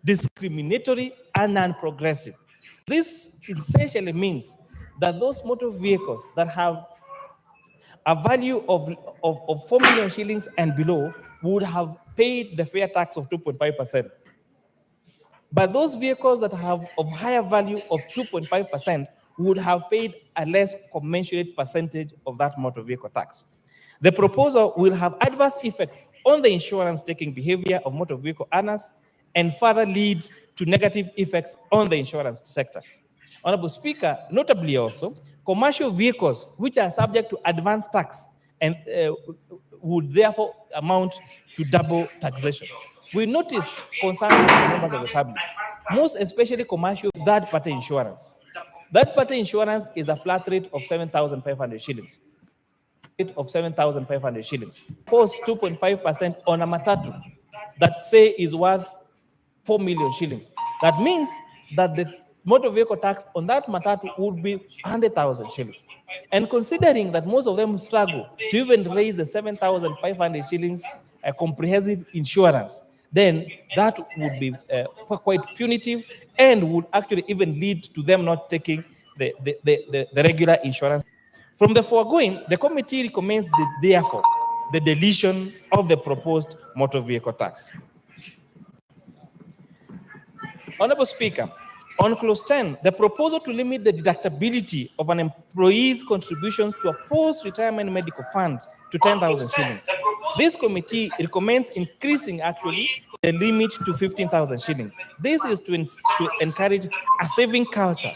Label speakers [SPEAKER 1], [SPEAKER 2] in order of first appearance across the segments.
[SPEAKER 1] discriminatory, and non-progressive. This essentially means that those motor vehicles that have a value of 4 million shillings and below would have paid the fair tax of 2.5%. But those vehicles that have of higher value of 2.5% would have paid a less commensurate percentage of that motor vehicle tax. The proposal will have adverse effects on the insurance-taking behavior of motor vehicle owners and further lead to negative effects on the insurance sector. Honorable Speaker, notably also, commercial vehicles which are subject to advanced tax and would therefore amount to double taxation. We noticed concerns from the members of the public, most especially commercial third-party insurance. Third-party insurance is a flat rate of 7,500 shillings. Of 7,500 shillings. Post 2.5% on a matatu that say is worth 4 million shillings. That means that the motor vehicle tax on that matatu would be 100,000 shillings. And considering that most of them struggle to even raise the 7,500 shillings comprehensive insurance, then that would be quite punitive and would actually even lead to them not taking the regular insurance. From the foregoing, the committee recommends therefore the deletion of the proposed motor vehicle tax. Honorable Speaker, on clause 10, the proposal to limit the deductibility of an employee's contributions to a post-retirement medical fund to 10,000 shillings. This committee recommends increasing actually the limit to 15,000 shillings. This is to encourage a saving culture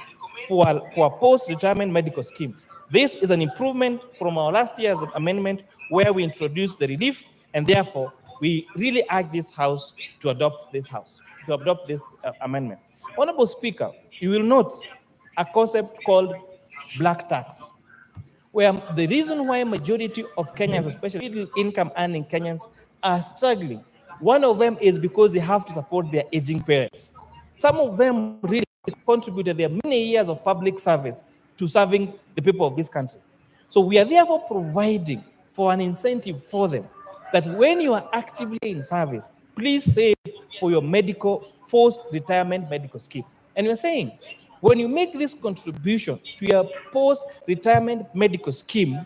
[SPEAKER 1] for a post-retirement medical scheme. This is an improvement from our last year's amendment where we introduced the relief, and therefore we really urge this House to adopt this amendment. Honorable Speaker, you will note a concept called black tax, where the reason why majority of Kenyans, especially middle income earning Kenyans, are struggling, one of them is because they have to support their aging parents. Some of them really contributed their many years of public service to serving the people of this country. So we are therefore providing for an incentive for them that when you are actively in service, please save for your post-retirement medical scheme. And we're saying, when you make this contribution to your post-retirement medical scheme,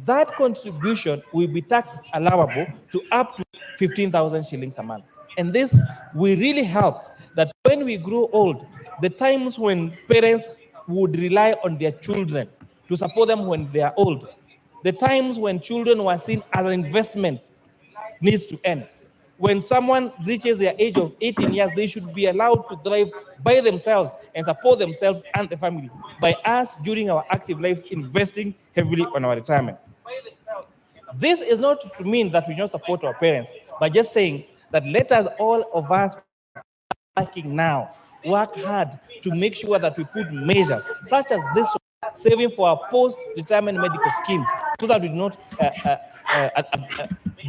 [SPEAKER 1] that contribution will be tax allowable to up to 15,000 shillings a month. And this will really help that when we grow old, the times when parents would rely on their children to support them when they are old, the times when children were seen as an investment needs to end. When someone reaches their age of 18 years, they should be allowed to drive by themselves and support themselves and the family by us during our active lives investing heavily on our retirement. This is not to mean that we don't support our parents, but just saying that let us, all of us working now, work hard to make sure that we put measures such as this one, saving for our post-retirement medical scheme, so that we do not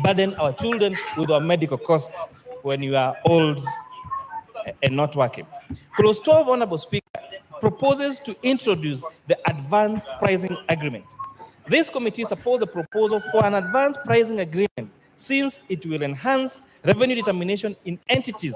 [SPEAKER 1] burden our children with our medical costs when you are old and not working. Clause 12, Honorable Speaker, proposes to introduce the advanced pricing agreement. This committee supports a proposal for an advanced pricing agreement since it will enhance revenue determination in entities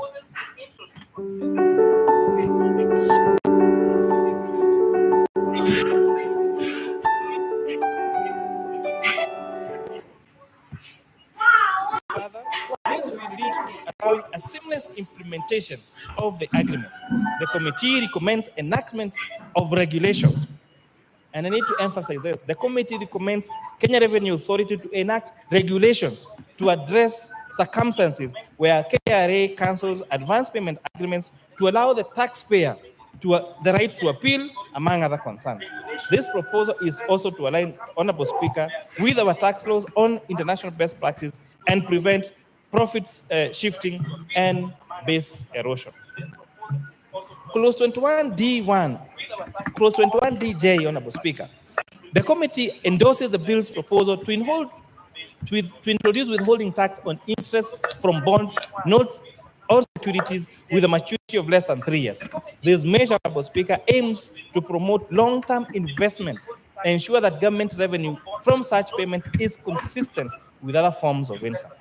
[SPEAKER 1] this will lead to allowing a seamless implementation of the agreements. The committee recommends enactment of regulations. And I need to emphasize this. The committee recommends Kenya Revenue Authority to enact regulations to address circumstances where KRA cancels advance payment agreements to allow the taxpayer the right to appeal, among other concerns. This proposal is also to align, Honorable Speaker, with our tax laws on international best practice and prevent profits shifting and base erosion. Clause 21D1, Clause 21DJ, Honorable Speaker. The committee endorses the bill's proposal to introduce withholding tax on interest from bonds, notes, or securities with a maturity of less than 3 years. This measure, Honorable Speaker, aims to promote long-term investment and ensure that government revenue from such payments is consistent with other forms of income.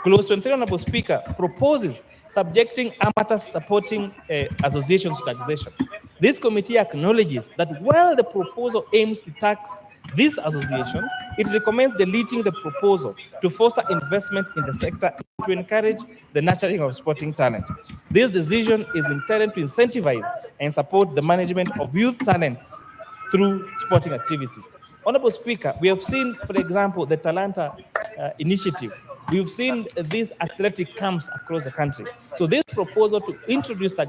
[SPEAKER 1] Clause 23, Honorable Speaker, proposes subjecting amateur supporting associations to taxation. This committee acknowledges that while the proposal aims to tax these associations, it recommends deleting the proposal to foster investment in the sector to encourage the nurturing of sporting talent. This decision is intended to incentivize and support the management of youth talents through sporting activities. Honorable Speaker, we have seen, for example, the Talanta initiative. We've seen these athletic camps across the country. So this proposal to introduce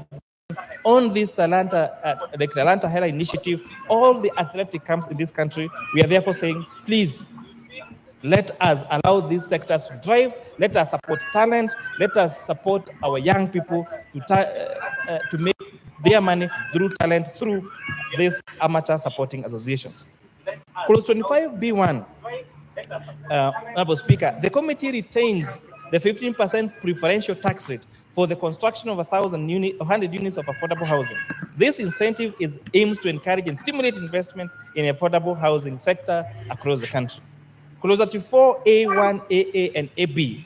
[SPEAKER 1] on this Talanta, the Talanta Hera initiative, all the athletic camps in this country, we are therefore saying, please, let us allow these sectors to drive, let us support talent, let us support our young people to make their money through talent, through these amateur supporting associations. Clause 25B1, Honorable Speaker, the committee retains the 15% preferential tax rate for the construction of 100 units of affordable housing. This incentive aims to encourage and stimulate investment in the affordable housing sector across the country. Clause 34A1, AA, and AB,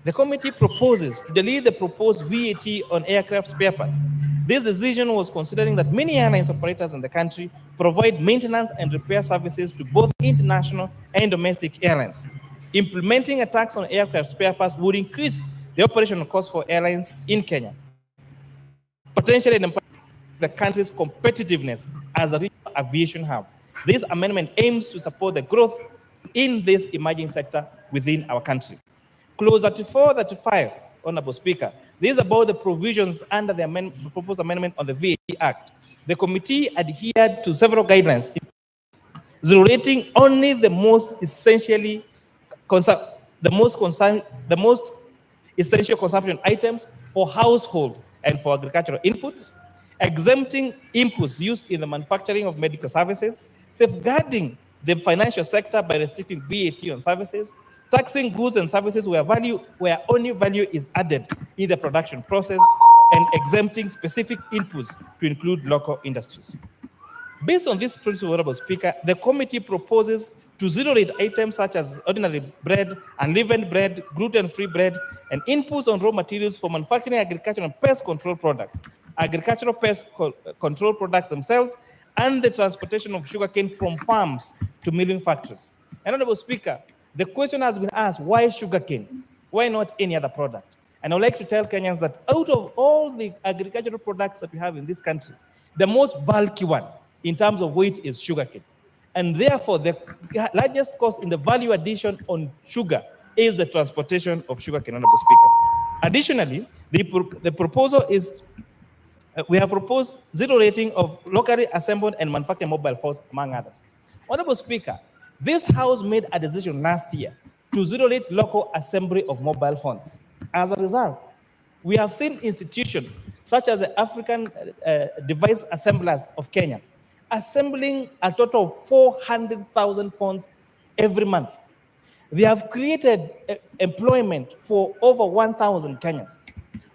[SPEAKER 1] the committee proposes to delete the proposed VAT on aircraft spare parts. This decision was considering that many airlines operators in the country provide maintenance and repair services to both international and domestic airlines. Implementing a tax on aircraft spare parts would increase the operational cost for airlines in Kenya, potentially impact the country's competitiveness as a regional aviation hub. This amendment aims to support the growth in this emerging sector within our country. Clause 34, 35, Honorable Speaker. This is about the provisions under the proposed amendment on the VAT Act. The committee adhered to several guidelines, zero rating only the most essential consumption items for household and for agricultural inputs, exempting inputs used in the manufacturing of medical services, safeguarding the financial sector by restricting VAT on services, taxing goods and services where only value is added in the production process, and exempting specific inputs to include local industries. Based on this principle, Honorable Speaker, the committee proposes to zero-rate items such as ordinary bread, unleavened bread, gluten-free bread, and inputs on raw materials for manufacturing agricultural and pest control products, agricultural pest control products themselves, and the transportation of sugarcane from farms to milling factories. And Honorable Speaker, the question has been asked, why sugarcane? Why not any other product? And I would like to tell Kenyans that out of all the agricultural products that we have in this country, the most bulky one in terms of weight is sugarcane. And therefore, the largest cost in the value addition on sugar is the transportation of sugarcane, Honorable Speaker. Additionally, the proposal is, we have proposed zero rating of locally assembled and manufactured mobile phones, among others. Honorable Speaker, this House made a decision last year to zero rate local assembly of mobile phones. As a result, we have seen institutions such as the African Device Assemblers of Kenya assembling a total of 400,000 phones every month. They have created employment for over 1,000 Kenyans.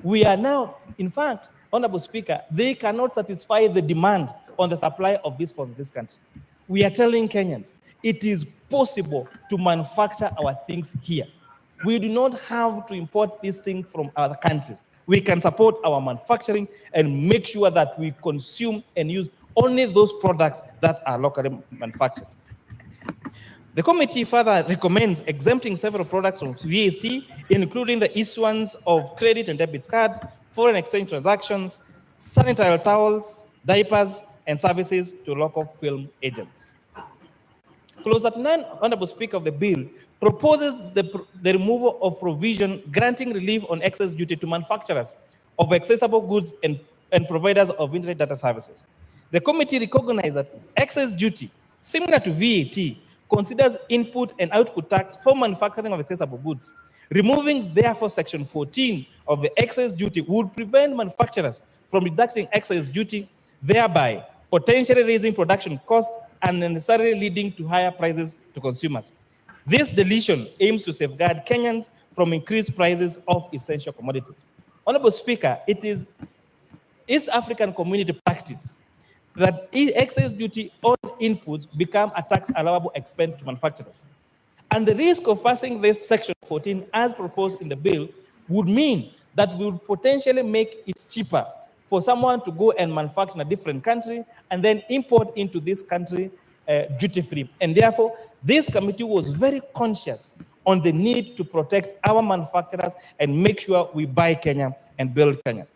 [SPEAKER 1] We are now, in fact, Honorable Speaker, they cannot satisfy the demand on the supply of these phones in this country. We are telling Kenyans, it is possible to manufacture our things here. We do not have to import these things from other countries. We can support our manufacturing and make sure that we consume and use only those products that are locally manufactured. The committee further recommends exempting several products from VAT, including the issuance of credit and debit cards, foreign exchange transactions, sanitary towels, diapers, and services to local film agents. Clause 39, Honorable Speaker, of the bill proposes the removal of provision granting relief on excess duty to manufacturers of accessible goods and providers of internet data services. The committee recognizes that excess duty, similar to VAT, considers input and output tax for manufacturing of accessible goods. Removing, therefore, Section 14 of the excess duty would prevent manufacturers from deducting excess duty, thereby potentially raising production costs and necessarily leading to higher prices to consumers. This deletion aims to safeguard Kenyans from increased prices of essential commodities. Honorable Speaker, it is East African community practice that excess duty on inputs become a tax allowable expense to manufacturers. And the risk of passing this section 14 as proposed in the bill would mean that we would potentially make it cheaper for someone to go and manufacture in a different country and then import into this country duty-free. And therefore, this committee was very conscious on the need to protect our manufacturers and make sure we buy Kenya and build Kenya.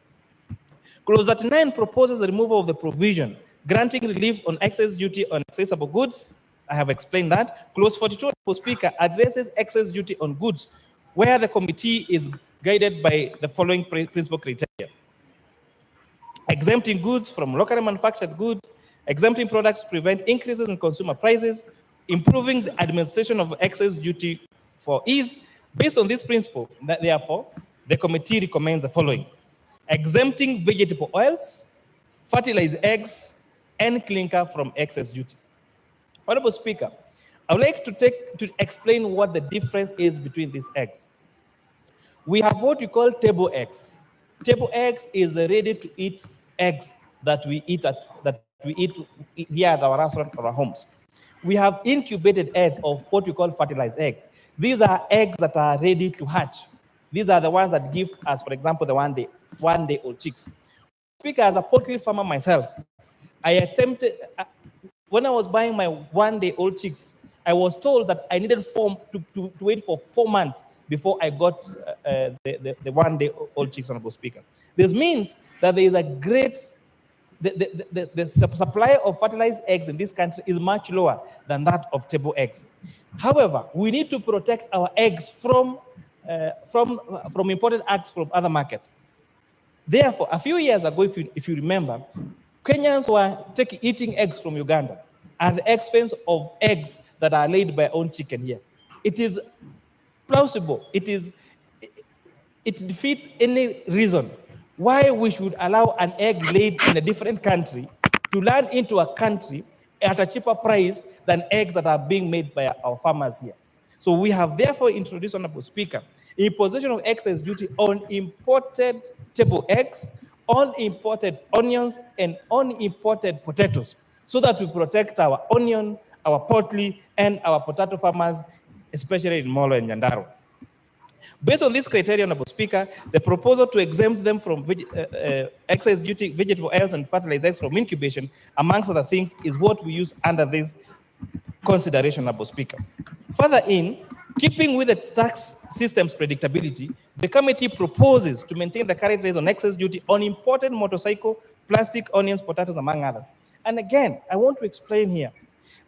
[SPEAKER 1] Clause 39 proposes the removal of the provision granting relief on excess duty on accessible goods. I have explained that. Clause 42, Mr. Speaker, addresses excess duty on goods where the committee is guided by the following principal criteria: exempting goods from locally manufactured goods, exempting products to prevent increases in consumer prices, improving the administration of excess duty for ease. Based on this principle, therefore, the committee recommends the following: exempting vegetable oils, fertilized eggs, and clinker from excess duty. Honorable Speaker, I would like to explain what the difference is between these eggs. We have what we call table eggs. Table eggs is ready-to-eat eggs that we eat here at our restaurant or our homes. We have incubated eggs of what we call fertilized eggs. These are eggs that are ready to hatch. These are the ones that give us, for example, the one-day-old chicks. Speaker, as a poultry farmer myself, I attempted, when I was buying my one-day-old chicks, I was told that I needed to wait for 4 months before I got the one-day-old chicks, Honorable Speaker. This means that there is a great, the supply of fertilized eggs in this country is much lower than that of table eggs. However, we need to protect our eggs from imported eggs from other markets. Therefore, a few years ago, if you remember, Kenyans were eating eggs from Uganda at the expense of eggs that are laid by our own chicken here. It is plausible. It defeats any reason why we should allow an egg laid in a different country to land into a country at a cheaper price than eggs that are being made by our farmers here. So we have therefore introduced, Honorable Speaker, imposition of excess duty on imported table eggs, on imported onions, and on imported potatoes, so that we protect our onion, our poultry, and our potato farmers, especially in Molo and Nyandarua. Based on this criteria, Honorable Speaker, the proposal to exempt them from excess duty, vegetable oils, and fertilized eggs from incubation, amongst other things, is what we use under this consideration, Honorable Speaker. Further in, keeping with the tax system's predictability, the committee proposes to maintain the current rates on excess duty on imported motorcycle, plastic, onions, potatoes, among others. And again, I want to explain here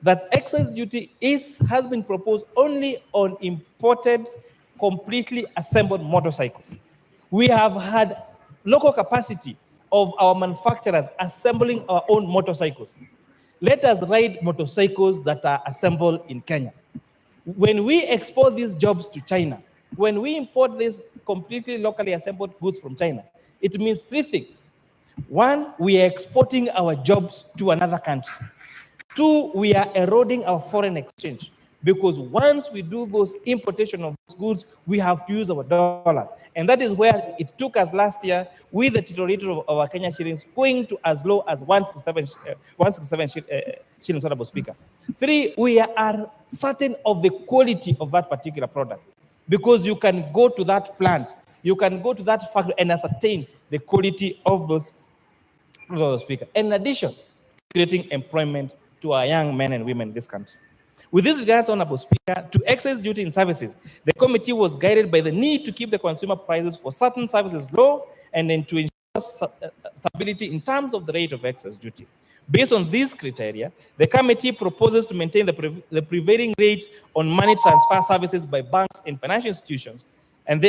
[SPEAKER 1] that excess duty has been proposed only on imported, completely assembled motorcycles. We have had local capacity of our manufacturers assembling our own motorcycles. Let us ride motorcycles that are assembled in Kenya. When we export these jobs to China, when we import these completely locally assembled goods from China, it means three things. One, we are exporting our jobs to another country. Two, we are eroding our foreign exchange, because once we do those importation of those goods, we have to use our dollars. And that is where it took us last year with the titulator of our Kenya shillings going to as low as 167 shillings, Honorable Speaker. Three, we are certain of the quality of that particular product, because you can go to that plant, you can go to that factory and ascertain the quality of those, Honorable Speaker. In addition, creating employment to our young men and women in this country. With this regards, Honorable Speaker, to excess duty in services, the committee was guided by the need to keep the consumer prices for certain services low and then to ensure stability in terms of the rate of excess duty. Based on these criteria, the committee proposes to maintain the prevailing rate on money transfer services by banks and financial institutions and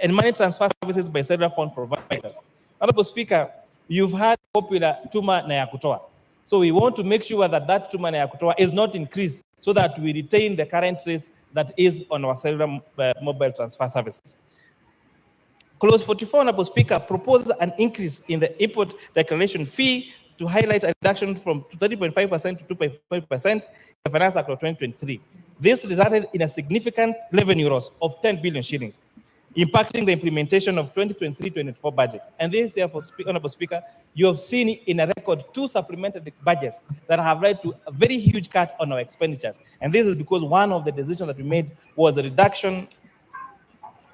[SPEAKER 1] money transfer services by several fund providers. Honorable Speaker, you've had popular Tuma na ya kutoa. So we want to make sure that that Tuma na ya kutoa is not increased, so that we retain the current rates that is on our cellular mobile transfer services. Clause 44, Honorable Speaker, proposes an increase in the import declaration fee to highlight a reduction from 30.5% to 2.5% in the Finance Act of 2023. This resulted in a significant revenue loss of 10 billion shillings. impacting the implementation of 2023-24 budget. And this, therefore, Honorable Speaker, you have seen in a record 2 supplemented budgets that have led to a very huge cut on our expenditures. And this is because one of the decisions that we made was a reduction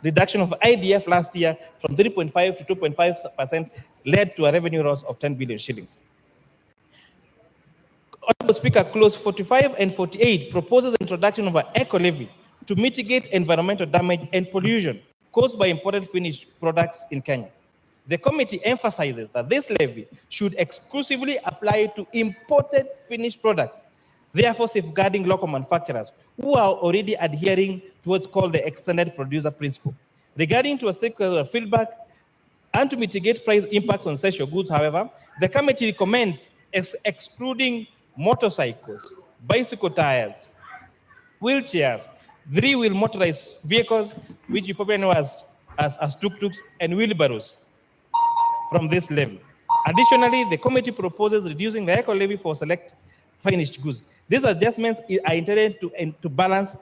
[SPEAKER 1] of IDF last year from 3.5 to 2.5% led to a revenue loss of 10 billion shillings. Honorable Speaker, clause 45 and 48 proposes the introduction of an eco levy to mitigate environmental damage and pollution caused by imported finished products in Kenya. The committee emphasizes that this levy should exclusively apply to imported finished products, therefore safeguarding local manufacturers who are already adhering to what's called the extended producer principle. Regarding to a stakeholder feedback and to mitigate price impacts on essential goods, however, the committee recommends excluding motorcycles, bicycle tires, wheelchairs, 3-wheel motorized vehicles, which you probably know as tuk-tuks, and wheelbarrows from this levy. Additionally, the committee proposes reducing the eco levy for select finished goods. These adjustments are intended to balance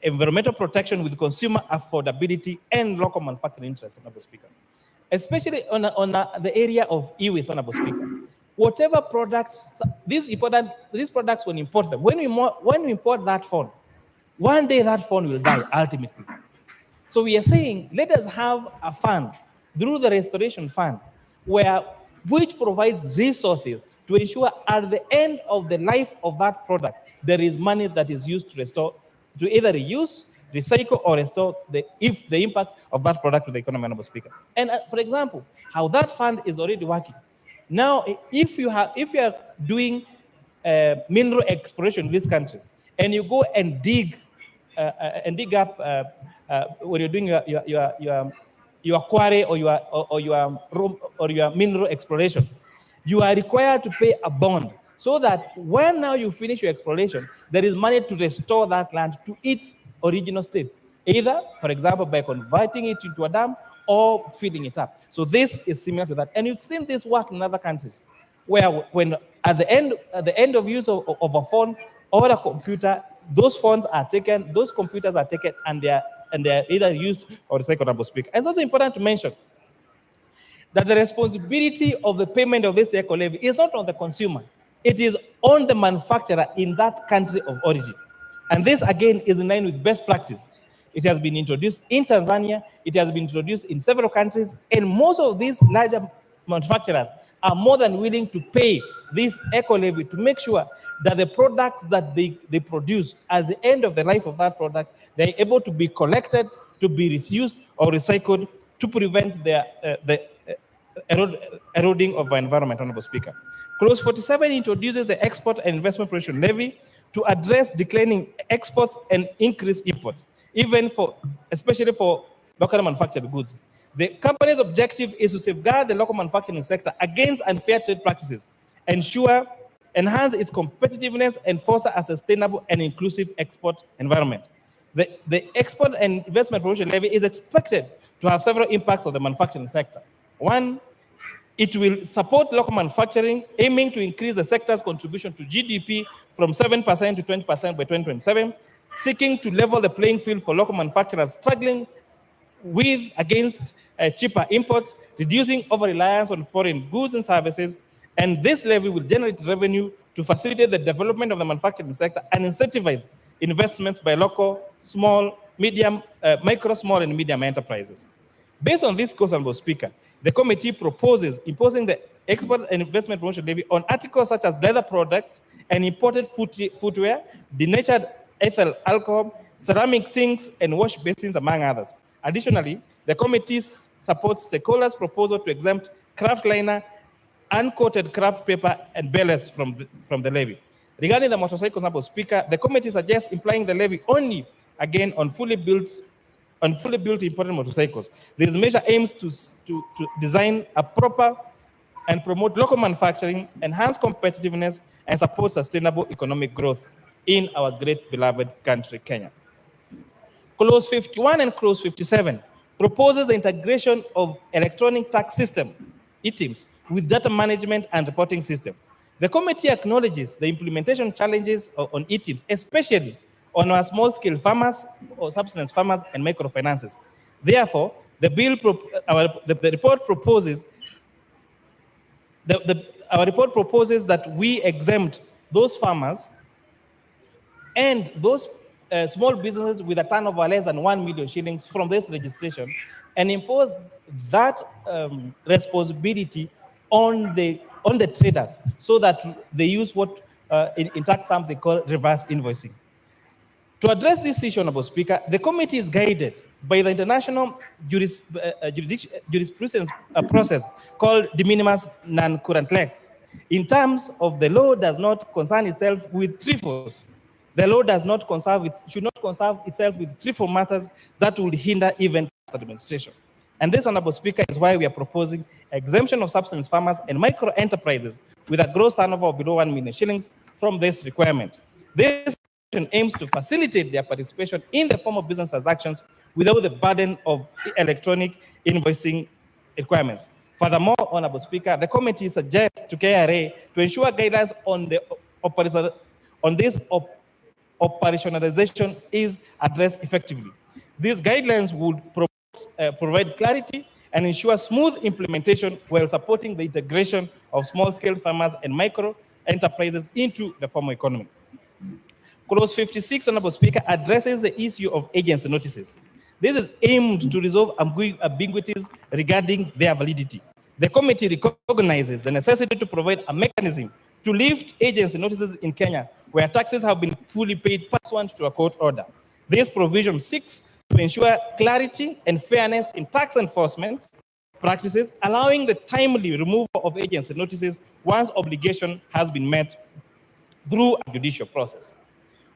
[SPEAKER 1] environmental protection with consumer affordability and local manufacturing interests, Honorable Speaker. Especially on the area of e-waste, Honorable Speaker. Whatever products, these products, when import them, when we import that phone, one day that phone will die ultimately. So we are saying, let us have a fund through the restoration fund, which provides resources to ensure at the end of the life of that product, there is money that is used to restore, to either reuse, recycle, or restore the impact of that product to the economy, Honorable Speaker. And for example, how that fund is already working. Now, if you are doing mineral exploration in this country, and you go and dig up when you're doing your quarry or your mineral exploration, you are required to pay a bond so that when now you finish your exploration, there is money to restore that land to its original state, either, for example, by converting it into a dam or filling it up. So this is similar to that. And you've seen this work in other countries, where when at the end of use of a phone or a computer, those phones are taken, those computers are taken, and they are either used or recycled, Honorable Speaker. And it's also important to mention that the responsibility of the payment of this eco levy is not on the consumer. It is on the manufacturer in that country of origin. And this, again, is in line with best practice. It has been introduced in Tanzania, it has been introduced in several countries, and most of these larger manufacturers are more than willing to pay this eco levy to make sure that the products that they produce at the end of the life of that product, they're able to be collected, to be reused or recycled to prevent the eroding of our environment, Honorable Speaker. Clause 47 introduces the Export and Investment Promotion Levy to address declining exports and increase imports, especially for local manufactured goods. The company's objective is to safeguard the local manufacturing sector against unfair trade practices, enhance its competitiveness, and foster a sustainable and inclusive export environment. The Export and Investment Promotion Levy is expected to have several impacts on the manufacturing sector. One, it will support local manufacturing, aiming to increase the sector's contribution to GDP from 7% to 20% by 2027, seeking to level the playing field for local manufacturers struggling against cheaper imports, reducing over-reliance on foreign goods and services. And this levy will generate revenue to facilitate the development of the manufacturing sector and incentivize investments by local, micro, small, and medium enterprises. Based on this course, Honorable Speaker, the committee proposes imposing the Export and Investment Promotion Levy on articles such as leather products and imported footwear, denatured ethyl alcohol, ceramic sinks, and wash basins, among others. Additionally, the committee supports stakeholders' proposal to exempt craft liner, uncoated craft paper, and ballast from the levy. Regarding the motorcycles, Honorable Speaker, the committee suggests implying the levy only, again, on fully built imported motorcycles. This measure aims to design a proper and promote local manufacturing, enhance competitiveness, and support sustainable economic growth in our great beloved country, Kenya. Clause 51 and Clause 57 proposes the integration of electronic tax system, ETIMS, with data management and reporting system. The committee acknowledges the implementation challenges on ETIMS, especially on our small-scale farmers or subsistence farmers and microfinances. Therefore, the report proposes our report proposes that we exempt those farmers and those small businesses with a turnover less than 1 million shillings from this registration, and impose that responsibility on the traders, so that they use what in tax terms they call reverse invoicing. To address this issue, Honorable Speaker, the committee is guided by the international jurisprudence process called de minimis non current lex. In terms of the law does not concern itself with trifles. The law does not should not concern itself with trivial matters that would hinder even administration. And this, Honorable Speaker, is why we are proposing exemption of subsistence farmers and micro enterprises with a gross turnover of below 1 million shillings from this requirement. This aims to facilitate their participation in the form of business transactions without the burden of electronic invoicing requirements. Furthermore, Honorable Speaker, the committee suggests to KRA to ensure guidelines on this operationalization is addressed effectively. These guidelines would provide clarity and ensure smooth implementation while supporting the integration of small-scale farmers and micro enterprises into the formal economy. Clause 56, Honorable Speaker, addresses the issue of agency notices. This is aimed to resolve ambiguities regarding their validity. The committee recognizes the necessity to provide a mechanism to lift agency notices in Kenya where taxes have been fully paid pursuant to a court order. This provision seeks to ensure clarity and fairness in tax enforcement practices, allowing the timely removal of agency notices once obligation has been met through a judicial process.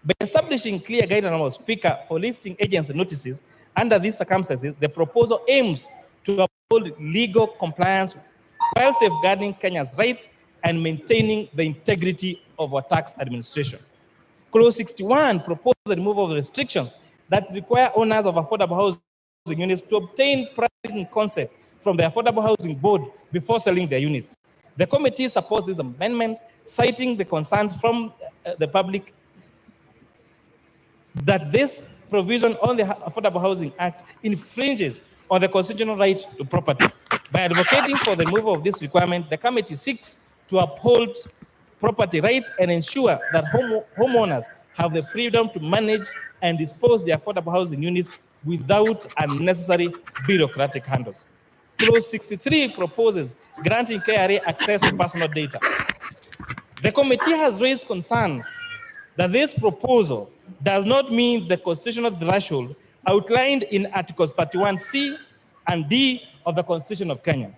[SPEAKER 1] By establishing clear guidelines, Honorable Speaker, for lifting agency notices under these circumstances, the proposal aims to uphold legal compliance while safeguarding Kenya's rights and maintaining the integrity of our tax administration. Clause 61 proposes the removal of restrictions that require owners of affordable housing units to obtain prior consent from the Affordable Housing Board before selling their units. The committee supports this amendment, citing the concerns from the public that this provision on the Affordable Housing Act infringes on the constitutional right to property. By advocating for the removal of this requirement, the committee seeks to uphold property rights and ensure that homeowners have the freedom to manage and dispose their affordable housing units without unnecessary bureaucratic handles. Clause 63 proposes granting KRA access to personal data. The committee has raised concerns that this proposal does not meet the constitutional threshold outlined in Articles 31C and D of the Constitution of Kenya.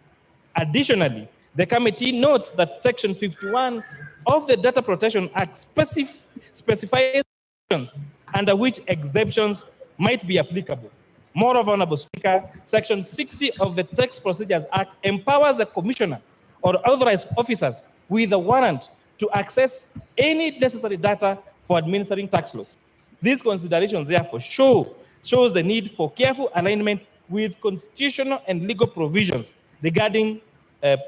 [SPEAKER 1] Additionally, the committee notes that Section 51 of the Data Protection Act specifies under which exemptions might be applicable. Moreover, Honorable Speaker, Section 60 of the Tax Procedures Act empowers the commissioner or authorized officers with a warrant to access any necessary data for administering tax laws. These considerations, therefore, shows the need for careful alignment with constitutional and legal provisions regarding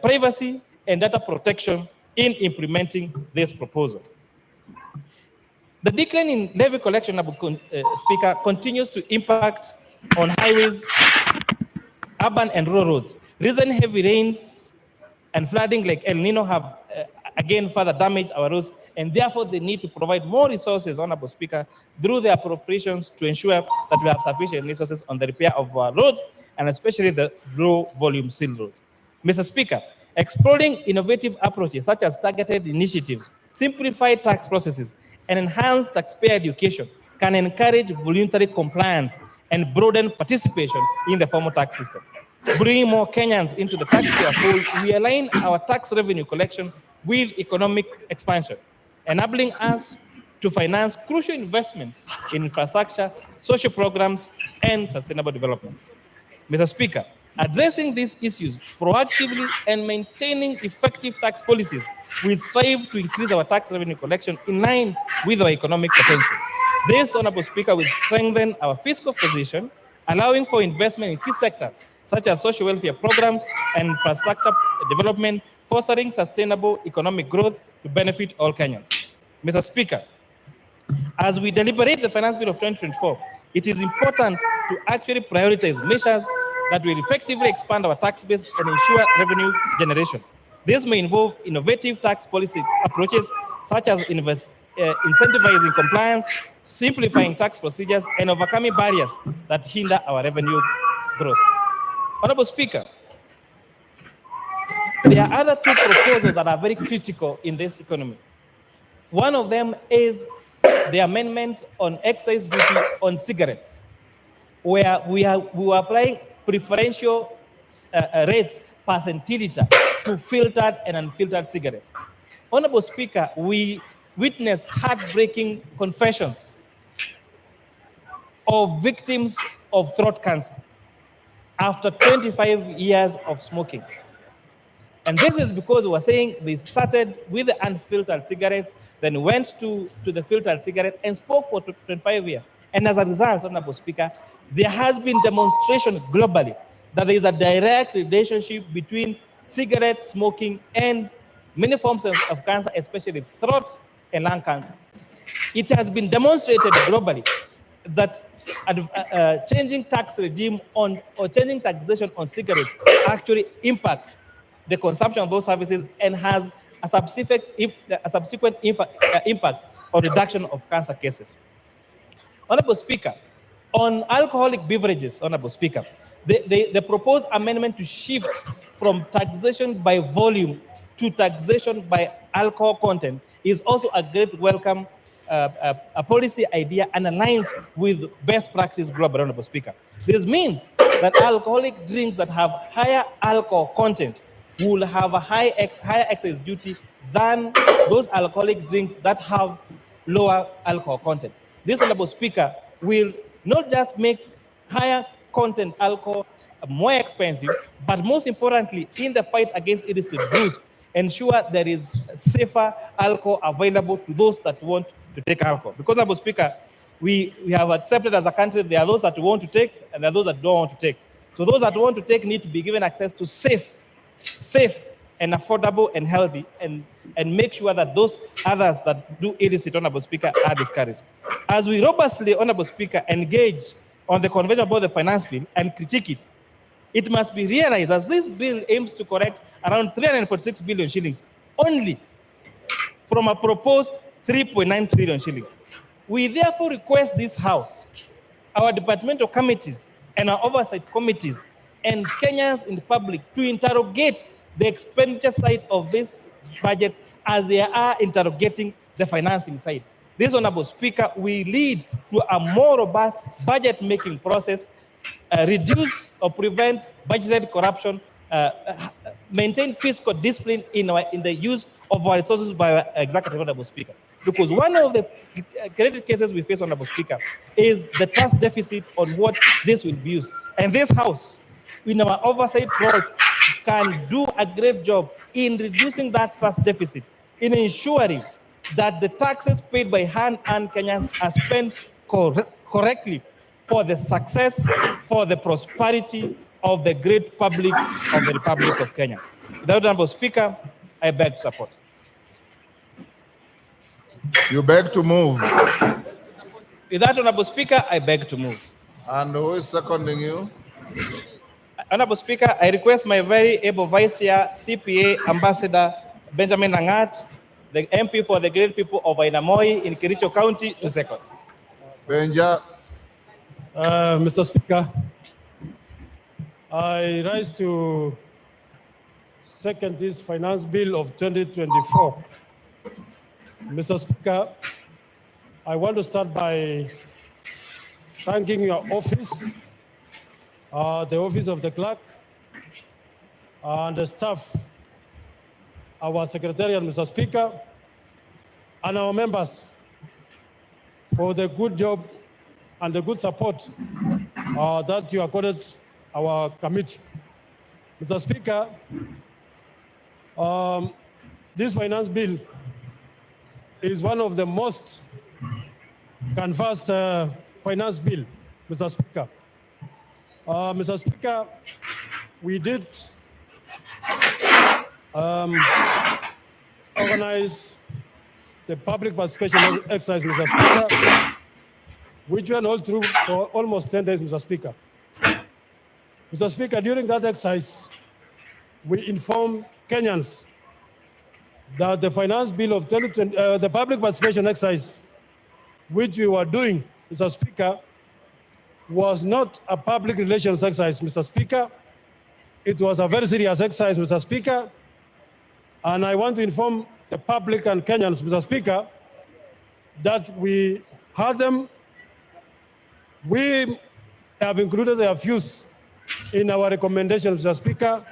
[SPEAKER 1] privacy and data protection in implementing this proposal. The decline in levy collection, Speaker, continues to impact on highways, urban and rural roads. Recent heavy rains and flooding like El Nino have again further damaged our roads, and therefore they need to provide more resources, Honorable Speaker, through the appropriations to ensure that we have sufficient resources on the repair of our roads, and especially the low-volume seal roads. Mr. Speaker, exploring innovative approaches such as targeted initiatives, simplified tax processes, and enhanced taxpayer education can encourage voluntary compliance and broaden participation in the formal tax system. Bringing more Kenyans into the taxpayer fold, we align our tax revenue collection with economic expansion, enabling us to finance crucial investments in infrastructure, social programs, and sustainable development. Mr. Speaker, addressing these issues proactively and maintaining effective tax policies, we strive to increase our tax revenue collection in line with our economic potential. This, Honorable Speaker, will strengthen our fiscal position, allowing for investment in key sectors such as social welfare programs and infrastructure development, fostering sustainable economic growth to benefit all Kenyans. Mr. Speaker, as we deliberate the Finance Bill of 2024, it is important to actually prioritize measures that will effectively expand our tax base and ensure revenue generation. This may involve innovative tax policy approaches such as incentivizing compliance, simplifying tax procedures, and overcoming barriers that hinder our revenue growth. Honorable Speaker, there are other two proposals that are very critical in this economy. One of them is the amendment on excise duty on cigarettes, where we were applying preferential rates per centiliter to filtered and unfiltered cigarettes. Honorable Speaker, we witnessed heartbreaking confessions of victims of throat cancer after 25 years of smoking. And this is because we were saying they started with the unfiltered cigarettes, then went to the filtered cigarette and spoke for 25 years. And as a result, Honorable Speaker, there has been demonstration globally that there is a direct relationship between cigarette smoking and many forms of cancer, especially throat and lung cancer. It has been demonstrated globally that changing tax regime or changing taxation on cigarettes actually impact the consumption of those services and has a subsequent impact on reduction of cancer cases. Honorable Speaker, on alcoholic beverages, Honorable Speaker, the proposed amendment to shift from taxation by volume to taxation by alcohol content is also a great welcome a policy idea and aligns with best practice global, Honorable Speaker. This means that alcoholic drinks that have higher alcohol content will have a higher excise duty than those alcoholic drinks that have lower alcohol content. This, Honorable Speaker, will not just make higher content alcohol more expensive, but most importantly, in the fight against illicit booze, ensure there is safer alcohol available to those that want to take alcohol. Because, Honorable Speaker, we have accepted as a country there are those that want to take and there are those that don't want to take. So those that want to take need to be given access to safe and affordable and healthy, and make sure that those others that do illicit, Honorable Speaker, are discouraged. As we robustly, Honorable Speaker, engage on the convention about the finance bill and critique it, it must be realized that this bill aims to correct around 346 billion shillings only from a proposed 3.9 trillion shillings. We therefore request this House, our departmental committees and our oversight committees and Kenyans in the public to interrogate the expenditure side of this budget as they are interrogating the financing side. This, Honorable Speaker, will lead to a more robust budget-making process, reduce or prevent budgeted corruption, maintain fiscal discipline in the use of our resources by our executive, Honorable Speaker. Because one of the credit cases we face, Honorable Speaker, is the trust deficit on what this will be used. And this House, in our oversight roles, can do a great job in reducing that trust deficit, in ensuring that the taxes paid by hand-earned Kenyans are spent correctly for the success, for the prosperity of the great public of the Republic of Kenya. Without Honorable Speaker, I beg to support.
[SPEAKER 2] You beg to move.
[SPEAKER 1] With that, Honorable Speaker, I beg to move.
[SPEAKER 2] And who is seconding you?
[SPEAKER 1] Honorable Speaker, I request my very able Vice Chair, CPA Ambassador Benjamin Nangat, the MP for the great people of Ainamoi in Kericho County, to second.
[SPEAKER 2] Benja.
[SPEAKER 3] Mr. Speaker, I rise to second this finance bill of 2024. Mr. Speaker, I want to start by thanking your office, the office of the clerk, and the staff, our secretariat, Mr. Speaker, and our members for the good job and the good support that you accorded our committee. Mr. Speaker, this finance bill is one of the most canvassed finance bill, Mr. Speaker. Mr. Speaker, we did organize the public participation exercise, Mr. Speaker. which went all through for almost 10 days, Mr. Speaker. Mr. Speaker, during that exercise, we informed Kenyans that the finance bill of 2020, the public participation exercise, which we were doing, Mr. Speaker, was not a public relations exercise, Mr. Speaker. It was a very serious exercise, Mr. Speaker. And I want to inform the public and Kenyans, Mr. Speaker, that we heard them. We have included their views in our recommendation, Mr. Speaker,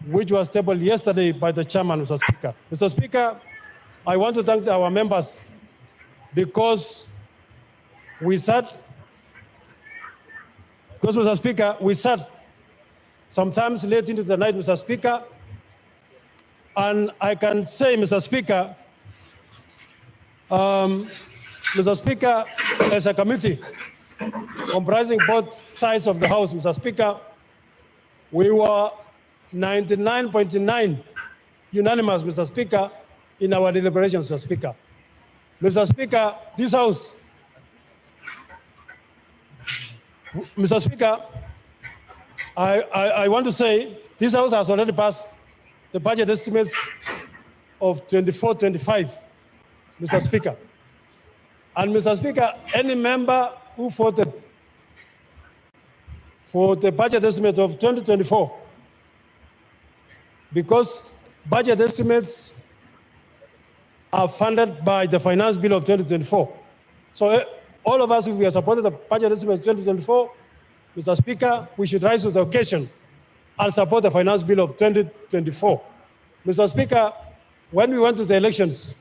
[SPEAKER 3] which was tabled yesterday by the chairman, Mr. Speaker. Mr. Speaker, I want to thank our members because Mr. Speaker, we sat sometimes late into the night, Mr. Speaker, and I can say, Mr. Speaker, Mr. Speaker, as a committee comprising both sides of the House, Mr. Speaker, we were 99.9 unanimous, Mr. Speaker, in our deliberations, Mr. Speaker. Mr. Speaker, this House, Mr. Speaker, I want to say this House has already passed the budget estimates of 24-25, Mr. Speaker. And Mr. Speaker, any member who voted for the budget estimate of 2024, because budget estimates are funded by the finance bill of 2024. So all of us, if we have supported the budget estimate of 2024, Mr. Speaker, we should rise to the occasion and support the finance bill of 2024. Mr. Speaker, when we went to the elections,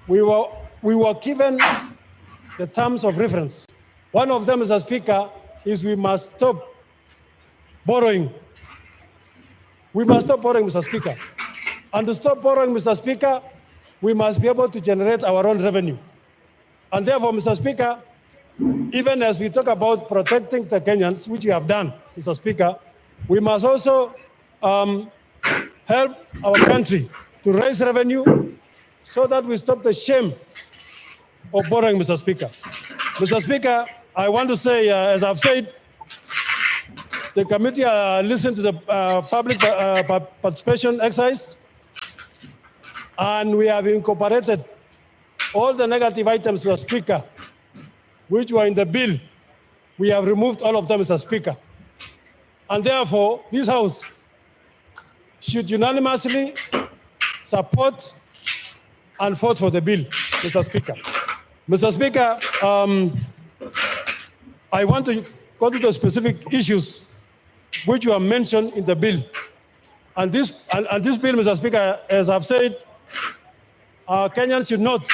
[SPEAKER 3] we were given the terms of reference. One of them, Mr. Speaker, is we must stop borrowing. We must stop borrowing, Mr. Speaker. And to stop borrowing, Mr. Speaker, we must be able to generate our own revenue. And therefore, Mr. Speaker, even as we talk about protecting the Kenyans, which we have done, Mr. Speaker, we must also help our country to raise revenue so that we stop the shame of borrowing, Mr. Speaker. Mr. Speaker, I want to say, as I've said, the committee listened to the public participation exercise, and we have incorporated all the negative items, Mr. Speaker, which were in the bill. We have removed all of them, Mr. Speaker. And therefore, this House should unanimously support and vote for the bill, Mr. Speaker. Mr. Speaker, I want to go to the specific issues which were mentioned in the bill. And this bill, Mr. Speaker, as I've said, Kenyans should note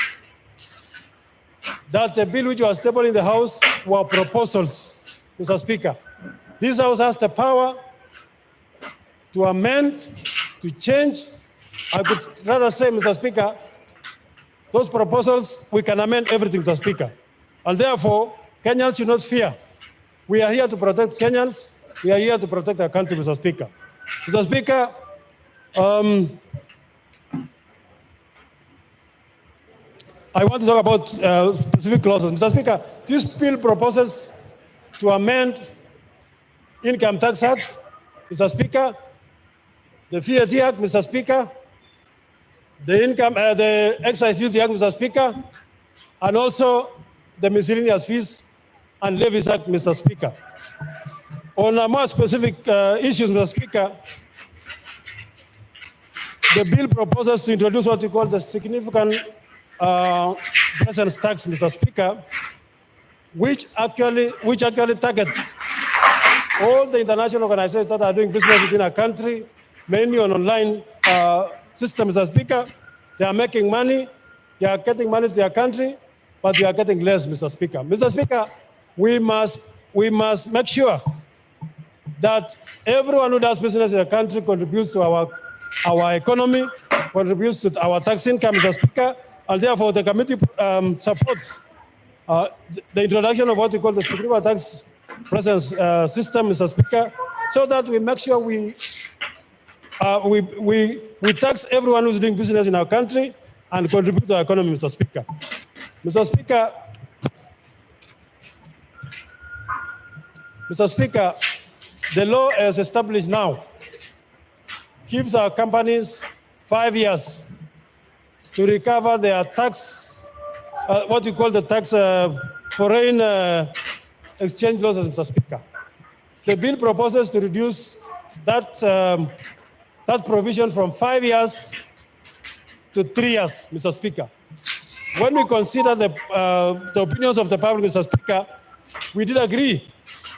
[SPEAKER 3] that the bill which was tabled in the House were proposals, Mr. Speaker. This House has the power to amend, to change. I could rather say, Mr. Speaker, those proposals, we can amend everything, Mr. Speaker. And therefore, Kenyans should not fear. We are here to protect Kenyans. We are here to protect our country, Mr. Speaker. Mr. Speaker, I want to talk about specific clauses. Mr. Speaker, this bill proposes to amend Income Tax Act, Mr. Speaker, the VAT Act, Mr. Speaker, the Excise Duty Act, Mr. Speaker, and also the Miscellaneous Fees and Levies Act, Mr. Speaker. On a more specific issues, Mr. Speaker, the bill proposes to introduce what we call the significant presence tax, Mr. Speaker, which actually targets all the international organizations that are doing business within our country, mainly on online systems, Mr. Speaker. They are making money, they are getting money to their country, but they are getting less, Mr. Speaker. Mr. Speaker, we must make sure that everyone who does business in the country contributes to our economy, contributes to our tax income, Mr. Speaker, and therefore the committee supports the introduction of what we call the significant tax presence system, Mr. Speaker, so that we make sure we tax everyone who's doing business in our country and contribute to our economy, Mr. Speaker. Mr. Speaker, Mr. Speaker, the law as established now gives our companies 5 years to recover their tax, what you call the tax, foreign exchange losses, Mr. Speaker. The bill proposes to reduce that, that provision from 5 years to 3 years, Mr. Speaker. When we consider the opinions of the public, Mr. Speaker, we did agree,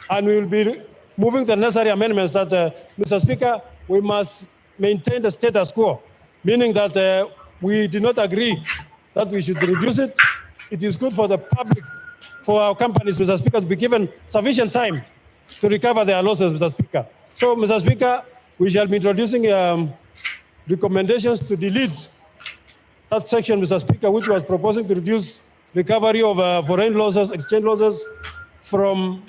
[SPEAKER 3] and we will be moving the necessary amendments that, Mr. Speaker, we must maintain the status quo, meaning that we did not agree that we should reduce it. It is good for the public, for our companies, Mr. Speaker, to be given sufficient time to recover their losses, Mr. Speaker. So, Mr. Speaker, we shall be introducing recommendations to delete that section, Mr. Speaker, which was proposing to reduce recovery of foreign losses, exchange losses, from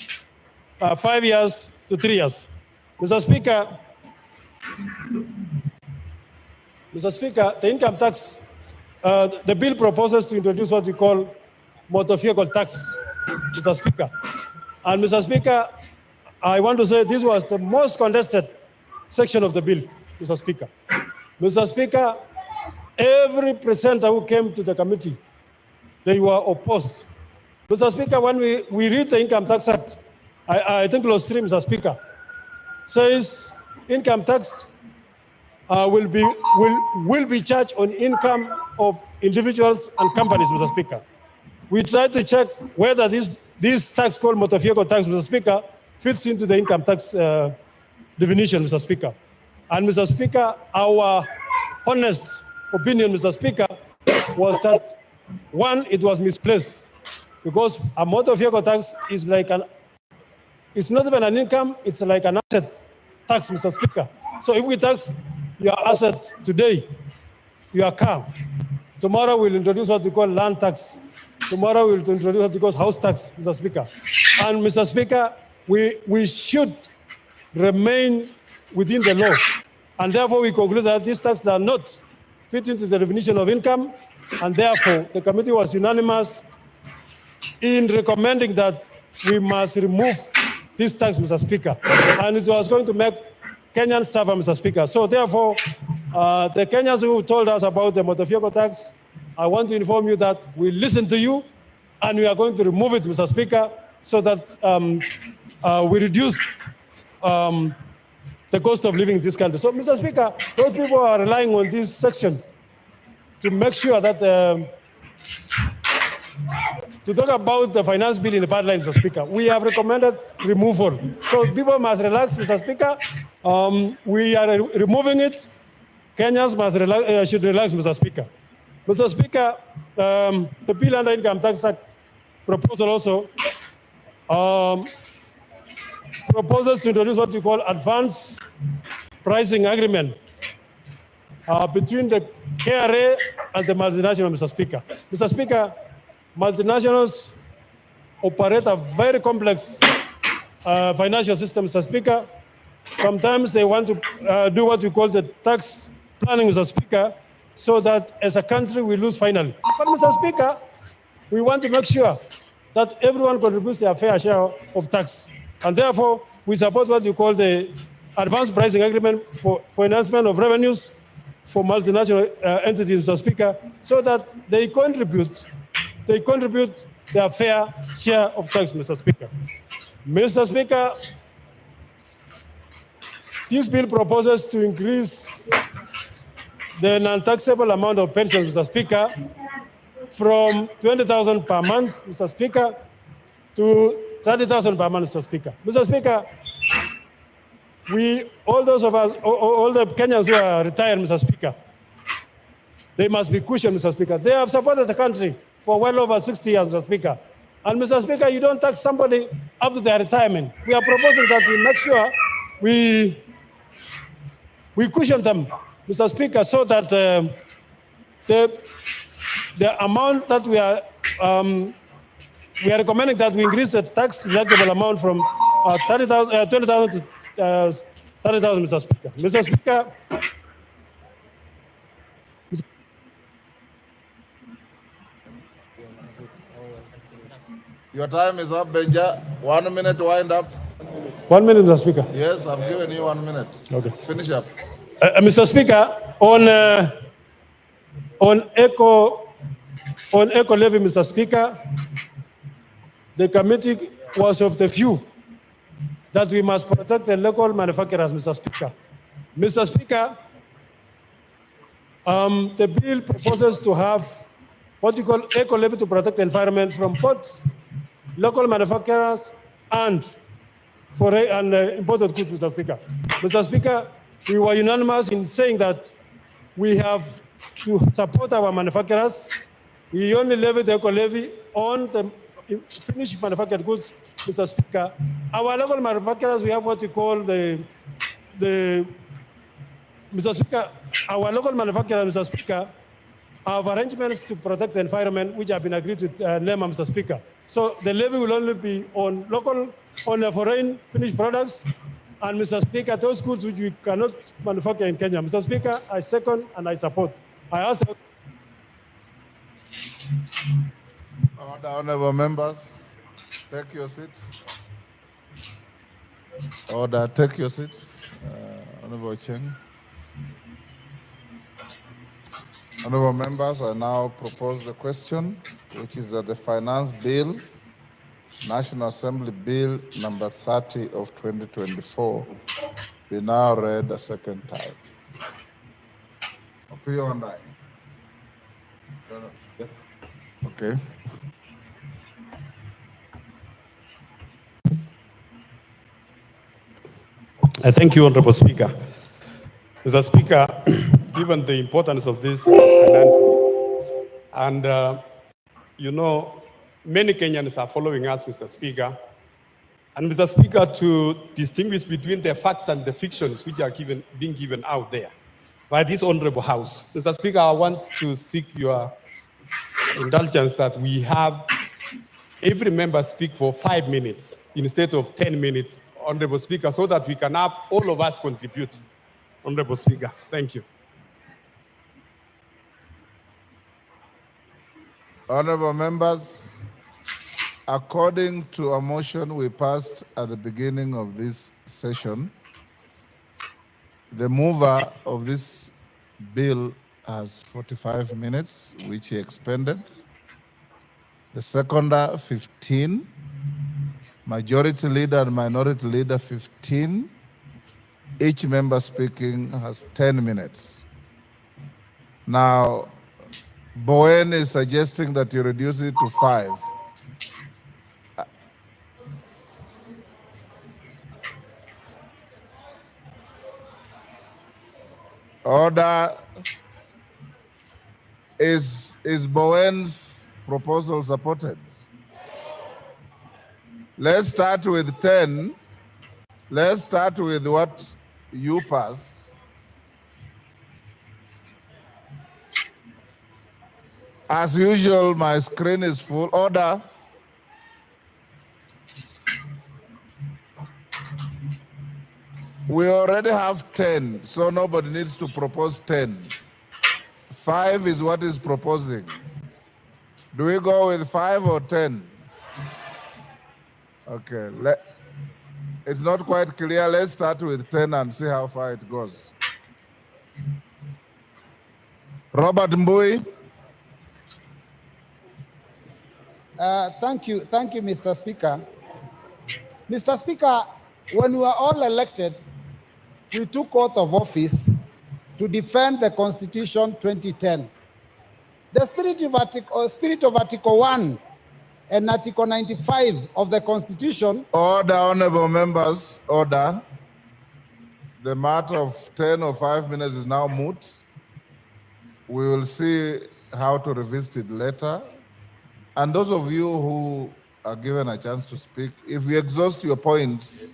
[SPEAKER 3] 5 years to 3 years. Mr. Speaker, the income tax, the bill proposes to introduce what we call motor vehicle tax, Mr. Speaker. And Mr. Speaker, I want to say this was the most contested section of the bill, Mr. Speaker. Mr. Speaker, every presenter who came to the committee, they were opposed. Mr. Speaker, when we read the Income Tax Act, I think clause 3, Mr. Speaker, says income tax will be charged on income of individuals and companies, Mr. Speaker. We tried to check whether this tax called motor vehicle tax, Mr. Speaker, fits into the income tax definition, Mr. Speaker. And Mr. Speaker, our honest opinion, Mr. Speaker, was that, one, it was misplaced, because a motor vehicle tax is like it's not even an income, it's like an asset tax, Mr. Speaker. So if we tax your asset today, your car, tomorrow we'll introduce what we call land tax. Tomorrow we'll introduce what we call house tax, Mr. Speaker. And Mr. Speaker, we should remain within the law. And therefore we conclude that these taxes are not fit into the definition of income, and therefore the committee was unanimous in recommending that we must remove this tax, Mr. Speaker. And it was going to make Kenyans suffer, Mr. Speaker. So therefore, the Kenyans who told us about the motor vehicle tax, I want to inform you that we listen to you, and we are going to remove it, Mr. Speaker, so that we reduce the cost of living in this country. So, Mr. Speaker, those people are relying on this section to make sure that, to talk about the finance bill in the pipeline, Mr. Speaker. We have recommended removal. So people must relax, Mr. Speaker. We are removing it. Kenyans should relax, Mr. Speaker. Mr. Speaker, the bill under Income Tax Act proposal also proposes to introduce what we call advance pricing agreement between the KRA and the multinational, Mr. Speaker. Mr. Speaker, multinationals operate a very complex financial system, Mr. Speaker. Sometimes they want to do what we call the tax planning, Mr. Speaker, so that as a country we lose finally. But, Mr. Speaker, we want to make sure that everyone contributes their fair share of tax. And therefore, we support what you call the advanced pricing agreement for enhancement of revenues for multinational entities, Mr. Speaker, so that they contribute their fair share of tax, Mr. Speaker. Mr. Speaker, this bill proposes to increase the non-taxable amount of pensions, Mr. Speaker, from 20,000 per month, Mr. Speaker, to 30,000 per month, Mr. Speaker. Mr. Speaker, all those of us, all the Kenyans who are retired, Mr. Speaker, they must be cushioned, Mr. Speaker. They have supported the country for well over 60 years, Mr. Speaker. And Mr. Speaker, you don't tax somebody up to their retirement. We are proposing that we make sure we cushion them, Mr. Speaker, so that the amount that we are recommending that we increase the tax deductible amount from 20,000 to 30,000, Mr. Speaker. Mr. Speaker,
[SPEAKER 2] Your time is up, Benja. 1 minute to wind up.
[SPEAKER 3] 1 minute, Mr. Speaker.
[SPEAKER 2] Yes, I've given you 1 minute.
[SPEAKER 3] Okay.
[SPEAKER 2] Finish up.
[SPEAKER 3] Mr. Speaker, on eco levy, Mr. Speaker, the committee was of the view that we must protect the local manufacturers, Mr. Speaker. Mr. Speaker, the bill proposes to have what you call eco levy to protect the environment from both local manufacturers and foreign and imported goods, Mr. Speaker. Mr. Speaker, we were unanimous in saying that we have to support our manufacturers. We only levy the eco levy on the finished manufactured goods, Mr. Speaker. Our local manufacturers, we have what we call the Mr. Speaker, our local manufacturers, Mr. Speaker, have arrangements to protect the environment which have been agreed with NEMA, Mr. Speaker. So the levy will only be on foreign finished products, and Mr. Speaker, those goods which we cannot manufacture in Kenya. Mr. Speaker, I second and I support. I ask.
[SPEAKER 2] Order, honorable members, take your seats. Order, take your seats. Honorable Cheng. Honorable members, I now propose the question, which is that the Finance Bill, National Assembly Bill number 30 of 2024, be now read a second time. Opio and I. Yes. Okay.
[SPEAKER 3] I thank you, Honorable Speaker. Mr. Speaker, given the importance of this finance bill, and you know, many Kenyans are following us, Mr. Speaker, and Mr. Speaker, to distinguish between the facts and the fictions which are being given out there by this honorable House. Mr. Speaker, I want to seek your indulgence that we have every member speak for 5 minutes instead of 10 minutes, Honorable Speaker, so that we can have all of us contribute. Honorable Speaker, thank you.
[SPEAKER 2] Honorable members, according to a motion we passed at the beginning of this session, the mover of this bill has 45 minutes, which he expended. The seconder, 15. Majority leader and minority leader, 15. Each member speaking has 10 minutes. Now, Bowen is suggesting that you reduce it to 5. Order. Is Bowen's proposal supported? Let's start with 10. Let's start with what you passed. As usual, my screen is full. Order. We already have 10, so nobody needs to propose 10. 5 is what is proposing. Do we go with 5 or 10? Okay, it's not quite clear. Let's start with 10 and see how far it goes. Robert Mbui.
[SPEAKER 4] Thank you, Mr. Speaker. Mr. Speaker, when we were all elected, we took oath of office to defend the Constitution 2010. The spirit of Article 1 and Article 95 of the Constitution.
[SPEAKER 2] Order, honorable members, order. The matter of 10 or 5 minutes is now moot. We will see how to revisit it later. And those of you who are given a chance to speak, if you exhaust your points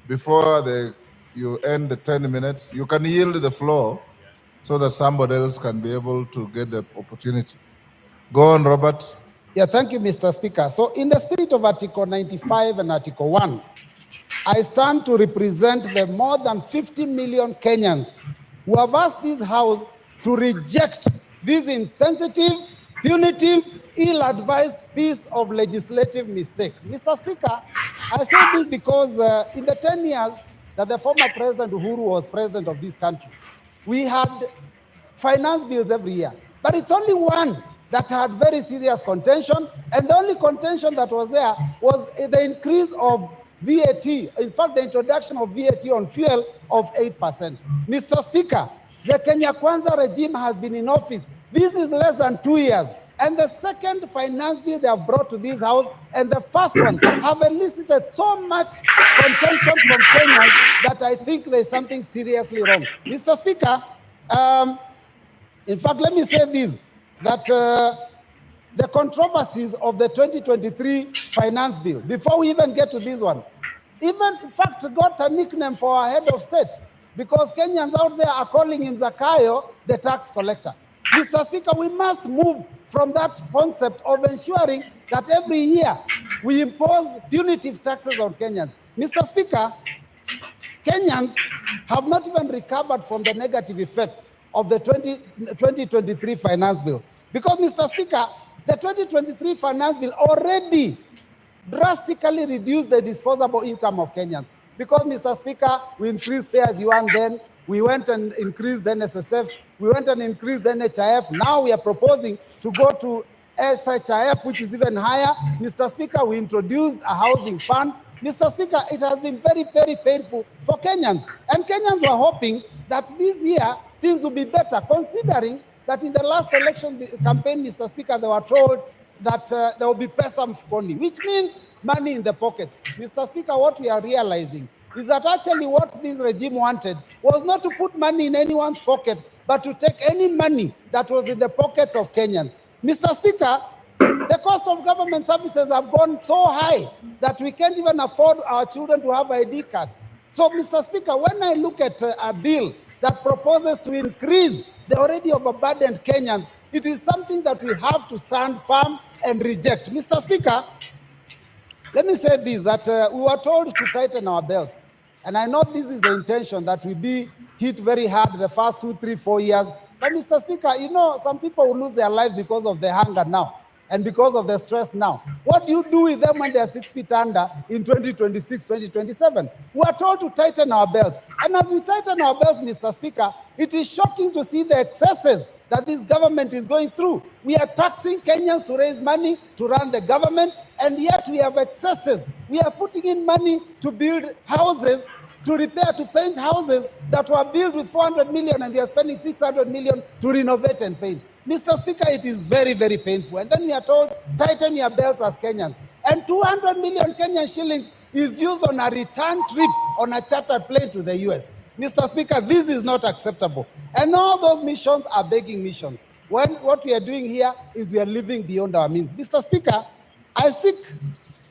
[SPEAKER 2] before you end the 10 minutes, you can yield the floor so that somebody else can be able to get the opportunity. Go on, Robert.
[SPEAKER 4] Yeah, thank you, Mr. Speaker. So in the spirit of Article 95 and Article 1, I stand to represent the more than 50 million Kenyans who have asked this House to reject this insensitive, punitive, ill-advised piece of legislative mistake. Mr. Speaker, I say this because in the 10 years that the former President Uhuru was president of this country, we had finance bills every year. But it's only one that had very serious contention, and the only contention that was there was the increase of VAT, in fact, the introduction of VAT on fuel of 8%. Mr. Speaker, the Kenya Kwanza regime has been in office. This is less than 2 years. And the second finance bill they have brought to this house and the first one have elicited so much contention from Kenyans that I think there's something seriously wrong. Mr. Speaker, in fact, let me say this, that the controversies of the 2023 finance bill, before we even get to this one, even, in fact, got a nickname for our head of state, because Kenyans out there are calling him Zakayo, the tax collector. Mr. Speaker, we must move from that concept of ensuring that every year we impose punitive taxes on Kenyans. Mr. Speaker, Kenyans have not even recovered from the negative effects of the 2023 finance bill. Because, Mr. Speaker, the 2023 finance bill already drastically reduced the disposable income of Kenyans. Because, Mr. Speaker, we increased pay as you earn then, we went and increased the NSSF, we went and increased the NHIF. Now we are proposing to go to SHIF, which is even higher. Mr. Speaker, we introduced a housing fund. Mr. Speaker, it has been very, very painful for Kenyans. And Kenyans were hoping that this year things will be better, considering that in the last election campaign, Mr. Speaker, they were told that there will be pesa mfukoni, which means money in the pockets. Mr. Speaker, what we are realizing is that actually what this regime wanted was not to put money in anyone's pocket, but to take any money that was in the pockets of Kenyans. Mr. Speaker, the cost of government services have gone so high that we can't even afford our children to have ID cards. So, Mr. Speaker, when I look at a bill that proposes to increase the already overburdened Kenyans, it is something that we have to stand firm and reject. Mr. Speaker, let me say this, that we were told to tighten our belts. And I know this is the intention, that we be hit very hard the first 2, 3, 4 years. But, Mr. Speaker, you know, some people will lose their lives because of the hunger now and because of the stress now. What do you do with them when they are 6 feet under in 2026, 2027? We are told to tighten our belts. And as we tighten our belts, Mr. Speaker, it is shocking to see the excesses that this government is going through. We are taxing Kenyans to raise money to run the government, and yet we have excesses. We are putting in money to build houses, to repair, to paint houses that were built with 400 million, and we are spending 600 million to renovate and paint. Mr. Speaker, it is very, very painful. And then we are told, tighten your belts as Kenyans. And 200 million Kenyan shillings is used on a return trip on a chartered plane to the US. Mr. Speaker, this is not acceptable. And all those missions are begging missions. When what we are doing here is we are living beyond our means. Mr. Speaker, I seek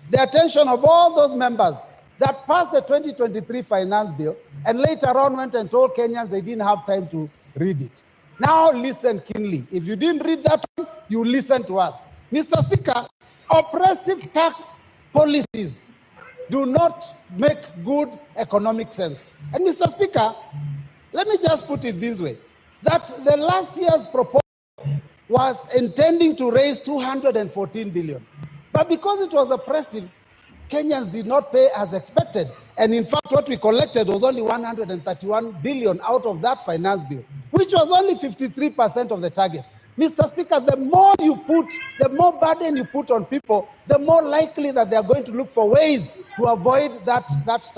[SPEAKER 4] the attention of all those members that passed the 2023 finance bill and later on went and told Kenyans they didn't have time to read it. Now listen keenly. If you didn't read that one, you listen to us. Mr. Speaker, oppressive tax policies do not make good economic sense. And Mr. Speaker, let me just put it this way, that the last year's proposal was intending to raise 214 billion. But because it was oppressive, Kenyans did not pay as expected. And in fact, what we collected was only 131 billion out of that finance bill, which was only 53% of the target. Mr. Speaker, the more you put, the more burden you put on people, the more likely that they are going to look for ways to avoid that tax.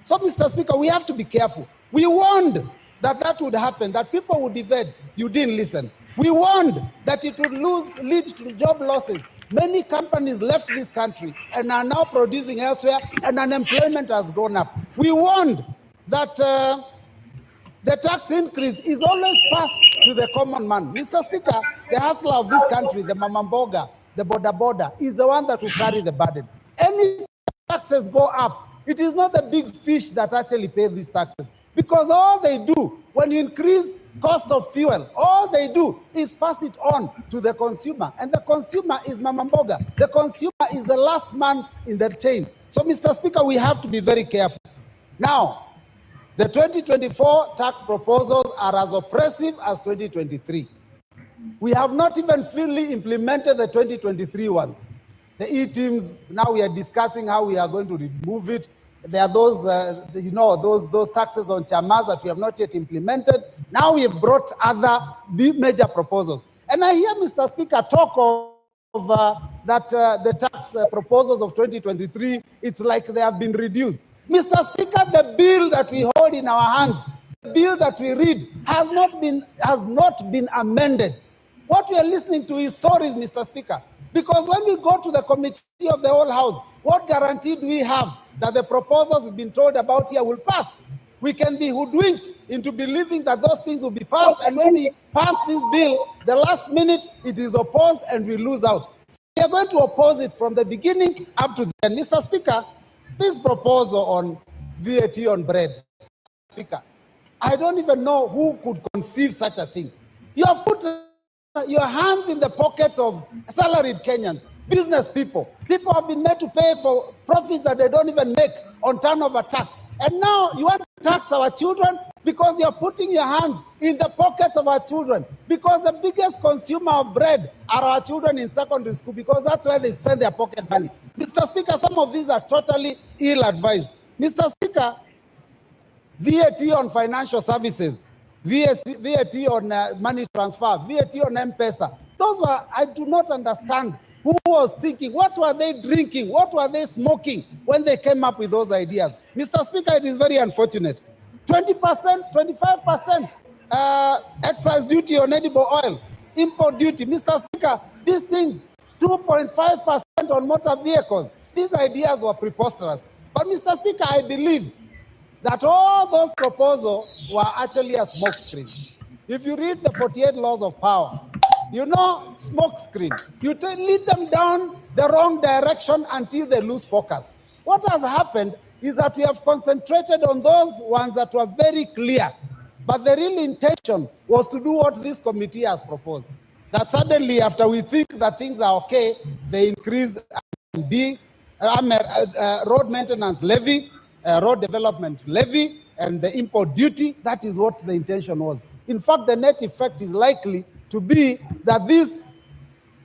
[SPEAKER 4] So, Mr. Speaker, we have to be careful. We warned that would happen, that people would evade. You didn't listen. We warned that it would lead to job losses. Many companies left this country and are now producing elsewhere, and unemployment has gone up. We warned that the tax increase is always passed to the common man. Mr. Speaker, the hustler of this country, the mamamboga, the boda, is the one that will carry the burden. Any taxes go up, it is not the big fish that actually pay these taxes. Because all they do, when you increase cost of fuel, all they do is pass it on to the consumer. And the consumer is mamamboga. The consumer is the last man in the chain. So, Mr. Speaker, we have to be very careful. Now, the 2024 tax proposals are as oppressive as 2023. We have not even fully implemented the 2023 ones. The E-teams, now we are discussing how we are going to remove it. There are those, those taxes on chamas that we have not yet implemented. Now we have brought other major proposals. And I hear Mr. Speaker talk of the tax proposals of 2023, it's like they have been reduced. Mr. Speaker, the bill that we hold in our hands, the bill that we read, has not been amended. What we are listening to is stories, Mr. Speaker. Because when we go to the committee of the whole house, what guarantee do we have that the proposals we've been told about here will pass? We can be hoodwinked into believing that those things will be passed, and when we pass this bill, the last minute it is opposed and we lose out. So we are going to oppose it from the beginning up to the end. Mr. Speaker, this proposal on VAT on bread, Speaker, I don't even know who could conceive such a thing. You have put your hands in the pockets of salaried Kenyans, business people. People have been made to pay for profits that they don't even make on turnover tax. And now you want to tax our children because you're putting your hands in the pockets of our children. Because the biggest consumer of bread are our children in secondary school, because that's where they spend their pocket money. Mr. Speaker, some of these are totally ill-advised. Mr. Speaker, VAT on financial services, VAT on money transfer, VAT on M-Pesa. Those were, I do not understand who was thinking, what were they drinking, what were they smoking when they came up with those ideas. Mr. Speaker, it is very unfortunate. 20%, 25% excise duty on edible oil, import duty. Mr. Speaker, these things, 2.5% on motor vehicles. These ideas were preposterous. But Mr. Speaker, I believe that all those proposals were actually a smokescreen. If you read the 48 laws of power, you know, smokescreen. You lead them down the wrong direction until they lose focus. What has happened is that we have concentrated on those ones that were very clear, but the real intention was to do what this committee has proposed. That suddenly, after we think that things are okay, they increase road maintenance levy, road development levy, and the import duty. That is what the intention was. In fact, the net effect is likely to be that this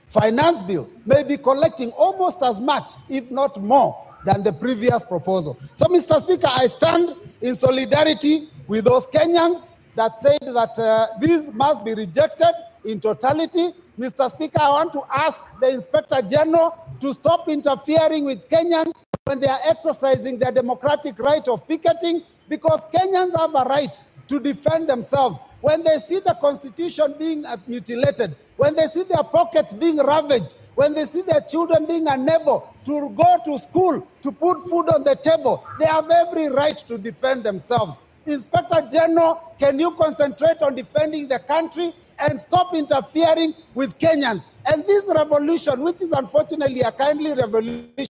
[SPEAKER 4] finance bill may be collecting almost as much, if not more, than the previous proposal. So, Mr. Speaker, I stand in solidarity with those Kenyans that said that this must be rejected in totality. Mr. Speaker, I want to ask the Inspector General to stop interfering with Kenyans when they are exercising their democratic right of picketing, because Kenyans have a right to defend themselves. When they see the Constitution being mutilated, when they see their pockets being ravaged, when they see their children being unable to go to school, to put food on the table, they have every right to defend themselves. Inspector General, can you concentrate on defending the country and stop interfering with Kenyans? And this revolution, which is unfortunately a kindly revolution,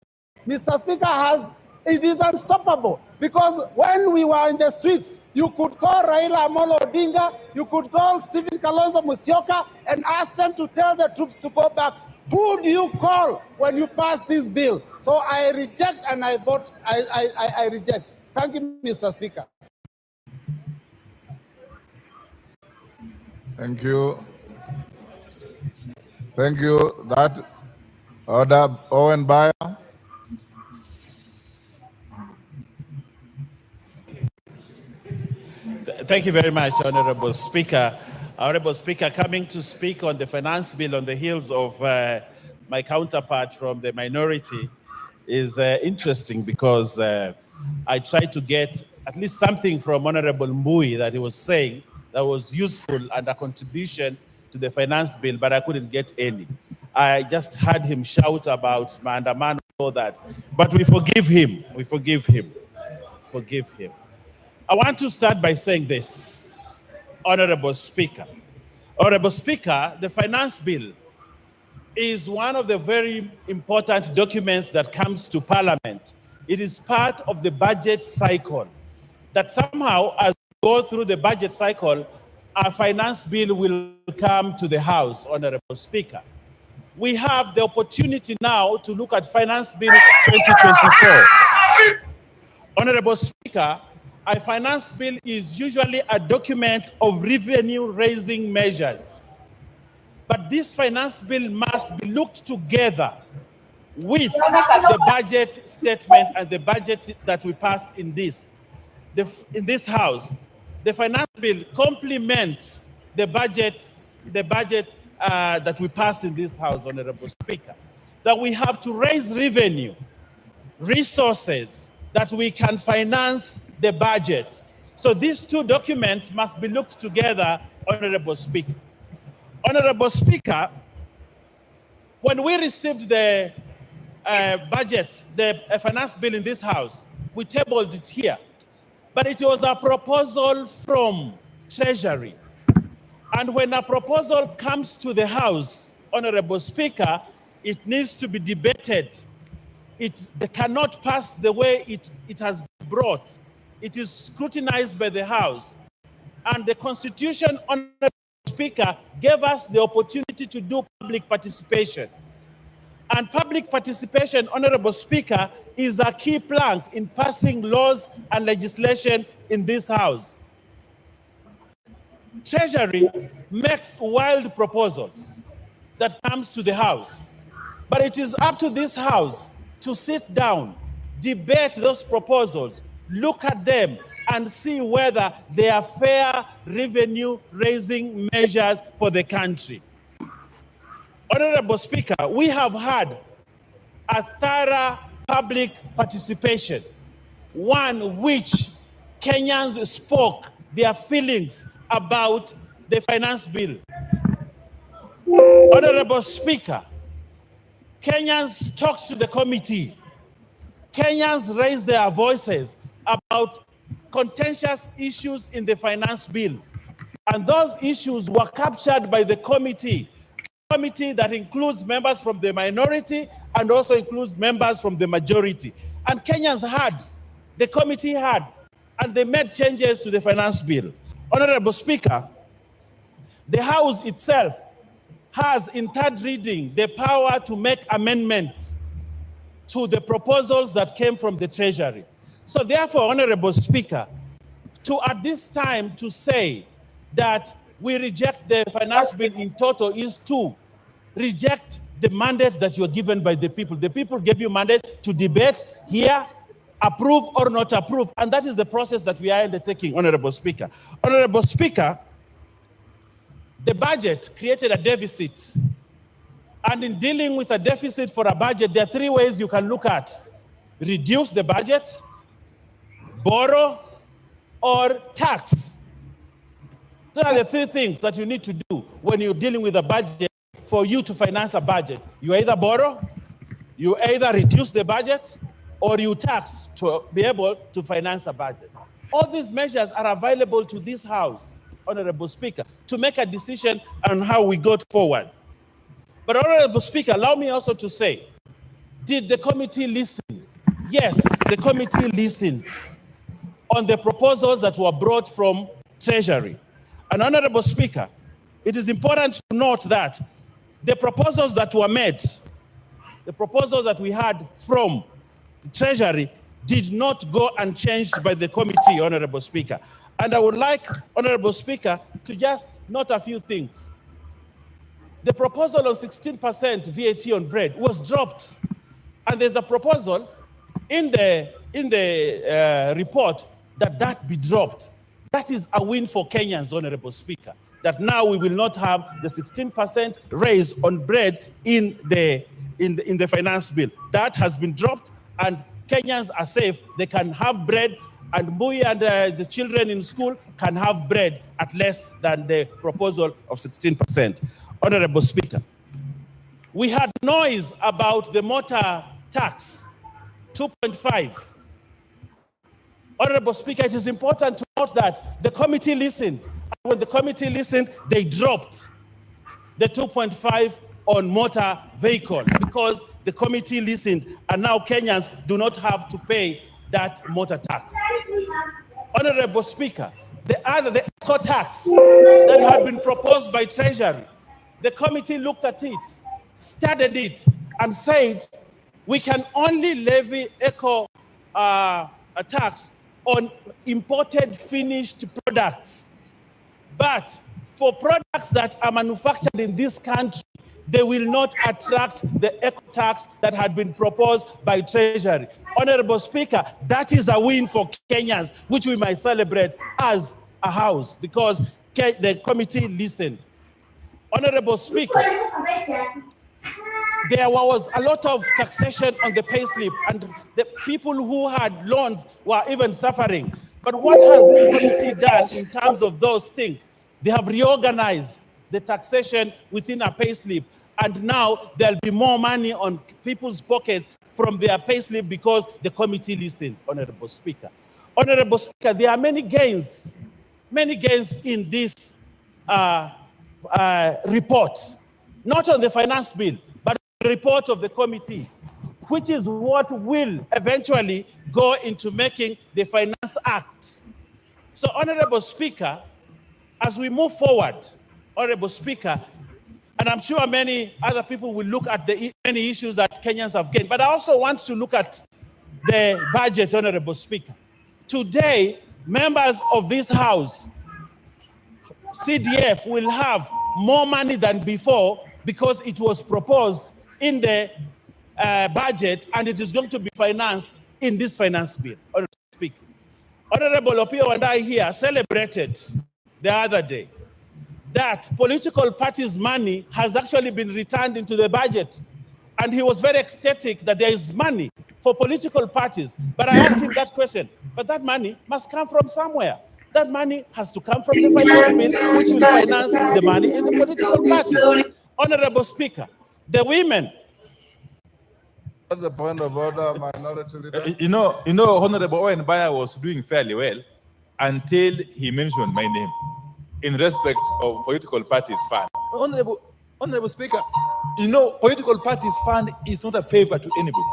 [SPEAKER 4] Mr. Speaker, it is unstoppable, because when we were in the streets, you could call Raila Amolo Odinga, you could call Stephen Kalonzo Musyoka and ask them to tell the troops to go back. Who do you call when you pass this bill? So I reject and I vote, I reject. Thank you, Mr. Speaker.
[SPEAKER 2] Thank you. Thank you. That order, Owen Bayer.
[SPEAKER 5] Thank you very much, Honorable Speaker. Honorable Speaker, coming to speak on the finance bill on the heels of my counterpart from the minority is interesting, because I tried to get at least something from Honorable Mbui that he was saying that was useful and a contribution to the finance bill, but I couldn't get any. I just heard him shout about Maandamano and all that, but we forgive him. We forgive him. Forgive him. I want to start by saying this, Honorable Speaker. Honorable Speaker, the finance bill is one of the very important documents that comes to Parliament. It is part of the budget cycle, that somehow as we go through the budget cycle, our finance bill will come to the House, Honorable Speaker. We have the opportunity now to look at Finance Bill 2024. Honorable Speaker, a finance bill is usually a document of revenue-raising measures. But this finance bill must be looked together with the budget statement and the budget that we passed in this house. The finance bill complements the budget that we passed in this house, Honorable Speaker, that we have to raise revenue, resources that we can finance the budget. So these two documents must be looked together, Honorable Speaker. Honorable Speaker, when we received the budget, the finance bill in this house, we tabled it here. But it was a proposal from Treasury. And when a proposal comes to the House, Honorable Speaker, it needs to be debated. It cannot pass the way it has been brought. It is scrutinized by the House. And the Constitution, Honorable Speaker, gave us the opportunity to do public participation. And public participation, Honorable Speaker, is a key plank in passing laws and legislation in this House. Treasury makes wild proposals that comes to the House. But it is up to this House to sit down, debate those proposals, look at them, and see whether they are fair revenue-raising measures for the country. Honorable Speaker, we have had a thorough public participation, one which Kenyans spoke their feelings about the finance bill. Honorable Speaker, Kenyans talked to the committee. Kenyans raised their voices about contentious issues in the finance bill. And those issues were captured by the committee that includes members from the minority and also includes members from the majority. And Kenyans had, the committee had, and they made changes to the finance bill. Honorable Speaker, the House itself has, in third reading, the power to make amendments to the proposals that came from the Treasury. So therefore, Honorable Speaker, at this time to say that we reject the finance bill in total is to reject the mandate that you are given by the people. The people gave you mandate to debate, hear, approve or not approve, and that is the process that we are undertaking, Honorable Speaker. Honorable Speaker, the budget created a deficit, and in dealing with a deficit for a budget, there are three ways you can look at: reduce the budget, borrow, or tax. Those are the three things that you need to do when you're dealing with a budget. For you to finance a budget, you either borrow, you either reduce the budget, or you tax to be able to finance a budget. All these measures are available to this House, Honorable Speaker, to make a decision on how we go forward. But Honorable Speaker, allow me also to say, did the committee listen? Yes, the committee listened on the proposals that were brought from Treasury. And Honorable Speaker, it is important to note that the proposals that were made, the proposals that we had from the Treasury did not go unchanged by the committee, Honorable Speaker. And I would like, Honorable Speaker, to just note a few things. The proposal on 16% VAT on bread was dropped. And there's a proposal in the report that be dropped. That is a win for Kenyans, Honorable Speaker, that now we will not have the 16% raise on bread in the finance bill. That has been dropped, and Kenyans are safe. They can have bread, and Mui and the children in school can have bread at less than the proposal of 16%. Honorable Speaker, we had noise about the motor tax, 2.5. Honorable Speaker, it is important to note that the committee listened. When the committee listened, they dropped the 2.5 on motor vehicle because the committee listened, and now Kenyans do not have to pay that motor tax. Honorable Speaker, the eco tax that had been proposed by Treasury, the committee looked at it, studied it, and said we can only levy eco a tax on imported finished products. But for products that are manufactured in this country, they will not attract the eco tax that had been proposed by Treasury. Honorable Speaker, that is a win for Kenyans, which we might celebrate as a house, because the committee listened. Honorable Speaker, there was a lot of taxation on the payslip, and the people who had loans were even suffering. But what has this committee done in terms of those things? They have reorganized the taxation within a payslip, and now there'll be more money on people's pockets from their payslip because the committee listened, Honorable Speaker. Honorable Speaker, there are many gains in this report, not on the finance bill, but the report of the committee, which is what will eventually go into making the Finance Act. So, Honorable Speaker, as we move forward, Honorable Speaker, and I'm sure many other people will look at the many issues that Kenyans have gained, but I also want to look at the budget, Honorable Speaker. Today, members of this House, CDF, will have more money than before because it was proposed in the budget and it is going to be financed in this finance bill. Honorable Speaker, Honorable Opio and I here celebrated the other day that political parties' money has actually been returned into the budget. And he was very ecstatic that there is money for political parties. But I asked him that question, but that money must come from somewhere. That money has to come from the finance bill, which will finance the money in the political parties. Honorable Speaker, the women.
[SPEAKER 2] What's the point of order, Minority Leader?
[SPEAKER 6] You know, Honorable Owen Baya was doing fairly well until he mentioned my name in respect of political parties fund. Honorable Speaker, you know, political parties fund is not a favor to anybody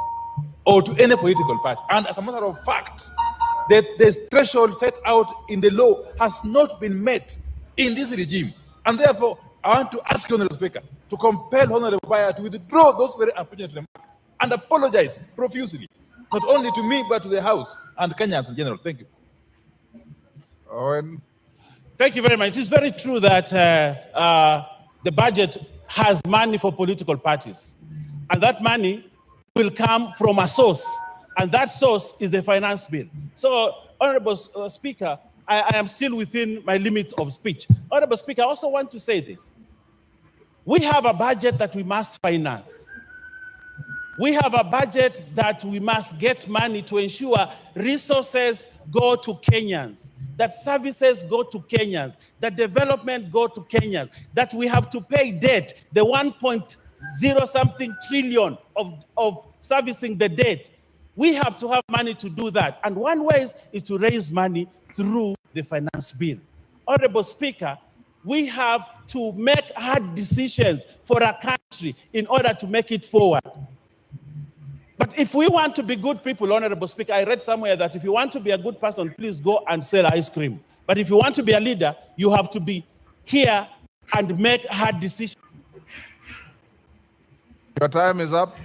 [SPEAKER 6] or to any political party. And as a matter of fact, the threshold set out in the law has not been met in this regime. And therefore, I want to ask Honorable Speaker to compel Honorable Baya to withdraw those very unfortunate remarks and apologize profusely, not only to me, but to the House and Kenyans in general. Thank you.
[SPEAKER 2] Owen.
[SPEAKER 5] Thank you very much. It is very true that the budget has money for political parties. And that money will come from a source. And that source is the finance bill. So, Honorable Speaker, I am still within my limits of speech. Honorable Speaker, I also want to say this. We have a budget that we must finance. We have a budget that we must get money to ensure resources go to Kenyans, that services go to Kenyans, that development go to Kenyans, that we have to pay debt, the 1.0 something trillion of servicing the debt. We have to have money to do that. And one way is to raise money through the finance bill. Honorable Speaker, we have to make hard decisions for our country in order to make it forward. But if we want to be good people, Honorable Speaker, I read somewhere that if you want to be a good person, please go and sell ice cream. But if you want to be a leader, you have to be here and make hard decisions.
[SPEAKER 2] Your time is up.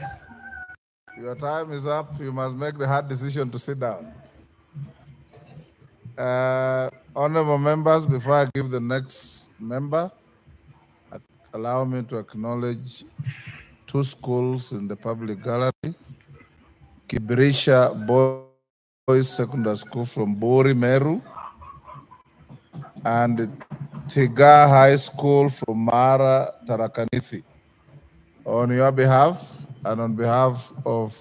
[SPEAKER 2] Your time is up. You must make the hard decision to sit down. Honorable members, before I give the next member, allow me to acknowledge two schools in the public gallery. Kibirisha Boys Secondary School from Bori, Meru, and Tiga High School from Mara, Tarakanithi. On your behalf and on behalf of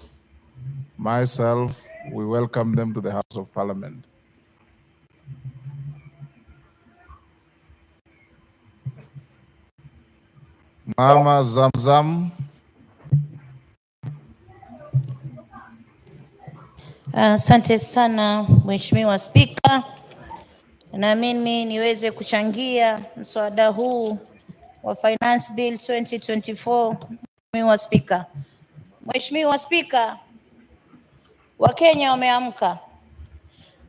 [SPEAKER 2] myself, we welcome them to the House of Parliament. Mama Zamzam.
[SPEAKER 7] Asante sana Mheshimiwa Spika, na mimi niweze kuchangia mswada huu wa Finance Bill 2024. Mheshimiwa Spika, Mheshimiwa Spika, Wakenya wameamka,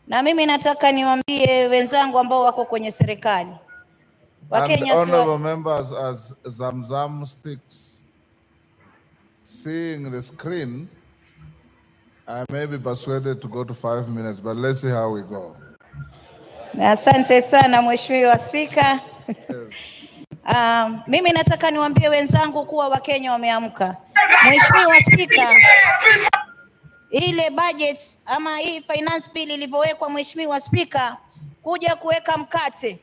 [SPEAKER 7] na mimi nataka niwaambie wenzangu ambao wako kwenye serikali.
[SPEAKER 2] And honorable members, as Zamzam speaks, seeing the screen, I may be persuaded to go to 5 minutes, but let's see how we go.
[SPEAKER 7] Asante sana Mheshimiwa Spika.
[SPEAKER 2] Yes.
[SPEAKER 7] Mimi nataka niwaambie wenzangu kuwa Wakenya wameamka. Mheshimiwa Spika, ile budget ama hii finance bill ilivyowekwa, Mheshimiwa Spika, kuja kuweka mkate,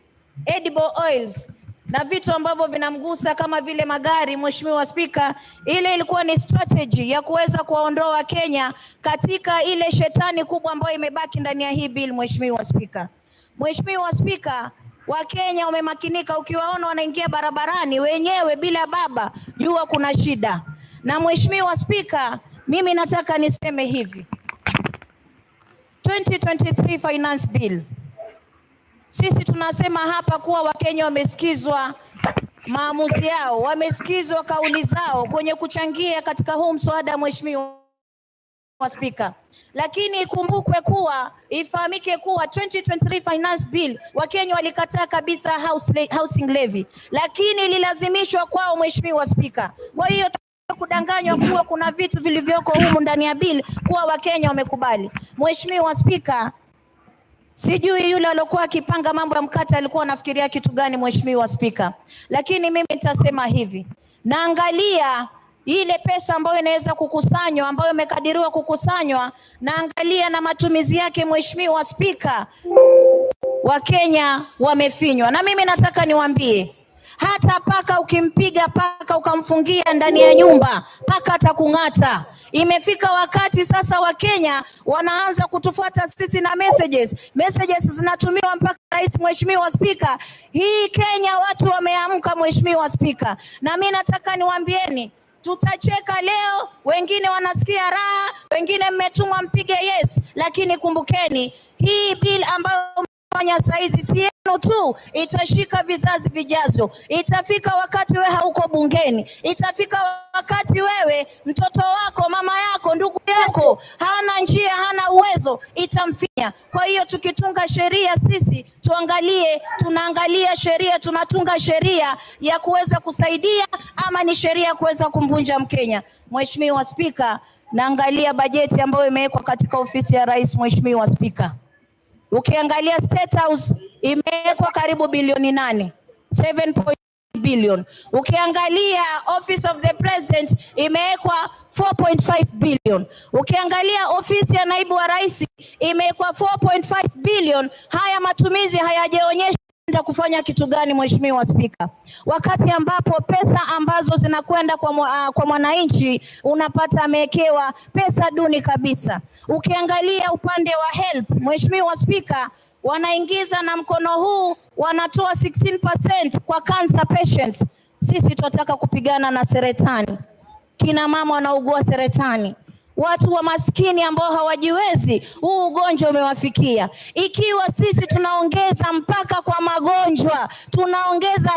[SPEAKER 7] edible oils na vitu ambavyo vinamgusa kama vile magari, Mheshimiwa Spika, ile ilikuwa ni strategy ya kuweza kuwaondoa Wakenya katika ile shetani kubwa ambayo imebaki ndani ya hii bill, Mheshimiwa Spika. Mheshimiwa Spika, Wakenya wamemakinika, ukiwaona wanaingia barabarani wenyewe bila baba, jua kuna shida. Na Mheshimiwa Spika, mimi nataka niseme hivi. 2023 finance bill. Sisi tunasema hapa kuwa Wakenya wamesikizwa maamuzi yao, wamesikizwa kauli zao kwenye kuchangia katika huu mswada, Mheshimiwa Spika. Lakini ikumbukwe kuwa, ifahamike kuwa 2023 finance bill Wakenya walikataa kabisa housing levy, lakini ililazimishwa kwao, Mheshimiwa Spika. Kwa hiyo kudanganywa kuwa kuna vitu vilivyoko humu ndani ya bill kuwa Wakenya wamekubali. Mheshimiwa Spika, sijui yule aliyokuwa akipanga mambo ya mkate alikuwa anafikiria kitu gani, Mheshimiwa Spika. Lakini mimi nitasema hivi, naangalia ile pesa ambayo inaweza kukusanywa, ambayo imekadiriwa kukusanywa, naangalia na matumizi yake, Mheshimiwa Spika, Wakenya wamefinywa. Na mimi nataka niwaambie, hata paka ukimpiga paka ukamfungia ndani ya nyumba, paka atakung'ata. Imefika wakati sasa Wakenya wanaanza kutufuata sisi na messages zinatumiwa mpaka rais, Mheshimiwa Spika. Hii Kenya watu wameamka, Mheshimiwa Spika. Na mimi nataka niwaambieni, tutacheka leo, wengine wanasikia raha, wengine mmetumwa mpige yes, lakini kumbukeni hii bill ambayo fanya saizi si yenu tu, itashika vizazi vijazo. Itafika wakati wewe hauko bungeni, itafika wakati wewe mtoto wako, mama yako, ndugu yako hana njia, hana uwezo, itamfinya. Kwa hiyo tukitunga sheria sisi tunaangalia sheria, tunatunga sheria ya kuweza kusaidia ama ni sheria ya kuweza kumvunja Mkenya. Mheshimiwa Spika, naangalia bajeti ambayo imewekwa katika ofisi ya rais, Mheshimiwa Spika. Ukiangalia State House imewekwa karibu bilioni 8, 7 billion. Ukiangalia Office of the President imewekwa 4.5 billion. Ukiangalia ofisi ya naibu wa rais imewekwa 4.5 billion. Haya matumizi hayajaonyesha kufanya kitu gani, Mheshimiwa Spika, wakati ambapo pesa ambazo zinakwenda kwa mwananchi unapata amewekewa pesa duni kabisa. Ukiangalia upande wa help, Mheshimiwa Spika, wanaingiza na mkono huu wanatoa 16% kwa cancer patients. Sisi tunataka kupigana na saratani, kina mama wanaugua saratani, watu wa maskini ambao hawajiwezi, huu ugonjwa umewafikia. Ikiwa sisi tunaongeza mpaka kwa magonjwa, tunaongeza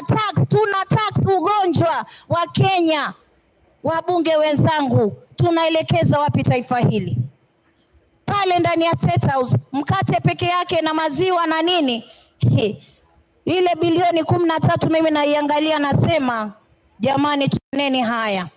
[SPEAKER 7] tuna tax ugonjwa wa Kenya, wabunge wenzangu, tunaelekeza wapi taifa hili? Pale ndani ya State House mkate peke yake na maziwa na nini, ile bilioni 13 mimi naiangalia nasema, jamani, tuneni haya.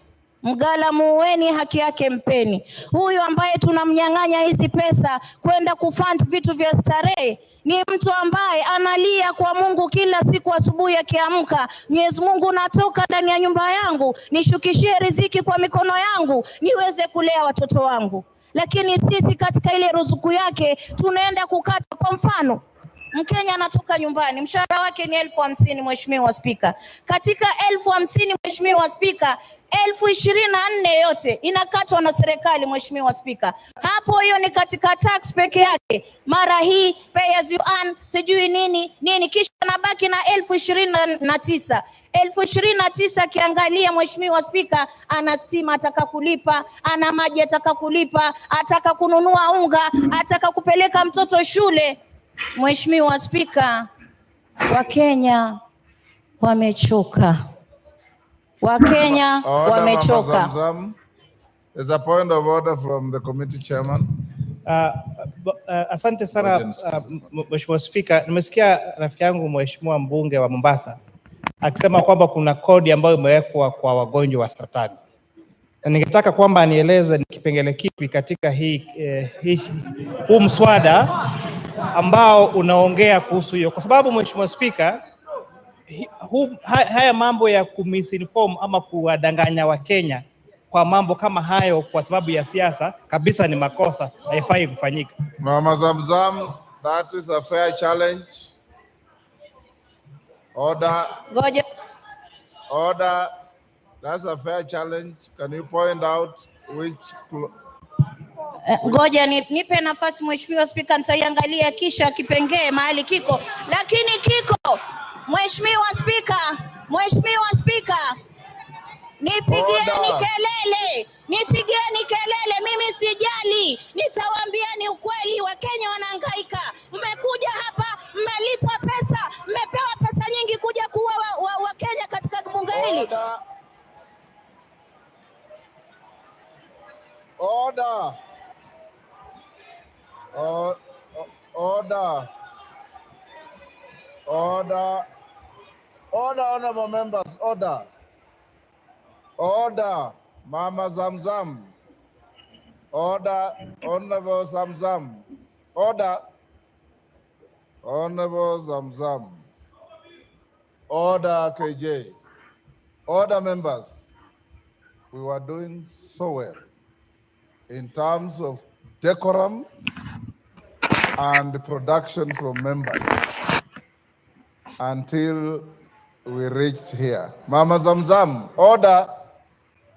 [SPEAKER 7] Mgala muweni, haki yake mpeni. Huyu ambaye tunamnyang'anya hizi pesa kwenda kufund vitu vya starehe ni mtu ambaye analia kwa Mungu kila siku asubuhi akiamka, Mwenyezi Mungu, natoka ndani ya nyumba yangu, nishukishie riziki kwa mikono yangu niweze kulea watoto wangu. Lakini sisi katika ile ruzuku yake tunaenda kukata. Kwa mfano, Mkenya anatoka nyumbani, mshahara wake ni 50,000, Mheshimiwa Spika. Katika 50,000, Mheshimiwa Spika, 24,000 yote inakatwa na serikali, Mheshimiwa Spika. Hapo hiyo ni katika tax peke yake. Mara hii pay as you earn, sijui nini, kisha nabaki na 29,000. 29,000 kiangalia, Mheshimiwa Spika, ana stima ataka kulipa, ana maji ataka kulipa, ataka kununua unga, ataka kupeleka mtoto shule. Mheshimiwa Spika, Wakenya wamechoka. Wakenya wamechoka.
[SPEAKER 2] There's a point of order from the committee chairman.
[SPEAKER 1] Asante sana Mheshimiwa Spika. Nimesikia rafiki yangu Mheshimiwa mbunge wa Mombasa akisema kwamba kuna kodi ambayo imewekwa kwa wagonjwa wa saratani. Na ningetaka kwamba anieleze ni kipengele kipi katika huu mswada ambao unaongea kuhusu hiyo, kwa sababu Mheshimiwa Spika, haya mambo ya kumisinform ama kuwadanganya Wakenya kwa mambo kama hayo kwa sababu ya siasa kabisa ni makosa, haifai kufanyika.
[SPEAKER 2] Mama Zamzam, that is a fair challenge. Order.
[SPEAKER 7] Ngoja
[SPEAKER 2] Order. That's a fair challenge. Can you point out which...
[SPEAKER 7] Ngoja nipe nafasi Mheshimiwa Spika, nitaiangalia kisha kipengee mahali kiko, lakini kiko. Mheshimiwa Spika, nipigieni kelele, mimi sijali, nitawaambieni ukweli. Wakenya wanahangaika, mmekuja hapa, mmelipwa pesa, mmepewa pesa nyingi kuja kuwa Wakenya katika bunge hili.
[SPEAKER 2] Order. Order, honorable members, order. Order, Mama Zamzam. Order, Honorable Zamzam. Order, Honorable Zamzam. Order, KJ. Order, members. We were doing so well in terms of decorum and production from members until we reached here. Mama Zamzam, order,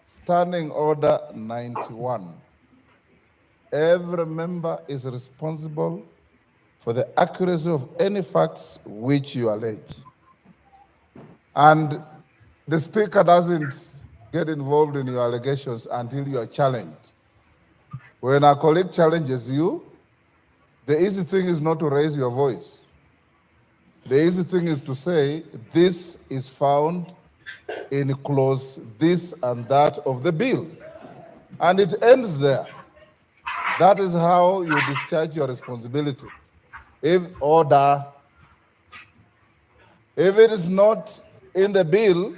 [SPEAKER 2] standing order 91. Every member is responsible for the accuracy of any facts which you allege. And the speaker doesn't get involved in your allegations until you are challenged. When a colleague challenges you, the easy thing is not to raise your voice. The easy thing is to say, this is found in clause this and that of the bill. And it ends there. That is how you discharge your responsibility. If it is not in the bill,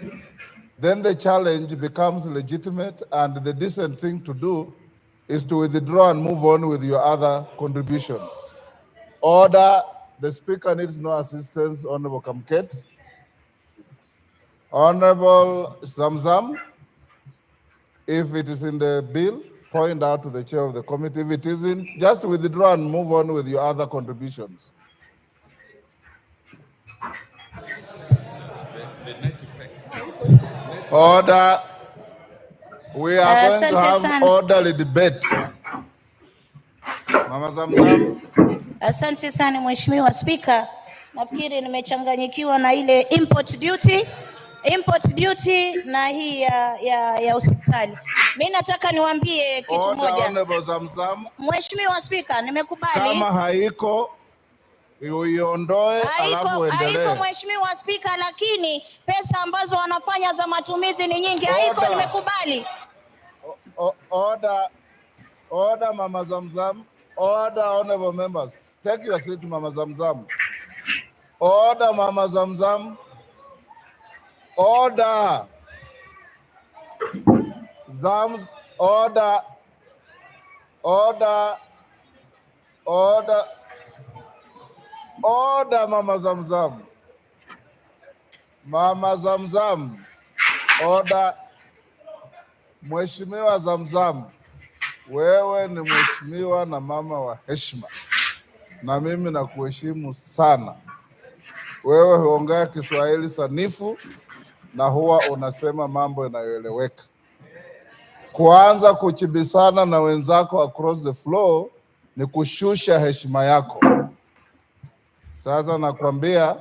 [SPEAKER 2] then the challenge becomes legitimate, and the decent thing to do is to withdraw and move on with your other contributions. Order. The speaker needs no assistance, Honorable Kamket. Honorable Zamzam, if it is in the bill, point out to the chair of the committee. If it isn't, just withdraw and move on with your other contributions. Order. We are going to have orderly debate. Mama Zamzam.
[SPEAKER 7] Asante sana Mheshimiwa Spika. Nafikiri nimechanganyikiwa na ile import duty na hii ya hospitali. Mimi nataka niwaambie kitu moja. Mheshimiwa Spika, nimekubali.
[SPEAKER 2] Kama haiko uiondoe alafu endelee.
[SPEAKER 7] Haiko Mheshimiwa Spika, lakini pesa ambazo wanafanya za matumizi ni nyingi. Haiko, nimekubali.
[SPEAKER 2] Order, Mama Zamzam. Order, honorable members. Take your seat, Mama Zamzam. Order, Mama Zamzam. Order. Order. Order, Mama Zamzam. Mama Zamzam. Order. Mheshimiwa Zamzam. Wewe ni mheshimiwa na mama wa heshima, na mimi nakuheshimu sana. Wewe huongea Kiswahili sanifu na huwa unasema mambo yanayoeleweka. Kuanza kuchibisana na wenzako across the floor ni kushusha heshima yako. Sasa nakwambia,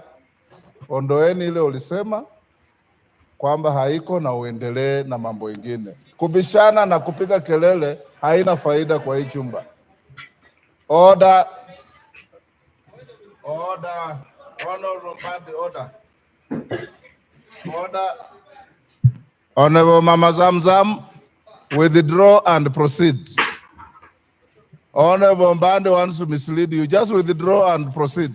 [SPEAKER 2] ondoeni ile ulisema kwamba haiko na uendelee na mambo mengine. Kubishana na kupiga kelele haina faida kwa hii chumba. Order. Order. Order. Order. Honorable Mama Zamzam, withdraw and proceed. Honorable Mbande wants to mislead you. Just withdraw and proceed.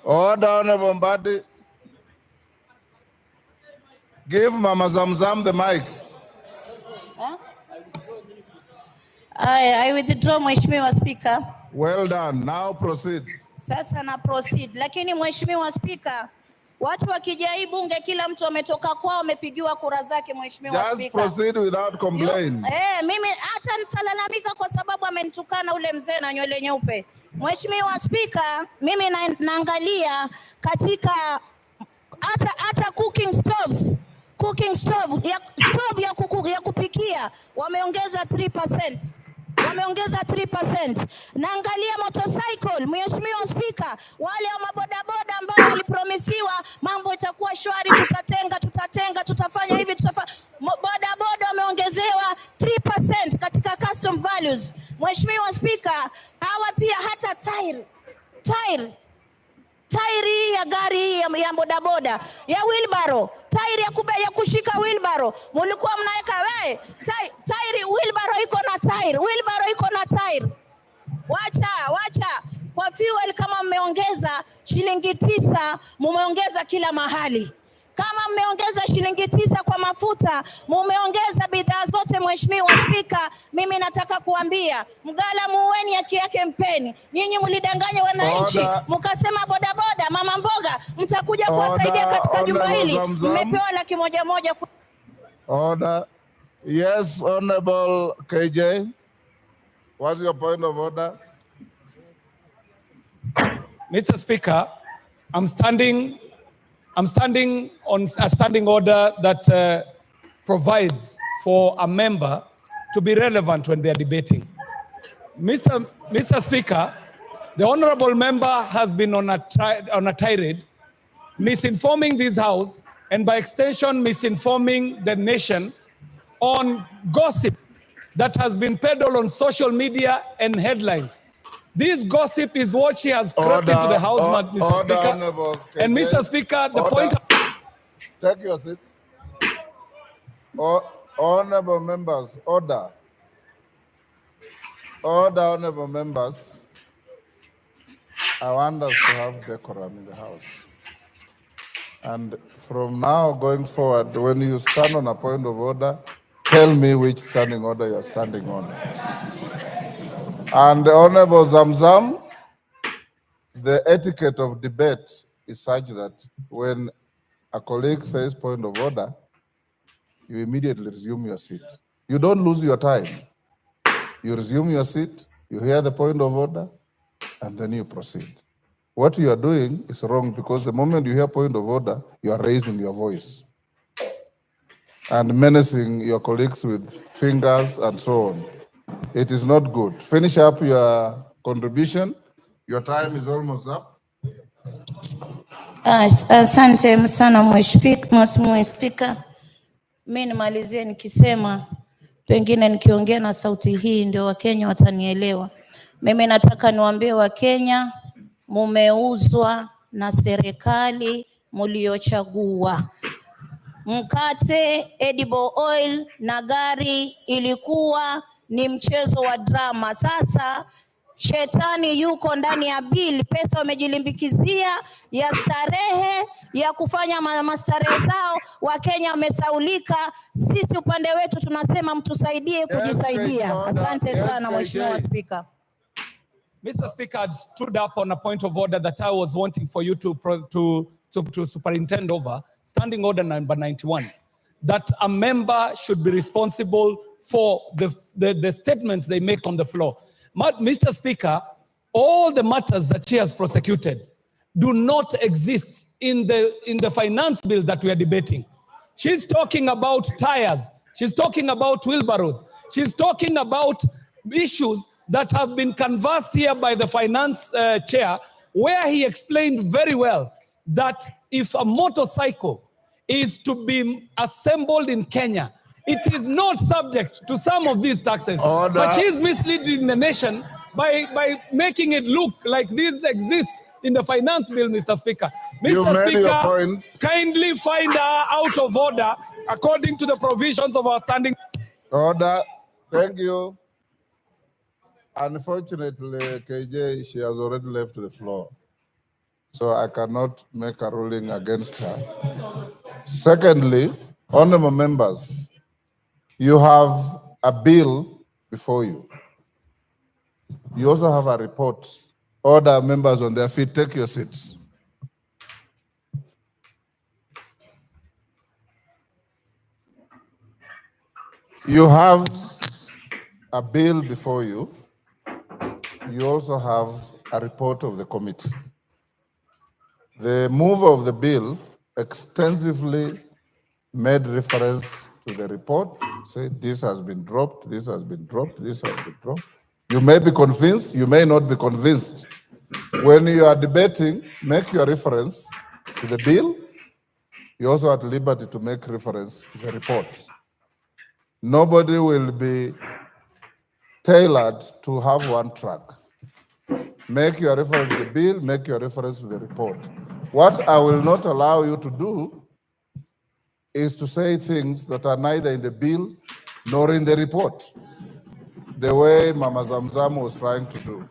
[SPEAKER 2] Order, Honorable Mbande. Give Mama Zamzam the mic.
[SPEAKER 7] Huh? I withdraw, Mheshimiwa Speaker.
[SPEAKER 2] Well done. Now proceed.
[SPEAKER 7] Sasa na proceed, lakini Mheshimiwa Spika, watu wakija hii bunge kila mtu ametoka kwao amepigiwa kura zake. Mheshimiwa
[SPEAKER 2] Just
[SPEAKER 7] Spika,
[SPEAKER 2] proceed without complaint.
[SPEAKER 7] mimi hata nitalalamika kwa sababu amenitukana ule mzee na nywele nyeupe. Mheshimiwa Spika, mimi naangalia katika hata cooking stove ya kupikia wameongeza 3%. Wameongeza 3%. Naangalia motorcycle, Mheshimiwa Spika, wale wa mabodaboda ambao walipromisiwa mambo itakuwa shwari, tutafanya hivi, bodaboda wameongezewa 3% katika custom values. Mheshimiwa Spika, hawa pia hata tairi ya gari ya bodaboda ya wheelbarrow, tairi ya kushika wheelbarrow, mulikuwa mnaweka tairi wheelbarrow iko na tairi. Wacha kwa fuel, kama mmeongeza shilingi 9, mumeongeza kila mahali. Kama mmeongeza shilingi 9 kwa mafuta, mumeongeza bidhaa zote. Mheshimiwa Spika, mimi nataka kuambia mgala muweni haki yake mpeni. Nyinyi mlidanganya wananchi, mkasema bodaboda, mama mboga mtakuja kuwasaidia katika jumba hili, mmepewa 1,100,000.
[SPEAKER 2] Order. Yes, Honorable KJ. What's your point of order?
[SPEAKER 3] Mr. Speaker, I'm standing on a standing order that provides for a member to be relevant when they are debating. Mr. Speaker, the honorable member has been on a tirade, misinforming this House and by extension misinforming the nation on gossip that has been peddled on social media and headlines. This gossip is what she has crept into the House, Mr. Speaker. And Mr. Speaker, the point...
[SPEAKER 2] Take your seat. Honorable members, order. Order, honorable members. I want us to have decorum in the House. And from now going forward, when you stand on a point of order, tell me which standing order you're standing on. And Honorable Zamzam, the etiquette of debate is such that when a colleague says point of order, you immediately resume your seat. You don't lose your time. You resume your seat, you hear the point of order, and then you proceed. What you are doing is wrong because the moment you hear point of order, you are raising your voice and menacing your colleagues with fingers and so on. It is not good. Finish up your contribution. Your time is almost up.
[SPEAKER 7] Asante sana Mheshimiwa Spika. Mimi nimalizie nikisema, pengine nikiongea na sauti hii ndio Wakenya watanielewa. Mimi nataka niwaambie Wakenya, mumeuzwa na serikali mliochagua. Mkate, edible oil na gari ilikuwa ni mchezo wa drama. Sasa shetani yuko ndani ya bill, pesa wamejilimbikizia ya starehe, ya kufanya mastarehe zao. Wakenya wamesaulika. Sisi upande wetu tunasema mtusaidie kujisaidia. Asante sana Mheshimiwa Spika.
[SPEAKER 3] Mr. Speaker, I stood up on a point of order that I was wanting for you to superintend over, standing order number 91, that a member should be responsible for the statements they make on the floor. Mr. Speaker, all the matters that she has prosecuted do not exist in the finance bill that we are debating. She's talking about tires. She's talking about wheelbarrows. She's talking about issues that have been canvassed here by the finance chair, where he explained very well that if a motorcycle is to be assembled in Kenya, it is not subject to some of these taxes.
[SPEAKER 2] Order.
[SPEAKER 3] But she is misleading the nation by making it look like this exists in the finance bill, Mr. Speaker. Mr. Speaker, kindly find her out of order according to the provisions of our standing.
[SPEAKER 2] Order. Thank you. Unfortunately, KJ, she has already left the floor, so I cannot make a ruling against her. Secondly, honorable members, you have a bill before you. You also have a report Order, members on their feet, take your seats. You have a bill before you. You also have a report of the committee. The mover of the bill extensively made reference to the report, said this has been dropped, this has been dropped, this has been dropped. You may be convinced, you may not be convinced. When you are debating, make your reference to the bill. You also at liberty to make reference to the report. Nobody will be tailored to have one track. Make your reference to the bill, make your reference to the report. What I will not allow you to do is to say things that are neither in the bill nor in the report, the way Mama Zamzam was trying to do.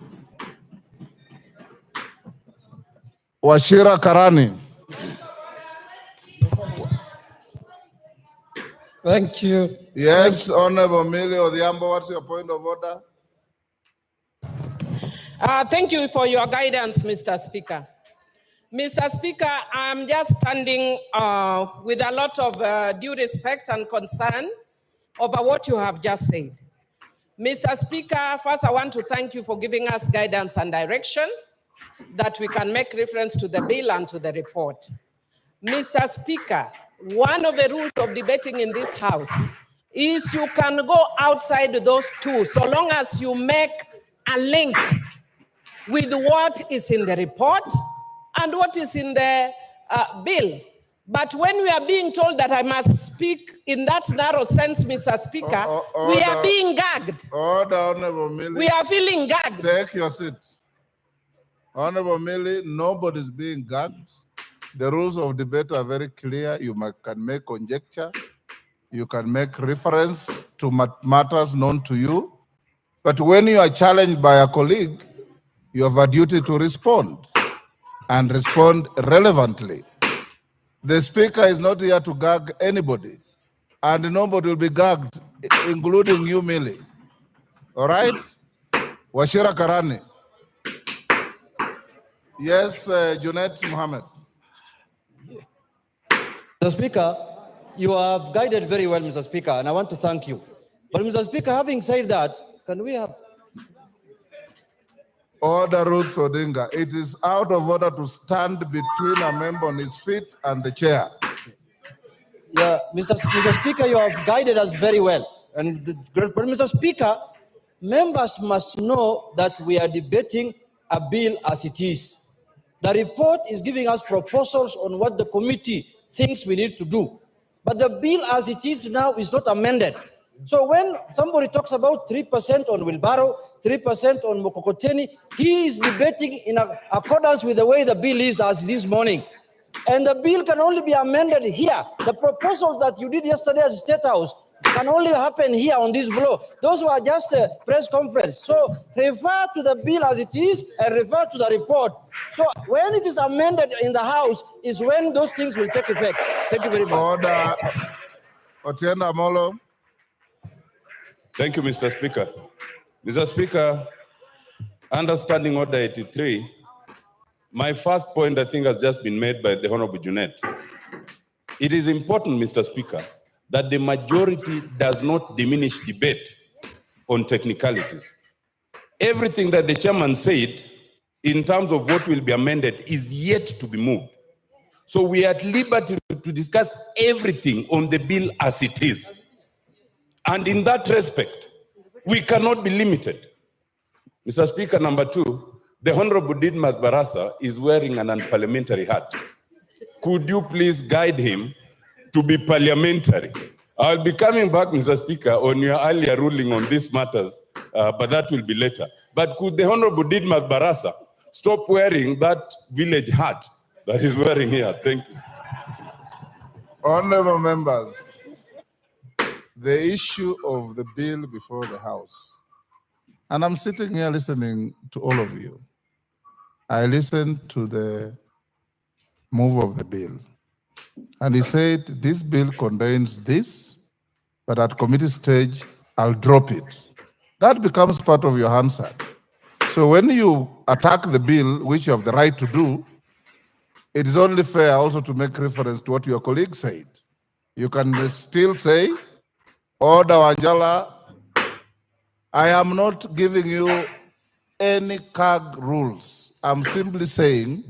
[SPEAKER 2] Wachira Karani.
[SPEAKER 8] Thank you.
[SPEAKER 2] Yes, Honorable Millie Odhiambo, what's your point of order?
[SPEAKER 8] Thank you for your guidance, Mr. Speaker. Mr. Speaker, I'm just standing with a lot of due respect and concern over what you have just said. Mr. Speaker, first I want to thank you for giving us guidance and direction that we can make reference to the bill and to the report. Mr. Speaker, one of the rules of debating in this House is you can go outside those two so long as you make a link with what is in the report and what is in the bill. But when we are being told that I must speak in that narrow sense, Mr. Speaker, we are being gagged.
[SPEAKER 2] Order, Honorable Millie.
[SPEAKER 8] We are feeling gagged.
[SPEAKER 2] Take your seat. Honorable Millie, nobody's being gagged. The rules of debate are very clear. You can make conjecture. You can make reference to matters known to you. But when you are challenged by a colleague, you have a duty to respond and respond relevantly. The speaker is not here to gag anybody, and nobody will be gagged, including you, Millie. All right? Wachira Karani. Yes, Junet Mohammed.
[SPEAKER 9] Mr. Speaker, you have guided very well, Mr. Speaker, and I want to thank you. But Mr. Speaker, having said that, can we have...
[SPEAKER 2] Order, Ruth Odinga. It is out of order to stand between a member on his feet and the chair.
[SPEAKER 9] Yeah, Mr. Speaker, you have guided us very well. But Mr. Speaker, members must know that we are debating a bill as it is. The report is giving us proposals on what the committee thinks we need to do. But the bill as it is now is not amended. So when somebody talks about 3% on wheelbarrow, 3% on mokokoteni, he is debating in accordance with the way the bill is as this morning. And the bill can only be amended here. The proposals that you did yesterday at the State House can only happen here on this floor. Those were just a press conference. So refer to the bill as it is and refer to the report. So when it is amended in the House is when those things will take effect. Thank you very much.
[SPEAKER 2] Order. Otienda Molo.
[SPEAKER 10] Thank you, Mr. Speaker. Mr. Speaker, understanding Order 83, my first point I think has just been made by the Honorable Junet. It is important, Mr. Speaker, that the majority does not diminish debate on technicalities. Everything that the chairman said in terms of what will be amended is yet to be moved. So we are at liberty to discuss everything on the bill as it is. And in that respect, we cannot be limited. Mr. Speaker, number two, the Honorable Didmas Barasa is wearing an unparliamentary hat. Could you please guide him to be parliamentary? I'll be coming back, Mr. Speaker, on your earlier ruling on these matters, but that will be later. But could the Honorable Didmas Barasa stop wearing that village hat that he's wearing here? Thank you.
[SPEAKER 2] Honorable members, the issue of the bill before the House, and I'm sitting here listening to all of you. I listened to the move of the bill, and he said, this bill contains this, but at committee stage, I'll drop it. That becomes part of your answer. So when you attack the bill, which you have the right to do, it is only fair also to make reference to what your colleague said. You can still say, Order Wanjala, I am not giving you any CAG rules. I'm simply saying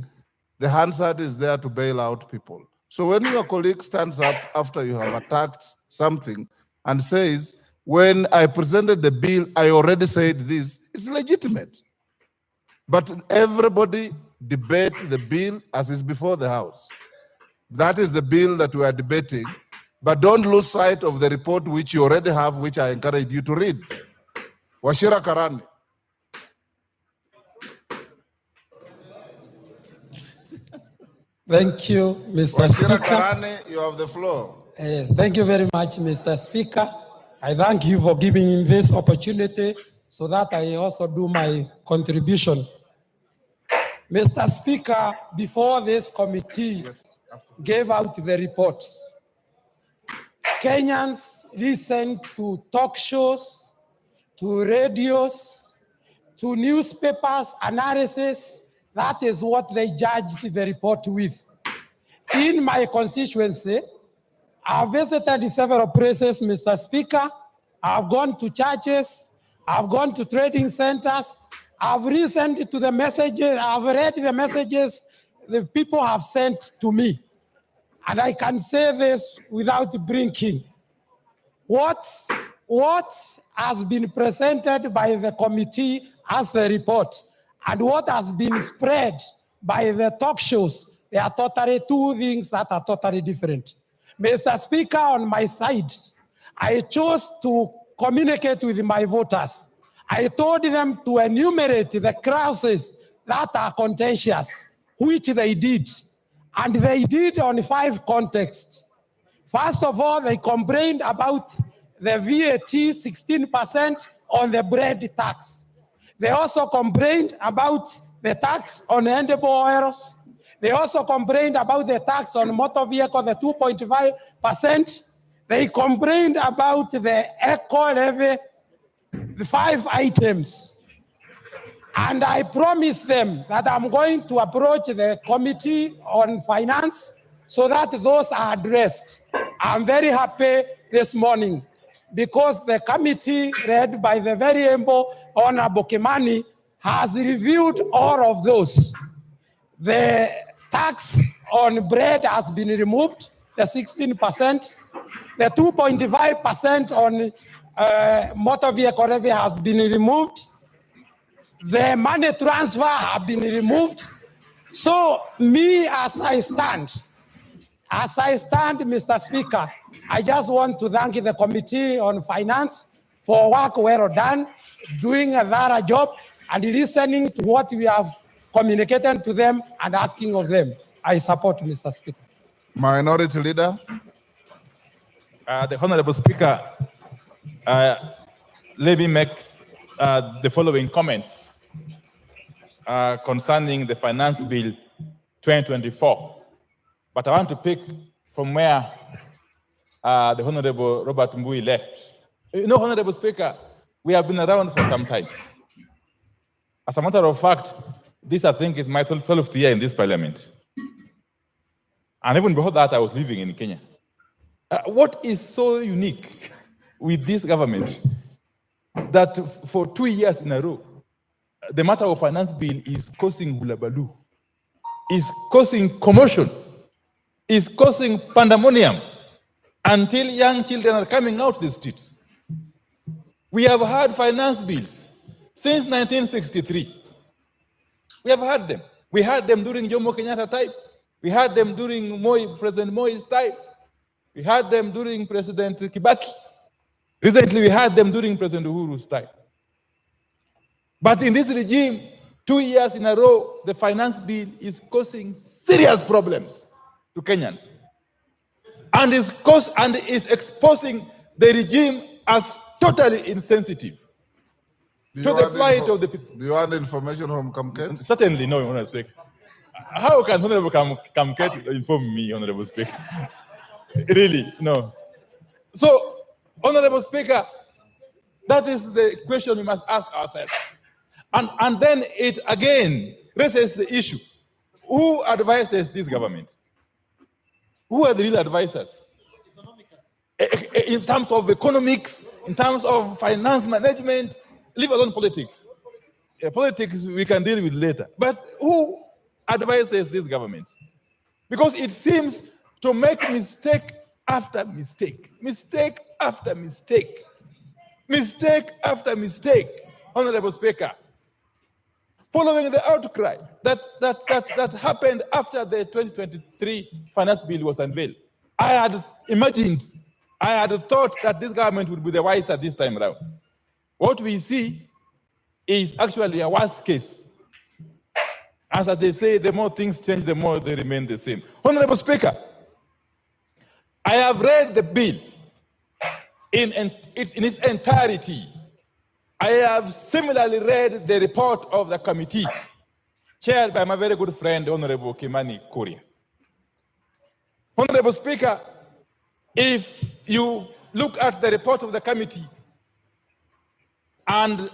[SPEAKER 2] the Hansard is there to bail out people. So when your colleague stands up after you have attacked something and says, when I presented the bill, I already said this, it's legitimate. But everybody debate the bill as is before the House. That is the bill that we are debating. But don't lose sight of the report which you already have, which I encourage you to read. Washira Karani.
[SPEAKER 11] Thank you, Mr.
[SPEAKER 2] Washira
[SPEAKER 11] Speaker.
[SPEAKER 2] Karani, you have the floor.
[SPEAKER 11] Yes, thank you very much, Mr. Speaker. I thank you for giving me this opportunity so that I also do my contribution. Mr. Speaker, before this committee gave out the report, Kenyans listened to talk shows, to radios, to newspapers, analysis. That is what they judged the report with. In my constituency, I've visited several places, Mr. Speaker. I've gone to churches. I've gone to trading centers. I've listened to the messages. I've read the messages the people have sent to me. And I can say this without blinking. What has been presented by the committee as the report and what has been spread by the talk shows, they are totally two things that are totally different. Mr. Speaker, on my side, I chose to communicate with my voters. I told them to enumerate the clauses that are contentious, which they did. And they did on 5 contexts. First of all, they complained about the VAT 16% on the bread tax. They also complained about the tax on edible oils. They also complained about the tax on motor vehicle, the 2.5%. They complained about the eco levy, the 5 items. And I promised them that I'm going to approach the Committee on Finance so that those are addressed. I'm very happy this morning because the committee led by the very able Honorable Kimani has reviewed all of those. The tax on bread has been removed, the 16%. The 2.5% on motor vehicle levy has been removed. The money transfer have been removed. So me, as I stand, Mr. Speaker, I just want to thank the Committee on Finance for work well done, doing a thorough job, and listening to what we have communicated to them and acting on them. I support, Mr. Speaker.
[SPEAKER 2] Minority Leader.
[SPEAKER 6] The Honorable Speaker, let me make the following comments concerning the Finance Bill 2024. But I want to pick from where the Honorable Robert Mbui left. You know, Honorable Speaker, we have been around for some time. As a matter of fact, this, I think, is my 12th year in this parliament. And even before that, I was living in Kenya. What is so unique with this government that for 2 years in a row, the matter of finance bill is causing hulabaloo, is causing commotion, is causing pandemonium until young children are coming out the streets. We have had finance bills since 1963. We have had them. We had them during Jomo Kenyatta time. We had them during President Moi's time. We had them during President Kibaki. Recently, we had them during President Uhuru's time. But in this regime, 2 years in a row, the finance bill is causing serious problems to Kenyans. And is exposing the regime as totally insensitive to the plight of the people.
[SPEAKER 2] Do you want information from Kamket?
[SPEAKER 6] Certainly no, Honorable Speaker. How can Honorable Kamket inform me, Honorable Speaker? Really, no. So, Honorable Speaker, that is the question we must ask ourselves. And then it again raises the issue. Who advises this government? Who are the real advisors? In terms of economics, in terms of finance management, leave alone politics. Politics we can deal with later. But who advises this government? Because it seems to make mistake after mistake, mistake after mistake, mistake after mistake, Honorable Speaker. Following the outcry that happened after the 2023 finance bill was unveiled, I had imagined, I had thought that this government would be the wiser this time around. What we see is actually a worse case. As they say, the more things change, the more they remain the same. Honorable Speaker, I have read the bill in its entirety. I have similarly read the report of the committee chaired by my very good friend, Honorable Kimani Korea. Honorable Speaker, if you look at the report of the committee and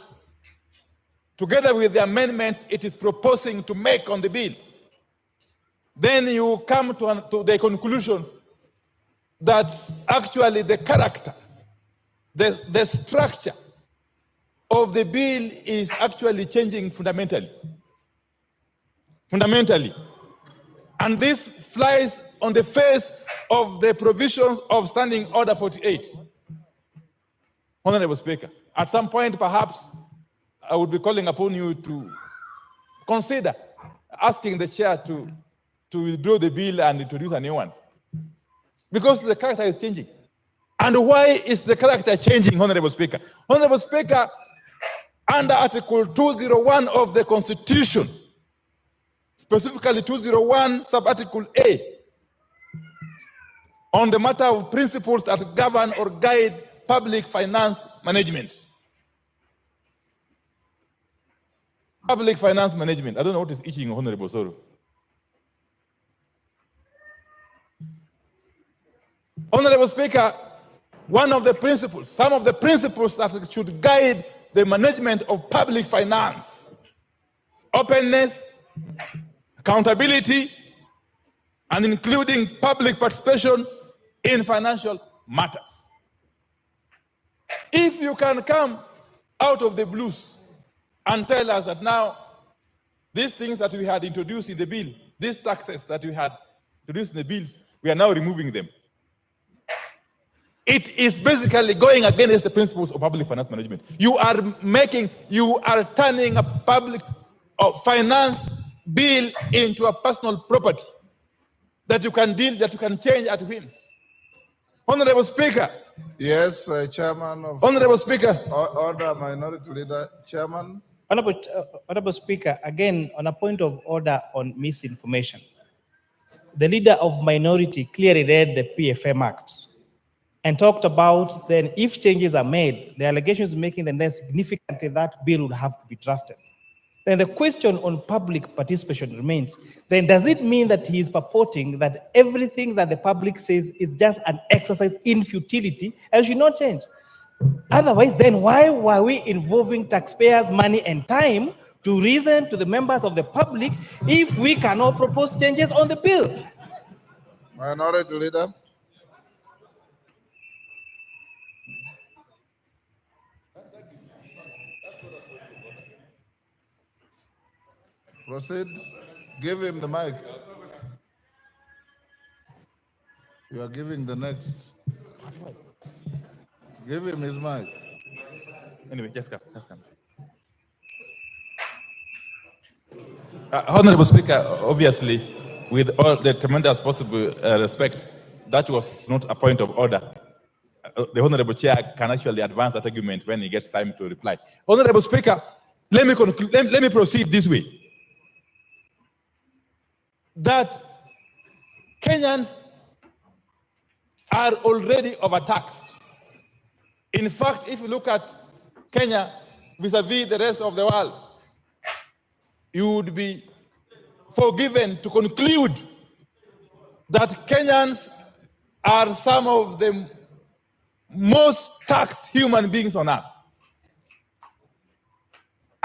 [SPEAKER 6] together with the amendments it is proposing to make on the bill, then you come to the conclusion that actually the character, the structure of the bill is actually changing fundamentally. And this flies on the face of the provisions of Standing Order 48. Honorable Speaker, at some point perhaps I would be calling upon you to consider asking the chair to withdraw the bill and introduce a new one. Because the character is changing. And why is the character changing, Honorable Speaker? Honorable Speaker, under Article 201 of the Constitution, specifically 201 sub-article A, on the matter of principles that govern or guide public finance management. Public finance management. I don't know what is itching, Honorable Soro. Honorable Speaker, one of the principles, some of the principles that should guide the management of public finance: openness, accountability, and including public participation in financial matters. If you can come out of the blues and tell us that now these things that we had introduced in the bill, these taxes that we had introduced in the bills, we are now removing them. It is basically going against the principles of public finance management. You are turning a public finance bill into a personal property that you can change at whims. Honorable Speaker.
[SPEAKER 2] Yes, Chairman of...
[SPEAKER 6] Honorable Speaker.
[SPEAKER 2] Order, Minority Leader. Chairman.
[SPEAKER 1] Honorable Speaker, again, on a point of order on misinformation. The leader of minority clearly read the PFM Act and talked about then if changes are made, the allegations making then significantly that bill would have to be drafted. Then the question on public participation remains. Then does it mean that he is purporting that everything that the public says is just an exercise in futility and should not change? Otherwise, then why were we involving taxpayers' money and time to reason to the members of the public if we cannot propose changes on the bill?
[SPEAKER 2] Minority Leader. Proceed. Give him the mic. You are giving the next. Give him his mic.
[SPEAKER 6] Anyway, just come. Honorable Speaker, obviously, with all the tremendous possible respect, that was not a point of order. The Honorable Chair can actually advance that argument when he gets time to reply. Honorable Speaker, let me proceed this way. That Kenyans are already overtaxed. In fact, if you look at Kenya vis-a-vis the rest of the world, you would be forgiven to conclude that Kenyans are some of the most taxed human beings on earth.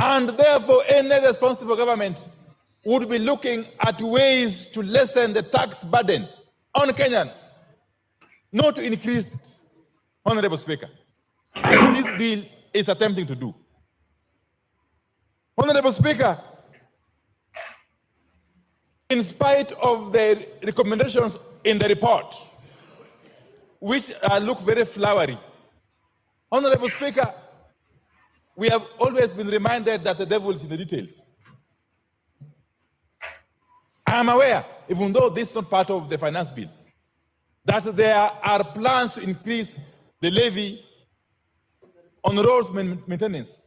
[SPEAKER 6] And therefore, any responsible government would be looking at ways to lessen the tax burden on Kenyans, not to increase it, Honorable Speaker, as this bill is attempting to do. Honorable Speaker, in spite of the recommendations in the report, which look very flowery, Honorable Speaker, we have always been reminded that the devil is in the details. I am aware, even though this is not part of the finance bill, that there are plans to increase the levy on roads maintenance.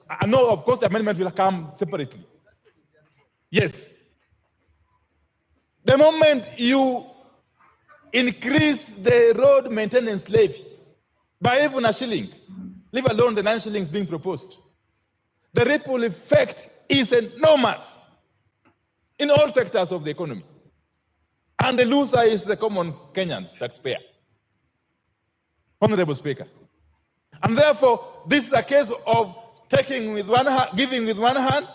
[SPEAKER 6] I know, of course, the amendment will come separately. Yes. The moment you increase the road maintenance levy by even a shilling, leave alone the 9 shillings being proposed, the ripple effect is enormous in all sectors of the economy. And the loser is the common Kenyan taxpayer. Honorable Speaker. And therefore, this is a case of taking with one hand, giving with one hand,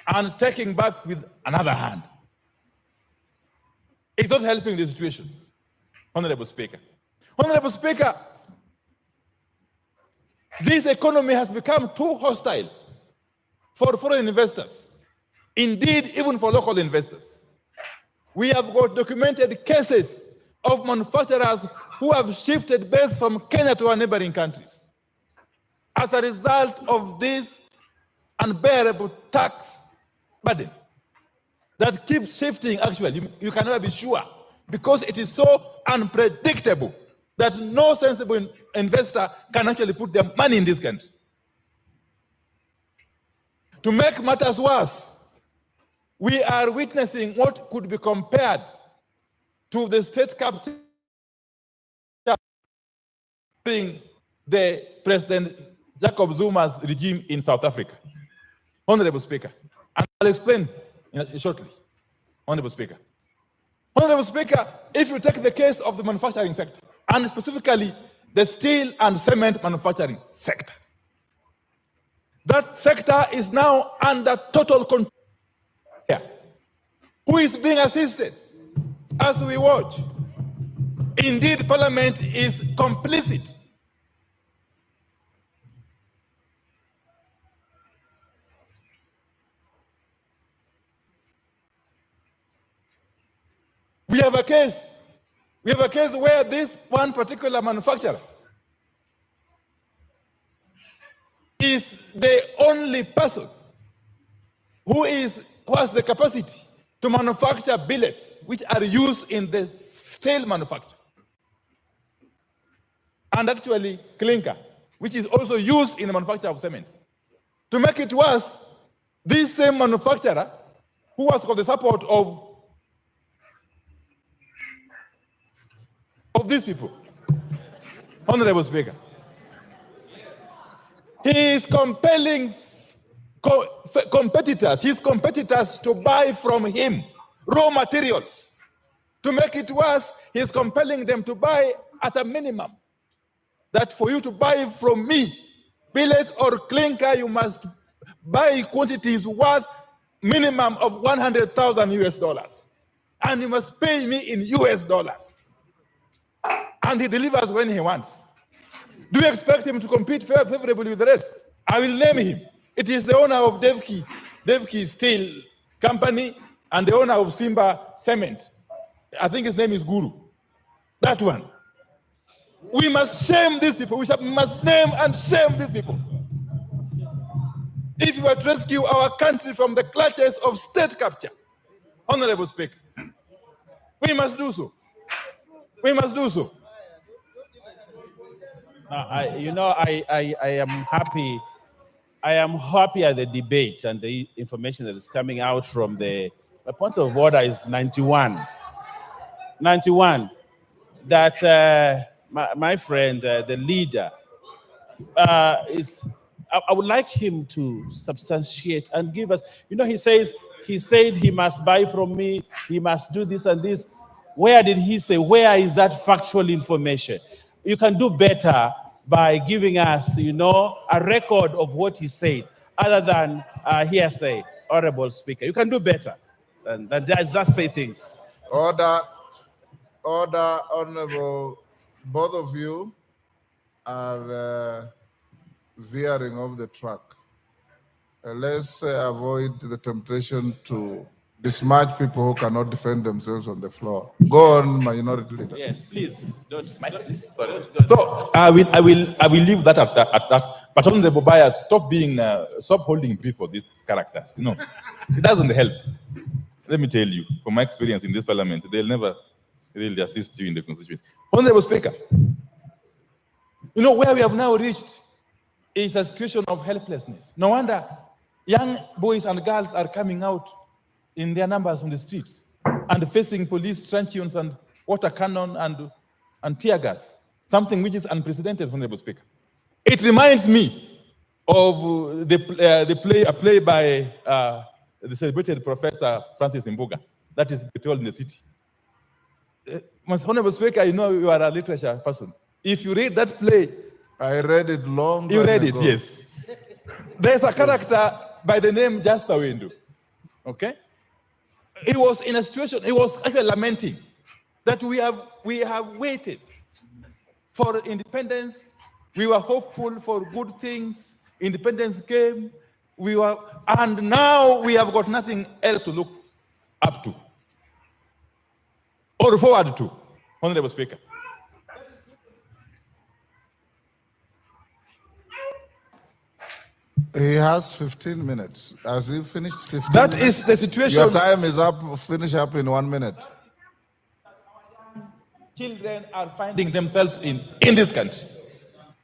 [SPEAKER 6] and taking back with another hand. It's not helping the situation, Honorable Speaker. Honorable Speaker, this economy has become too hostile for foreign investors. Indeed, even for local investors. We have got documented cases of manufacturers who have shifted base from Kenya to our neighboring countries as a result of this unbearable tax burden that keeps shifting. Actually, you can never be sure because it is so unpredictable that no sensible investor can actually put their money in this country. To make matters worse, we are witnessing what could be compared to the state capture during the President Jacob Zuma's regime in South Africa. Honorable Speaker, and I'll explain shortly. Honorable Speaker. Honorable Speaker, if you take the case of the manufacturing sector, and specifically the steel and cement manufacturing sector, that sector is now under total control. Who is being assisted as we watch? Indeed, Parliament is complicit. We have a case where this one particular manufacturer is the only person who has the capacity to manufacture billets, which are used in the steel manufacture. And actually, clinker, which is also used in the manufacture of cement. To make it worse, this same manufacturer, who has got the support of these people, Honorable Speaker, he is compelling his competitors to buy from him raw materials. To make it worse, he is compelling them to buy at a minimum. That for you to buy from me billet or clinker, you must buy quantities worth minimum of 100,000 US dollars. And you must pay me in US dollars. And he delivers when he wants. Do you expect him to compete favorably with the rest? I will name him. It is the owner of Devki Steel Company and the owner of Simba Cement. I think his name is Guru. That one. We must shame these people. We must name and shame these people. If you are to rescue our country from the clutches of state capture, Honorable Speaker, we must do so. We must do so.
[SPEAKER 5] I am happy. I am happy at the debate and the information that is coming out from my point of order is 91. 91. That my friend, the leader, I would like him to substantiate and give us, he said he must buy from me, he must do this and this. Where did he say? Where is that factual information? You can do better by giving us, a record of what he said. other than hearsay, Honorable Speaker. You can do better than just say things.
[SPEAKER 2] Order, Honorable, both of you are veering off the track. Let's avoid the temptation to besmirch people who cannot defend themselves on the floor. Go on, Minority Leader.
[SPEAKER 5] Yes, please.
[SPEAKER 6] Sorry. So I will leave that at that. But Honorable Baya, stop holding brief for these characters. You know, it doesn't help. Let me tell you, from my experience in this parliament, they'll never really assist you in the constituency. Honorable Speaker, you know where we have now reached is a situation of helplessness. No wonder young boys and girls are coming out in their numbers on the streets and facing police truncheons and water cannon and tear gas, something which is unprecedented, Honorable Speaker. It reminds me of a play by the celebrated Professor Francis Mbuga, that is told in the city. Honorable Speaker, I know you are a literature person. If you read that play,
[SPEAKER 2] I read it long
[SPEAKER 6] you read
[SPEAKER 2] ago.
[SPEAKER 6] it, yes. There's a character by the name Jasper Windu. Okay? He was in a situation, he was actually lamenting that we have waited for independence. We were hopeful for good things. Independence came. And now we have got nothing else to look up to or forward to, Honorable Speaker.
[SPEAKER 2] He has 15 minutes. Has he finished 15
[SPEAKER 6] That
[SPEAKER 2] minutes?
[SPEAKER 6] is the situation.
[SPEAKER 2] Your time is up. Finish up in 1 minute.
[SPEAKER 6] Children are finding themselves in this country.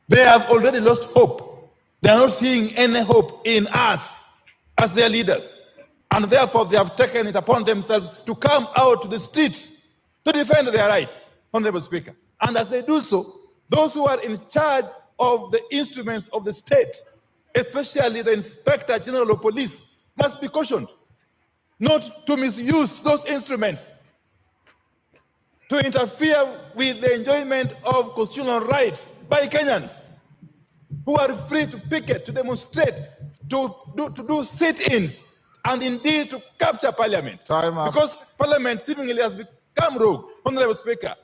[SPEAKER 6] They have already lost hope. They are not seeing any hope in us as their leaders. And therefore, they have taken it upon themselves to come out to the streets to defend their rights, Honorable Speaker. And as they do so, those who are in charge of the instruments of the state, especially the Inspector General of Police, must be cautioned not to misuse those instruments to interfere with the enjoyment of constitutional rights by Kenyans who are free to picket, to demonstrate, to do sit-ins, and indeed to capture Parliament.
[SPEAKER 2] Time up.
[SPEAKER 6] Because Parliament seemingly has become rogue. Honorable Speaker,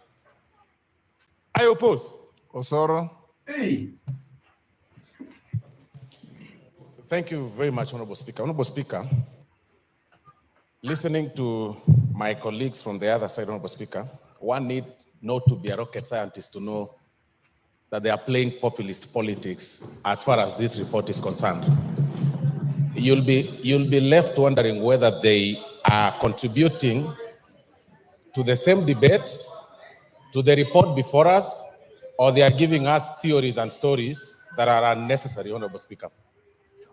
[SPEAKER 6] I oppose.
[SPEAKER 2] Osoro.
[SPEAKER 12] Thank you very much, Honorable Speaker. Honorable Speaker, listening to my colleagues from the other side, Honorable Speaker, one need not to be a rocket scientist to know that they are playing populist politics as far as this report is concerned. You'll be left wondering whether they are contributing to the same debate, to the report before us, or they are giving us theories and stories that are unnecessary, Honorable Speaker.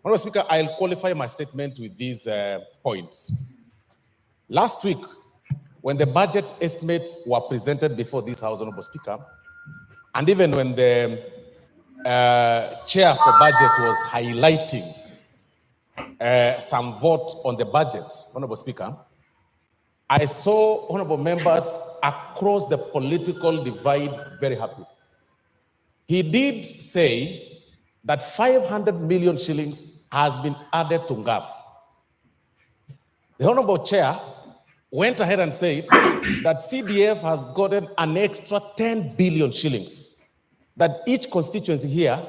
[SPEAKER 12] Honorable Speaker, I'll qualify my statement with these points. Last week, when the budget estimates were presented before this House, Honorable Speaker, and even when the chair for budget was highlighting some vote on the budget, Honorable Speaker, I saw honorable members across the political divide very happy. He did say that 500 million shillings has been added to NGAF. The Honorable Chair went ahead and said that CDF has gotten an extra 10 billion shillings, that each constituency here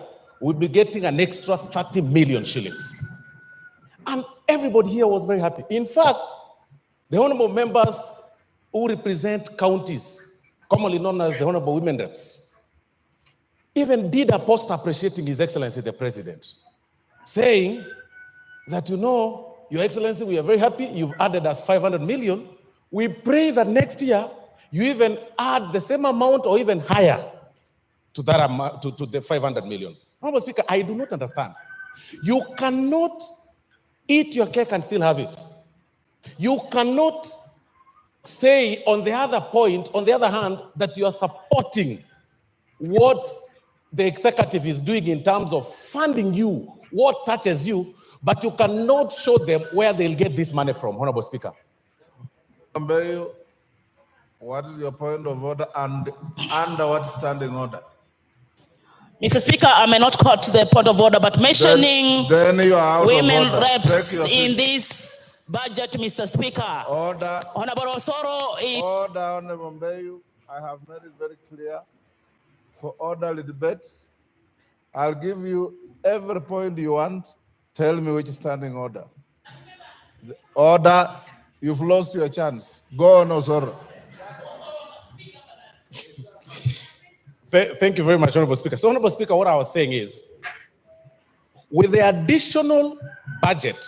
[SPEAKER 12] will be getting an extra 30 million shillings. And everybody here was very happy. In fact, the honorable members who represent counties, commonly known as the honorable women reps, even did a post appreciating His Excellency the President, saying that, you know, Your Excellency, we are very happy you've added us 500 million. We pray that next year you even add the same amount or even higher to that amount, to the 500 million. Honorable Speaker, I do not understand. You cannot eat your cake and still have it. You cannot say on the other point, on the other hand, that you are supporting what the executive is doing in terms of funding you, what touches you, but you cannot show them where they'll get this money from, Honorable Speaker.
[SPEAKER 2] Ambeyo, what is your point of order and under what standing order?
[SPEAKER 13] Mr. Speaker, I may not cut the point of order, but mentioning
[SPEAKER 2] Then you are out of
[SPEAKER 13] women
[SPEAKER 2] order.
[SPEAKER 13] reps
[SPEAKER 2] Take your seat.
[SPEAKER 13] in this budget, Mr. Speaker.
[SPEAKER 2] Order.
[SPEAKER 13] Honorable Osoro is...
[SPEAKER 2] Order, Honorable Mbeyu. I have made it very clear for orderly debate. I'll give you every point you want. Tell me which standing order. The order, you've lost your chance. Go on, Osoro.
[SPEAKER 12] Thank you very much, Honorable Speaker. So, Honorable Speaker, what I was saying is, with the additional budget,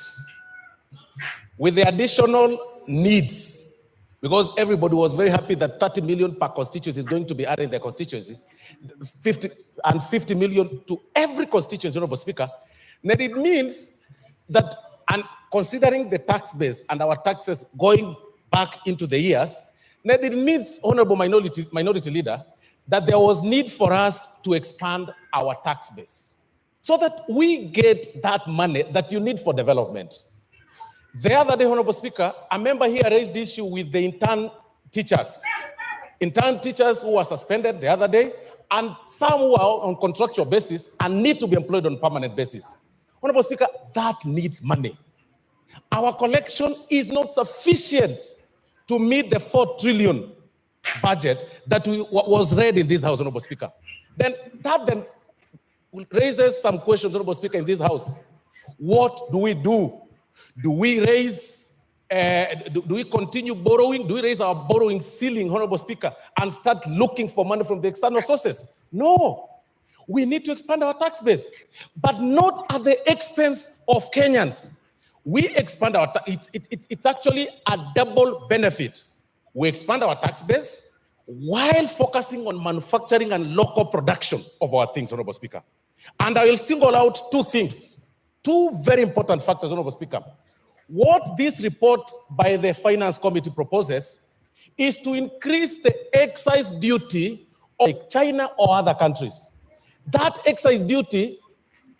[SPEAKER 12] with the additional needs, because everybody was very happy that 30 million per constituency is going to be added in their constituency, 50 million to every constituency, Honorable Speaker, then it means that, and considering the tax base and our taxes going back into the years, then it means, Honorable Minority Leader, that there was need for us to expand our tax base so that we get that money that you need for development. The other day, Honorable Speaker, a member here raised the issue with the intern teachers who were suspended the other day, and some who are on contractual basis and need to be employed on permanent basis. Honorable Speaker, that needs money. Our collection is not sufficient to meet the 4 trillion budget that was read in this House, Honorable Speaker. Then raises some questions, Honorable Speaker, in this House. What do we do? Do we raise, do we continue borrowing? Do we raise our borrowing ceiling, Honorable Speaker, and start looking for money from the external sources? No. We need to expand our tax base, but not at the expense of Kenyans. We expand our it's actually a double benefit. We expand our tax base while focusing on manufacturing and local production of our things, Honorable Speaker. And I will single out 2 things, 2 very important factors, Honorable Speaker. What this report by the Finance Committee proposes is to increase the excise duty of China or other countries. That excise duty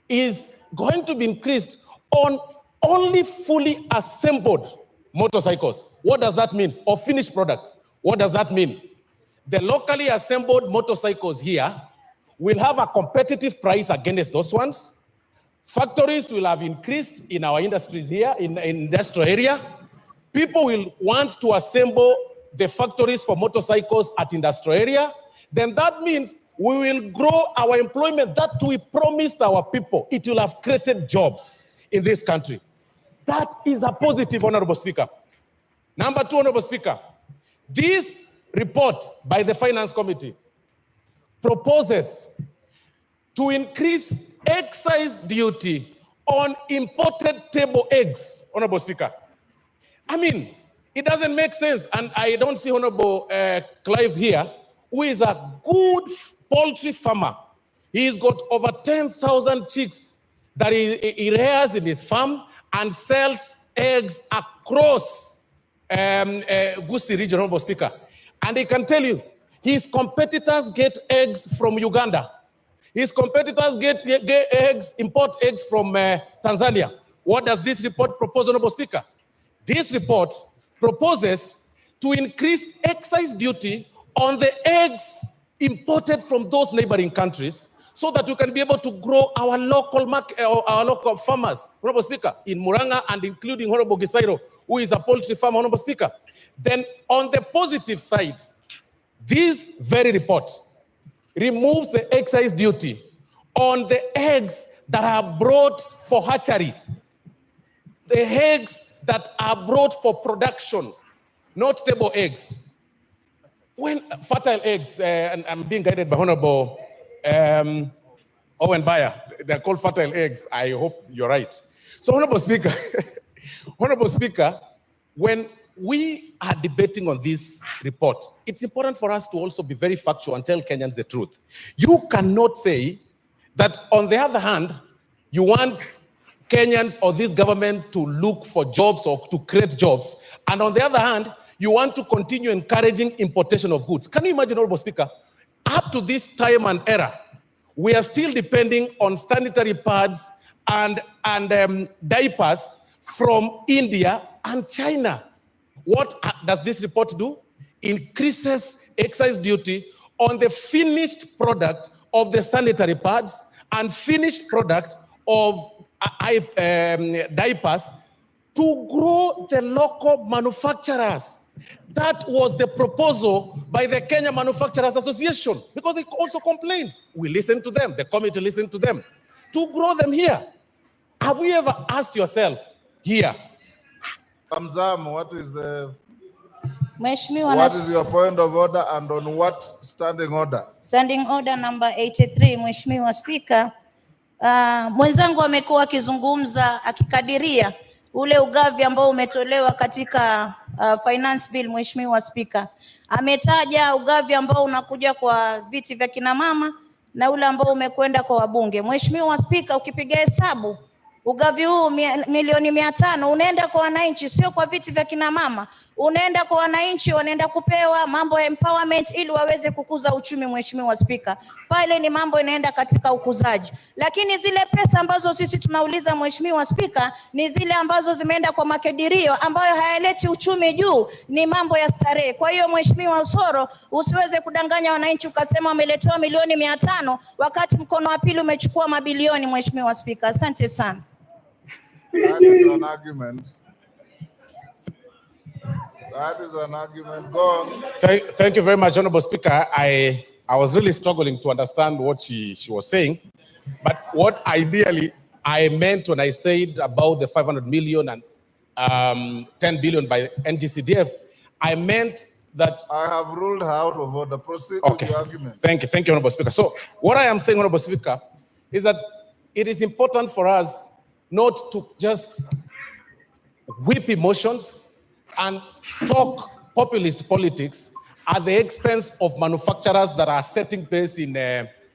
[SPEAKER 12] is going to be increased on only fully assembled motorcycles. What does that mean? Or finished product. What does that mean? The locally assembled motorcycles here will have a competitive price against those ones. Factories will have increased in our industries here, in industrial area. People will want to assemble the factories for motorcycles at industrial area. Then that means we will grow our employment that we promised our people. It will have created jobs in this country. That is a positive, Honorable Speaker. Number 2, Honorable Speaker, this report by the Finance Committee proposes to increase excise duty on imported table eggs, Honorable Speaker. I mean, it doesn't make sense, and I don't see Honorable Clive here, who is a good poultry farmer. He's got over 10,000 chicks that he rears in his farm and sells eggs across Gusii region, Honorable Speaker. And he can tell you, his competitors get eggs from Uganda. His competitors get eggs, import eggs from Tanzania. What does this report propose, Honorable Speaker? This report proposes to increase excise duty on the eggs imported from those neighboring countries so that we can be able to grow our local market, our local farmers, Honorable Speaker, in Muranga and including Honorable Gisairo, who is a poultry farmer, Honorable Speaker. Then on the positive side, this very report removes the excise duty on the eggs that are brought for hatchery, the eggs that are brought for production, not table eggs. When fertile eggs, and I'm being guided by Honorable Owen Bayer, they're called fertile eggs. I hope you're right. So, Honorable Speaker, Honorable Speaker, when we are debating on this report, it's important for us to also be very factual and tell Kenyans the truth. You cannot say that, on the other hand, you want Kenyans or this government to look for jobs or to create jobs, and on the other hand, you want to continue encouraging importation of goods. Can you imagine, Honorable Speaker, up to this time and era, we are still depending on sanitary pads and diapers from India and China. What does this report do? Increases excise duty on the finished product of the sanitary pads and finished product of diapers to grow the local manufacturers. That was the proposal by the Kenya Manufacturers Association, because they also complained. We listened to them, the committee listened to them, to grow them here. Have you ever asked yourself here?
[SPEAKER 2] Kamzam, what is
[SPEAKER 7] Mheshimiwa,
[SPEAKER 2] your point of order and on what standing order?
[SPEAKER 7] Standing order number 83, Mheshimiwa Spika. Mwenzangu amekuwa akizungumza akikadiria ule ugavi ambao umetolewa katika finance bill. Mheshimiwa Spika, ametaja ugavi ambao unakuja kwa viti vya kina mama na ule ambao umekwenda kwa wabunge. Mheshimiwa Spika, ukipiga hesabu ugavi huu milioni 500 unaenda kwa wananchi, sio kwa viti vya kina mama, unaenda kwa wananchi, wanaenda kupewa mambo ya empowerment ili waweze kukuza uchumi. Mheshimiwa Spika, pale ni mambo inaenda katika ukuzaji, lakini zile pesa ambazo sisi tunauliza Mheshimiwa Spika ni zile ambazo zimeenda kwa makadirio ambayo hayaleti uchumi juu, ni mambo ya starehe. Kwa hiyo Mheshimiwa Osoro, usiweze kudanganya wananchi ukasema wameletewa milioni 500 wakati mkono wa pili umechukua mabilioni. Mheshimiwa Spika, asante sana.
[SPEAKER 2] That is an argument. That is an argument. Go on.
[SPEAKER 12] Thank you very much, Honorable Speaker. I was really struggling to understand what she was saying, but what ideally I meant when I said about the 500 million and 10 billion by NGCDF, I meant that
[SPEAKER 2] I have ruled her out of order. Proceed
[SPEAKER 12] okay.
[SPEAKER 2] with the argument.
[SPEAKER 12] Thank you, Honorable Speaker. So what I am saying, Honorable Speaker, is that it is important for us not to just whip emotions and talk populist politics at the expense of manufacturers that are setting pace in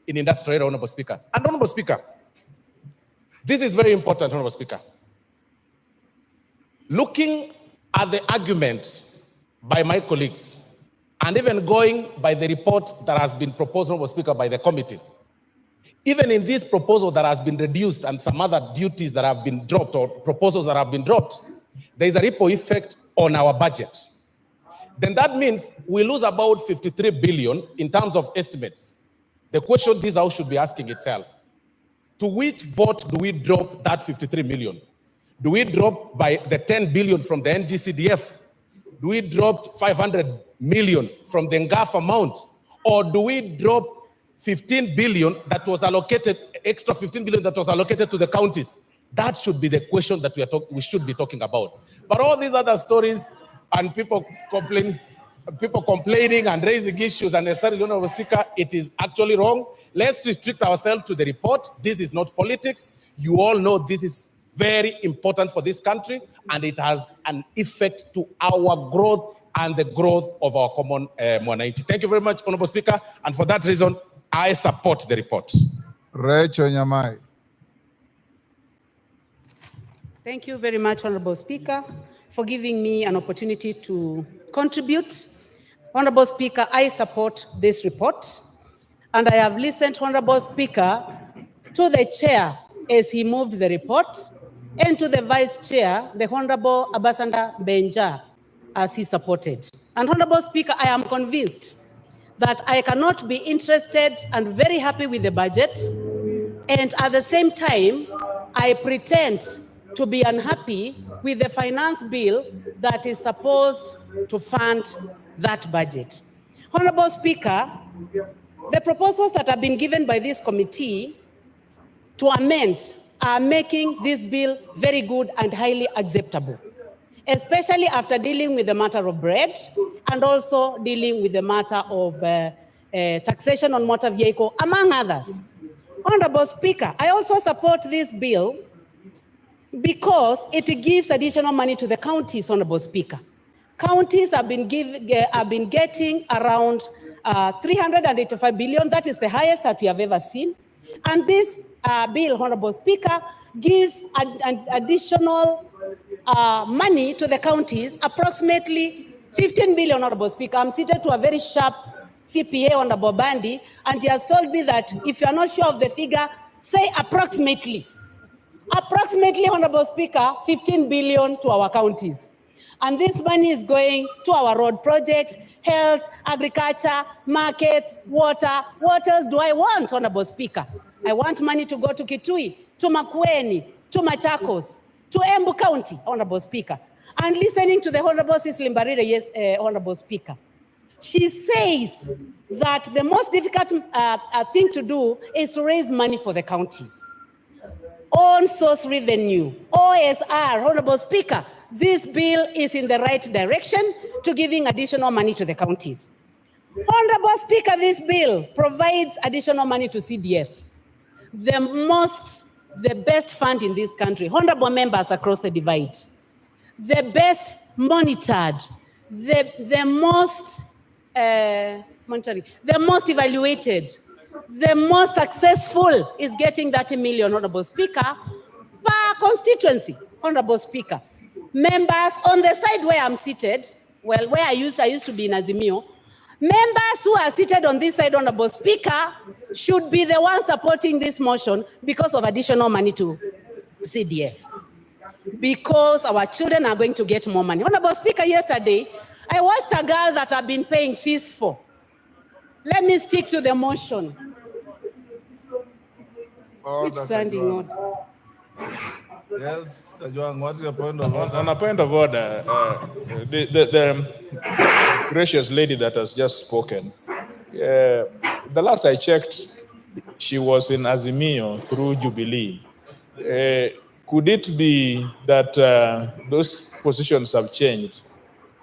[SPEAKER 12] industrial, Honorable Speaker. And Honorable Speaker, this is very important, Honorable Speaker. Looking at the argument by my colleagues, and even going by the report that has been proposed, Honorable Speaker, by the committee, even in this proposal that has been reduced and some other duties that have been dropped or proposals that have been dropped, there is a ripple effect on our budget. Then that means we lose about 53 billion in terms of estimates. The question this House should be asking itself, to which vote do we drop that 53 million? Do we drop by the 10 billion from the NGCDF? Do we drop 500 million from the NGAF amount? Or do we drop 15 billion that was allocated, extra 15 billion that was allocated to the counties? That should be the question that we should be talking about. But all these other stories and people complaining and raising issues unnecessarily, Honorable Speaker, it is actually wrong. Let's restrict ourselves to the report. This is not politics. You all know this is very important for this country, and it has an effect to our growth and the growth of our common humanity. Thank you very much, Honorable Speaker, and for that reason, I support the report.
[SPEAKER 2] Rachel Nyamai.
[SPEAKER 14] Thank you very much, Honorable Speaker, for giving me an opportunity to contribute. Honorable Speaker, I support this report, and I have listened, Honorable Speaker, to the chair as he moved the report, and to the vice chair, the Honorable Ambassador Benja, as he supported. And Honorable Speaker, I am convinced that I cannot be interested and very happy with the budget, and at the same time, I pretend to be unhappy with the finance bill that is supposed to fund that budget. Honorable Speaker, the proposals that have been given by this committee to amend are making this bill very good and highly acceptable, especially after dealing with the matter of bread and also dealing with the matter of taxation on motor vehicle, among others. Honorable Speaker, I also support this bill because it gives additional money to the counties, Honorable Speaker. Counties have been getting around 385 billion. That is the highest that we have ever seen. And this bill, Honorable Speaker, gives an additional money to the counties, approximately 15 billion, Honorable Speaker. I'm seated to a very sharp CPA, Honorable Bandi, and he has told me that if you are not sure of the figure, say approximately. Approximately, Honorable Speaker, 15 billion to our counties. And this money is going to our road projects, health, agriculture, markets, water. What else do I want, Honorable Speaker? I want money to go to Kitui, to Makueni, to Machakos, to Embu County, Honorable Speaker. And listening to the Honorable Cecily Mbarire, Honorable Speaker, she says that the most difficult thing to do is to raise money for the counties. On source revenue, OSR, Honorable Speaker, this bill is in the right direction to giving additional money to the counties. Honorable Speaker, this bill provides additional money to CDF, the best fund in this country. Honorable members across the divide, the best monitored, the most monitoring, the most evaluated, the most successful is getting 30 million, Honorable Speaker, per constituency, Honorable Speaker. Members on the side where I'm seated, well, where I used to be in Azimio, members who are seated on this side, Honorable Speaker, should be the ones supporting this motion because of additional money to CDF. Because our children are going to get more money. Honorable Speaker, yesterday, I watched a girl that I've been paying fees for. Let me stick to the motion. It's standing order.
[SPEAKER 2] Yes, Kajwang, what's your point of order?
[SPEAKER 15] On a point of order, the gracious lady that has just spoken, the last I checked, she was in Azimio through Jubilee. Could it be that those positions have changed,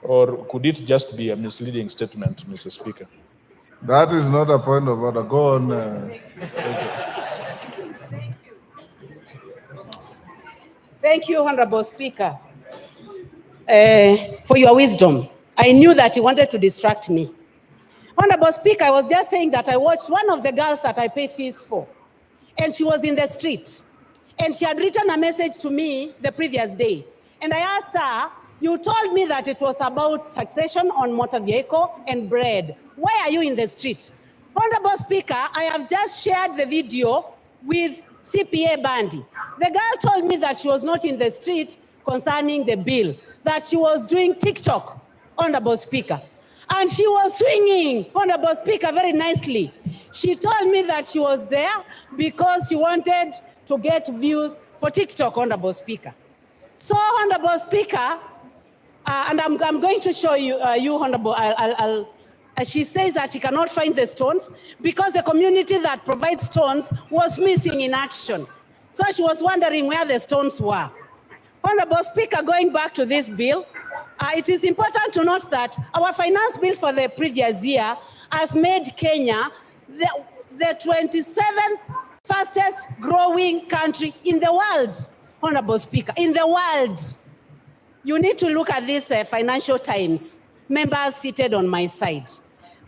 [SPEAKER 15] or could it just be a misleading statement, Mr. Speaker?
[SPEAKER 2] That is not a point of order. Go on.
[SPEAKER 14] Thank you, Honorable Speaker, for your wisdom. I knew that you wanted to distract me. Honorable Speaker, I was just saying that I watched one of the girls that I pay fees for, and she was in the street, and she had written a message to me the previous day. And I asked her, you told me that it was about taxation on motor vehicle and bread. Why are you in the street? Honorable Speaker, I have just shared the video with CPA Bandy. The girl told me that she was not in the street concerning the bill, that she was doing TikTok, Honorable Speaker. And she was swinging, Honorable Speaker, very nicely. She told me that she was there because she wanted to get views for TikTok, Honorable Speaker. So, Honorable Speaker, and I'm going to show you, Honorable, she says that she cannot find the stones because the community that provides stones was missing in action. So she was wondering where the stones were. Honorable Speaker, going back to this bill, it is important to note that our finance bill for the previous year has made Kenya the 27th fastest growing country in the world, Honorable Speaker, in the world. You need to look at this Financial Times, members seated on my side,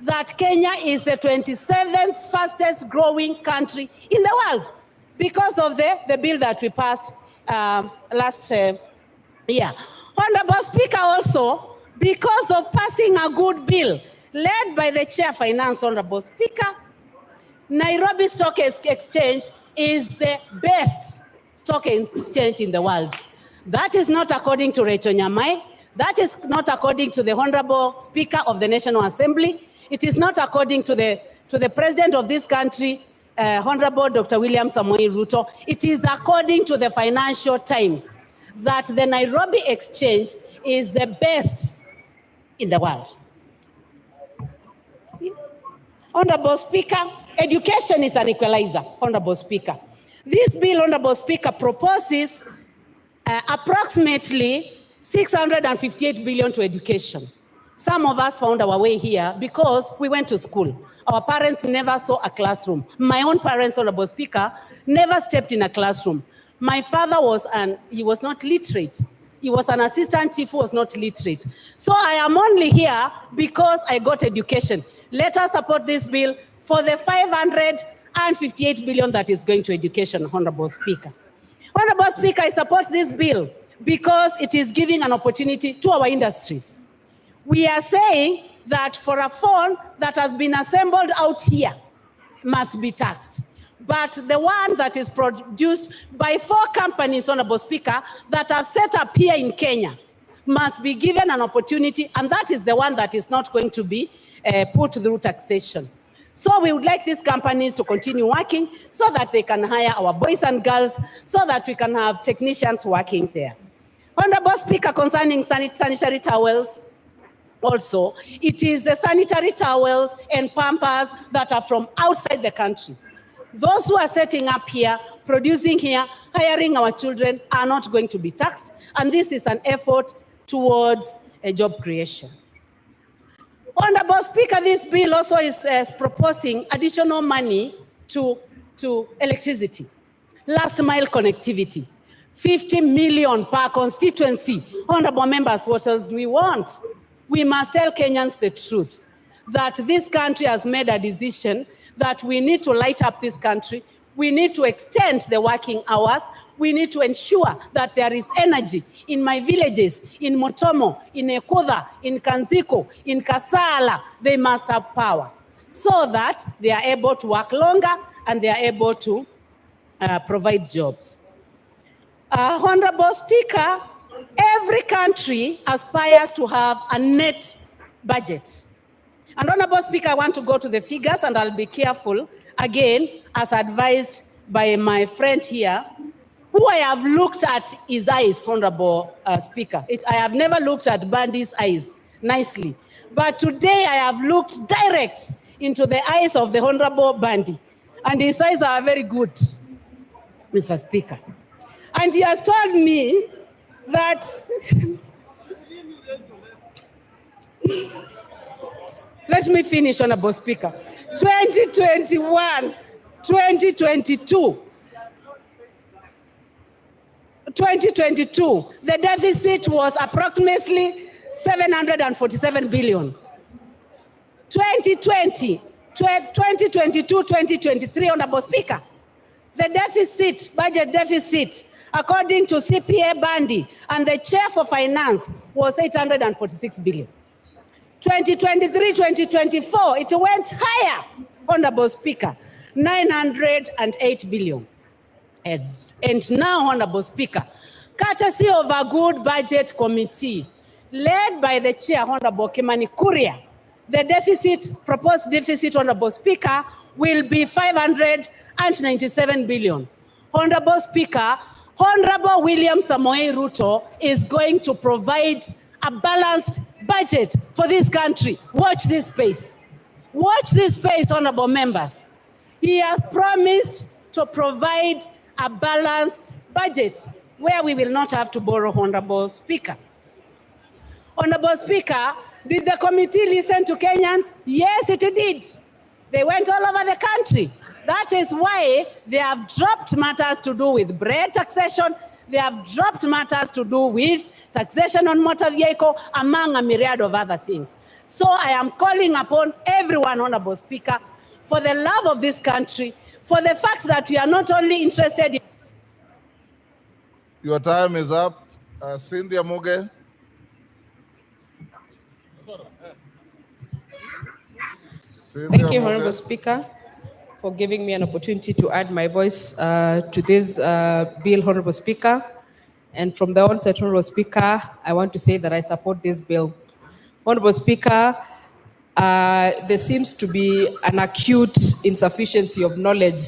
[SPEAKER 14] that Kenya is the 27th fastest growing country in the world because of the bill that we passed last year. Honorable Speaker, also, because of passing a good bill led by the Chair Finance, Honorable Speaker, Nairobi Stock Exchange is the best stock exchange in the world. That is not according to Rachel Nyamai. That is not according to the Honorable Speaker of the National Assembly. It is not according to the President of this country, Honorable Dr. William Samoei Ruto. It is according to the Financial Times that the Nairobi Exchange is the best in the world. Honorable Speaker, education is an equalizer, Honorable Speaker. This bill, Honorable Speaker, proposes approximately 658 billion to education. Some of us found our way here because we went to school. Our parents never saw a classroom. My own parents, Honorable Speaker, never stepped in a classroom. My father he was not literate. He was an assistant chief who was not literate. So I am only here because I got education. Let us support this bill for the 558 billion that is going to education, Honorable Speaker. Honorable Speaker, I support this bill because it is giving an opportunity to our industries. We are saying that for a phone that has been assembled out here must be taxed. But the one that is produced by 4 companies, Honorable Speaker, that have set up here in Kenya must be given an opportunity, and that is the one that is not going to be put through taxation. So we would like these companies to continue working so that they can hire our boys and girls, so that we can have technicians working there. Honorable Speaker, concerning sanitary towels, also, it is the sanitary towels and pampers that are from outside the country. Those who are setting up here, producing here, hiring our children are not going to be taxed, and this is an effort towards a job creation. Honorable Speaker, this bill also is proposing additional money to electricity, last mile connectivity, 50 million per constituency. Honorable members, what else do we want? We must tell Kenyans the truth, that this country has made a decision that we need to light up this country. We need to extend the working hours. We need to ensure that there is energy in my villages, in Motomo, in Ekoda, in Kanziko, in Kasala. They must have power so that they are able to work longer and they are able to provide jobs. Honorable Speaker, every country aspires to have a net budget. And Honorable Speaker, I want to go to the figures, and I'll be careful, again, as advised by my friend here, who I have looked at his eyes, Honorable Speaker. I have never looked at Bandy's eyes nicely. But today I have looked direct into the eyes of the Honorable Bandy, and his eyes are very good, Mr. Speaker. And he has told me that let me finish, Honorable Speaker. 2021, 2022, the deficit was approximately 747 billion. 2020, 2022, 2023, Honorable Speaker, the deficit, budget deficit, according to CPA Bandy and the Chair for Finance, was 846 billion. 2023, 2024, it went higher, Honorable Speaker, 908 billion. And now, Honorable Speaker, courtesy of a good budget committee led by the Chair, Honorable Kimani Kuria, the deficit, proposed deficit, Honorable Speaker, will be 597 billion. Honorable Speaker, Honorable William Samoei Ruto is going to provide a balanced budget for this country. Watch this space. Watch this space, honorable members. He has promised to provide a balanced budget where we will not have to borrow, Honorable Speaker. Honorable Speaker, did the committee listen to Kenyans? Yes, it did. They went all over the country. That is why they have dropped matters to do with bread taxation. They have dropped matters to do with taxation on motor vehicle, among a myriad of other things. So I am calling upon everyone, Honorable Speaker, for the love of this country, for the fact that we are not only interested in...
[SPEAKER 2] Your time is up. Cynthia Muge.
[SPEAKER 8] Thank you, Honorable Speaker, for giving me an opportunity to add my voice to this bill, Honorable Speaker. And from the onset, Honorable Speaker, I want to say that I support this bill. Honorable Speaker, there seems to be an acute insufficiency of knowledge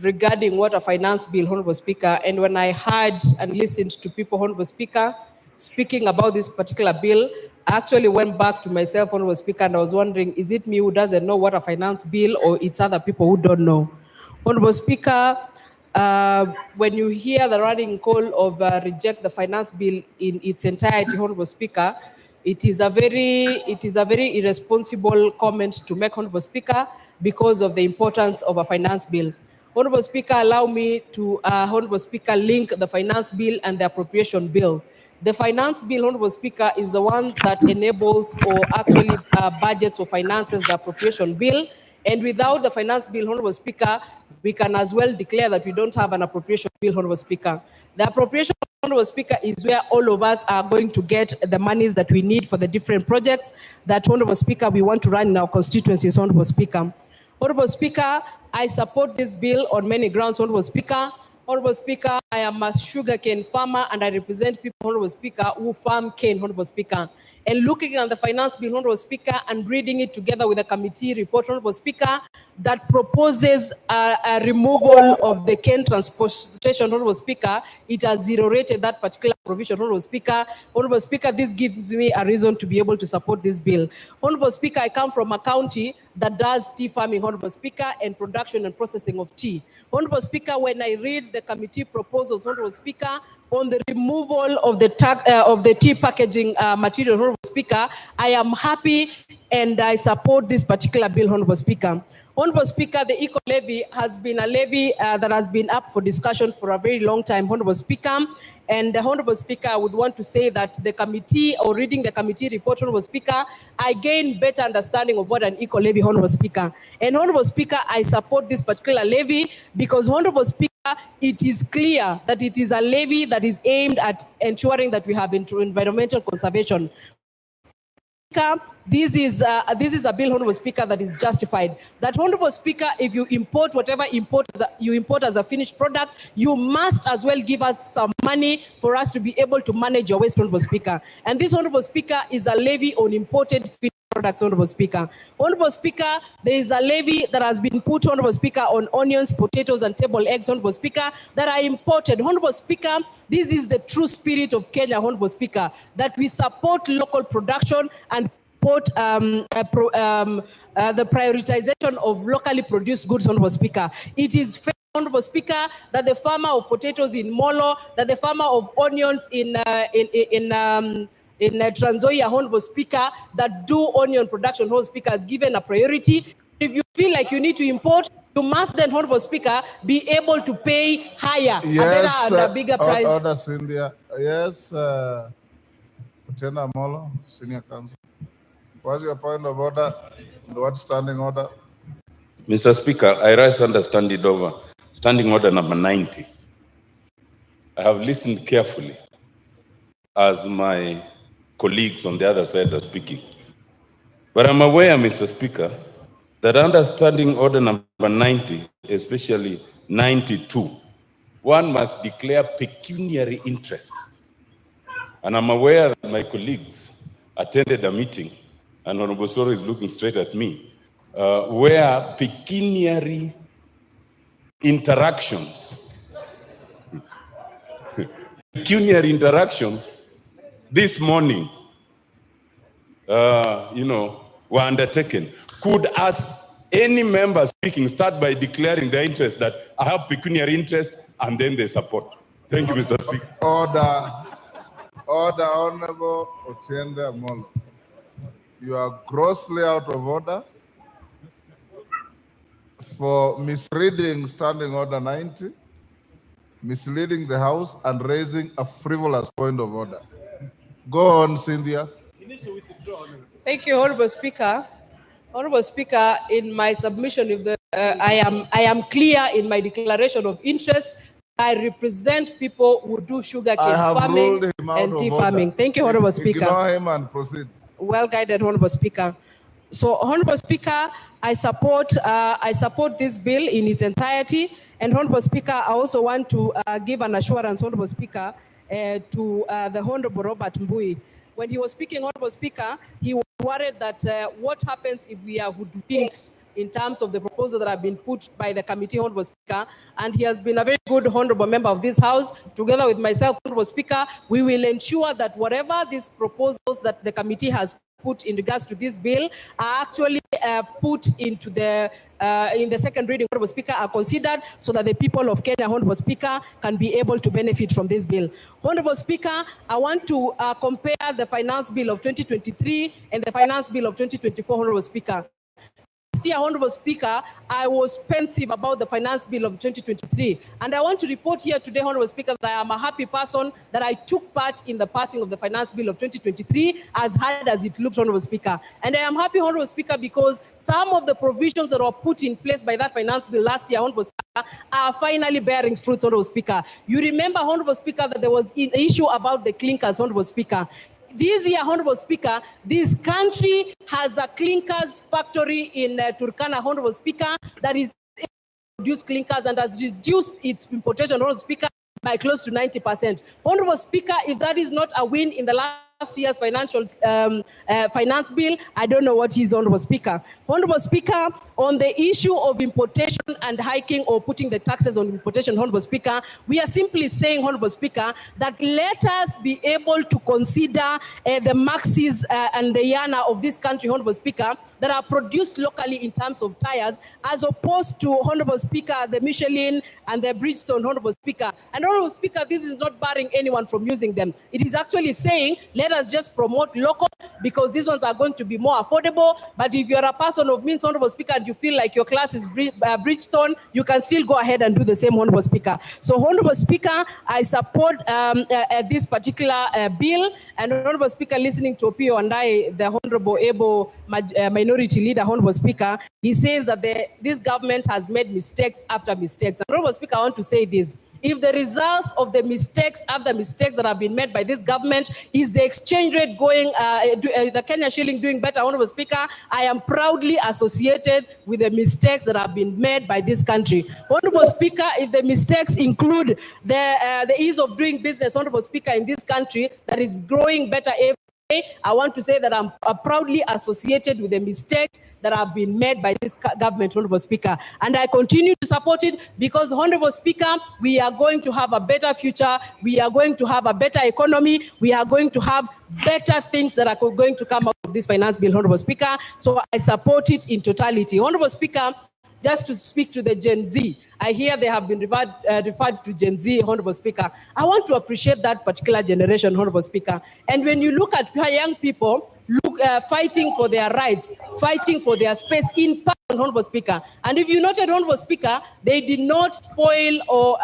[SPEAKER 8] regarding what a finance bill, Honorable Speaker. And when I heard and listened to people, Honorable Speaker, speaking about this particular bill, I actually went back to myself, Honorable Speaker, and I was wondering, is it me who doesn't know what a finance bill, or it's other people who don't know? Honorable Speaker, when you hear the running call of reject the finance bill in its entirety, Honorable Speaker, it is a very irresponsible comment to make, Honorable Speaker, because of the importance of a finance bill. Honorable Speaker, allow me to, Honorable Speaker, link the finance bill and the appropriation bill. The finance bill, Honorable Speaker, is the one that enables or actually budgets or finances the appropriation bill. And without the finance bill, Honorable Speaker, we can as well declare that we don't have an appropriation bill, Honorable Speaker. The appropriation, Honorable Speaker, is where all of us are going to get the monies that we need for the different projects that, Honorable Speaker, we want to run in our constituencies, Honorable Speaker. Honorable Speaker, I support this bill on many grounds, Honorable Speaker. Honorable Speaker, I am a sugarcane farmer and I represent people, Honorable Speaker, who farm cane, Honorable Speaker. And looking at the finance bill, Honorable Speaker, and reading it together with a committee report, Honorable Speaker, that proposes a removal of the cane transportation, Honorable Speaker, it has zero-rated that particular provision, Honorable Speaker. Honorable Speaker, this gives me a reason to be able to support this bill. Honorable Speaker, I come from a county that does tea farming, Honorable Speaker, and production and processing of tea. Honorable Speaker, when I read the committee proposals, Honorable Speaker, on the removal of the tea packaging material, Honorable Speaker, I am happy and I support this particular bill, Honorable Speaker. Honorable Speaker, the eco levy has been a levy that has been up for discussion for a very long time, Honorable Speaker. And the Honorable Speaker, I would want to say that the committee, or reading the committee report, Honorable Speaker, I gain better understanding of what an eco levy, Honorable Speaker. And Honorable Speaker, I support this particular levy because, Honorable Speaker, it is clear that it is a levy that is aimed at ensuring that we have environmental conservation. This is a bill, Honorable Speaker, that is justified. That, Honorable Speaker, if you import whatever you import as a finished product, you must as well give us some money for us to be able to manage your waste, Honorable Speaker. And this, Honorable Speaker, is a levy on imported finished products, Honorable Speaker. Honorable Speaker, there is a levy that has been put, Honorable Speaker, on onions, potatoes, and table eggs, Honorable Speaker, that are imported. Honorable Speaker, this is the true spirit of Kenya, Honorable Speaker, that we support local production and support the prioritization of locally produced goods, Honorable Speaker. It is fair, Honorable Speaker, that the farmer of potatoes in Molo, that the farmer of onions in Trans Nzoia, Honorable Speaker, that do onion production, Honorable Speaker, is given a priority. If you feel like you need to import, you must then, Honorable Speaker, be able to pay higher, a better and a bigger price.
[SPEAKER 2] Order, Cynthia. Yes, Lieutenant Molo, Senior Counsel. What's your point of order? What standing order?
[SPEAKER 10] Mr. Speaker, I rise under standing order number 90. I have listened carefully as my colleagues on the other side are speaking. But I'm aware, Mr. Speaker, that under standing order number 90, especially 92, one must declare pecuniary interest. And I'm aware that my colleagues attended a meeting, and Honorable Soro is looking straight at me, where pecuniary interactions, this morning, were undertaken. Could any member speaking start by declaring their interest that I have pecuniary interest and then they support? Thank you, Mr. Speaker.
[SPEAKER 2] Order, Honorable Otiende Molo. You are grossly out of order for misreading standing order 90, misleading the House, and raising a frivolous point of order. Go on, Cynthia.
[SPEAKER 8] Thank you, Honorable Speaker. Honorable Speaker, in my submission, I am clear in my declaration of interest. I represent people who do sugarcane farming and tea farming. Thank you, Honorable Speaker.
[SPEAKER 2] Ignore him and proceed.
[SPEAKER 8] Well guided, Honorable Speaker. So, Honorable Speaker, I support this bill in its entirety. And Honorable Speaker, I also want to give an assurance, Honorable Speaker, to the Honorable Robert Mbui. When he was speaking, Honorable Speaker, he was worried that what happens if we are hoodwinked in terms of the proposal that have been put by the committee, Honorable Speaker. And he has been a very good honorable member of this House. Together with myself, Honorable Speaker, we will ensure that whatever these proposals that the committee has put in regards to this bill are actually put into in the second reading, Honorable Speaker, are considered so that the people of Kenya, Honorable Speaker, can be able to benefit from this bill. Honorable Speaker, I want to compare the finance bill of 2023 and the finance bill of 2024, Honorable Speaker. Last year, Honorable Speaker, I was pensive about the finance bill of 2023. And I want to report here today, Honorable Speaker, that I am a happy person that I took part in the passing of the finance bill of 2023, as hard as it looked, Honorable Speaker. And I am happy, Honorable Speaker, because some of the provisions that were put in place by that finance bill last year, Honorable Speaker, are finally bearing fruits, Honorable Speaker. You remember, Honorable Speaker, that there was an issue about the clinkers, Honorable Speaker. This year, Honorable Speaker, this country has a clinkers factory in Turkana, Honorable Speaker, that is produce clinkers and has reduced its importation, Honorable Speaker, by close to 90%. Honorable Speaker, if that is not a win in the last year's finance bill, I don't know what is, Honorable Speaker. Honorable Speaker, on the issue of importation and hiking or putting the taxes on importation, Honorable Speaker, we are simply saying, Honorable Speaker, that let us be able to consider the Maxis and the Yana of this country, Honorable Speaker, that are produced locally in terms of tires, as opposed to, Honorable Speaker, the Michelin and the Bridgestone, Honorable Speaker. And Honorable Speaker, this is not barring anyone from using them. It is actually saying, let us just promote local, because these ones are going to be more affordable. But if you're a person of means, Honorable Speaker, and you feel like your class is Bridgestone, you can still go ahead and do the same, Honorable Speaker. So, Honorable Speaker, I support this particular bill. And Honorable Speaker, listening to Opio and I, the Honorable Able Minority Leader, Honorable Speaker, he says that this government has made mistakes after mistakes. And Honorable Speaker, I want to say this. If the results of the mistakes after mistakes that have been made by this government is the exchange rate going, the Kenya shilling doing better, Honorable Speaker, I am proudly associated with the mistakes that have been made by this country. Honorable Speaker, if the mistakes include the ease of doing business, Honorable Speaker, in this country that is growing better every day, I want to say that I'm proudly associated with the mistakes that have been made by this government, Honorable Speaker. And I continue to support it because, Honorable Speaker, we are going to have a better future. We are going to have a better economy. We are going to have better things that are going to come out of this finance bill, Honorable Speaker. So I support it in totality. Honorable Speaker, just to speak to the Gen Z, I hear they have been referred to Gen Z, Honorable Speaker. I want to appreciate that particular generation, Honorable Speaker. And when you look at young people fighting for their rights, fighting for their space in person, Honorable Speaker. And if you noted, Honorable Speaker, they did not spoil or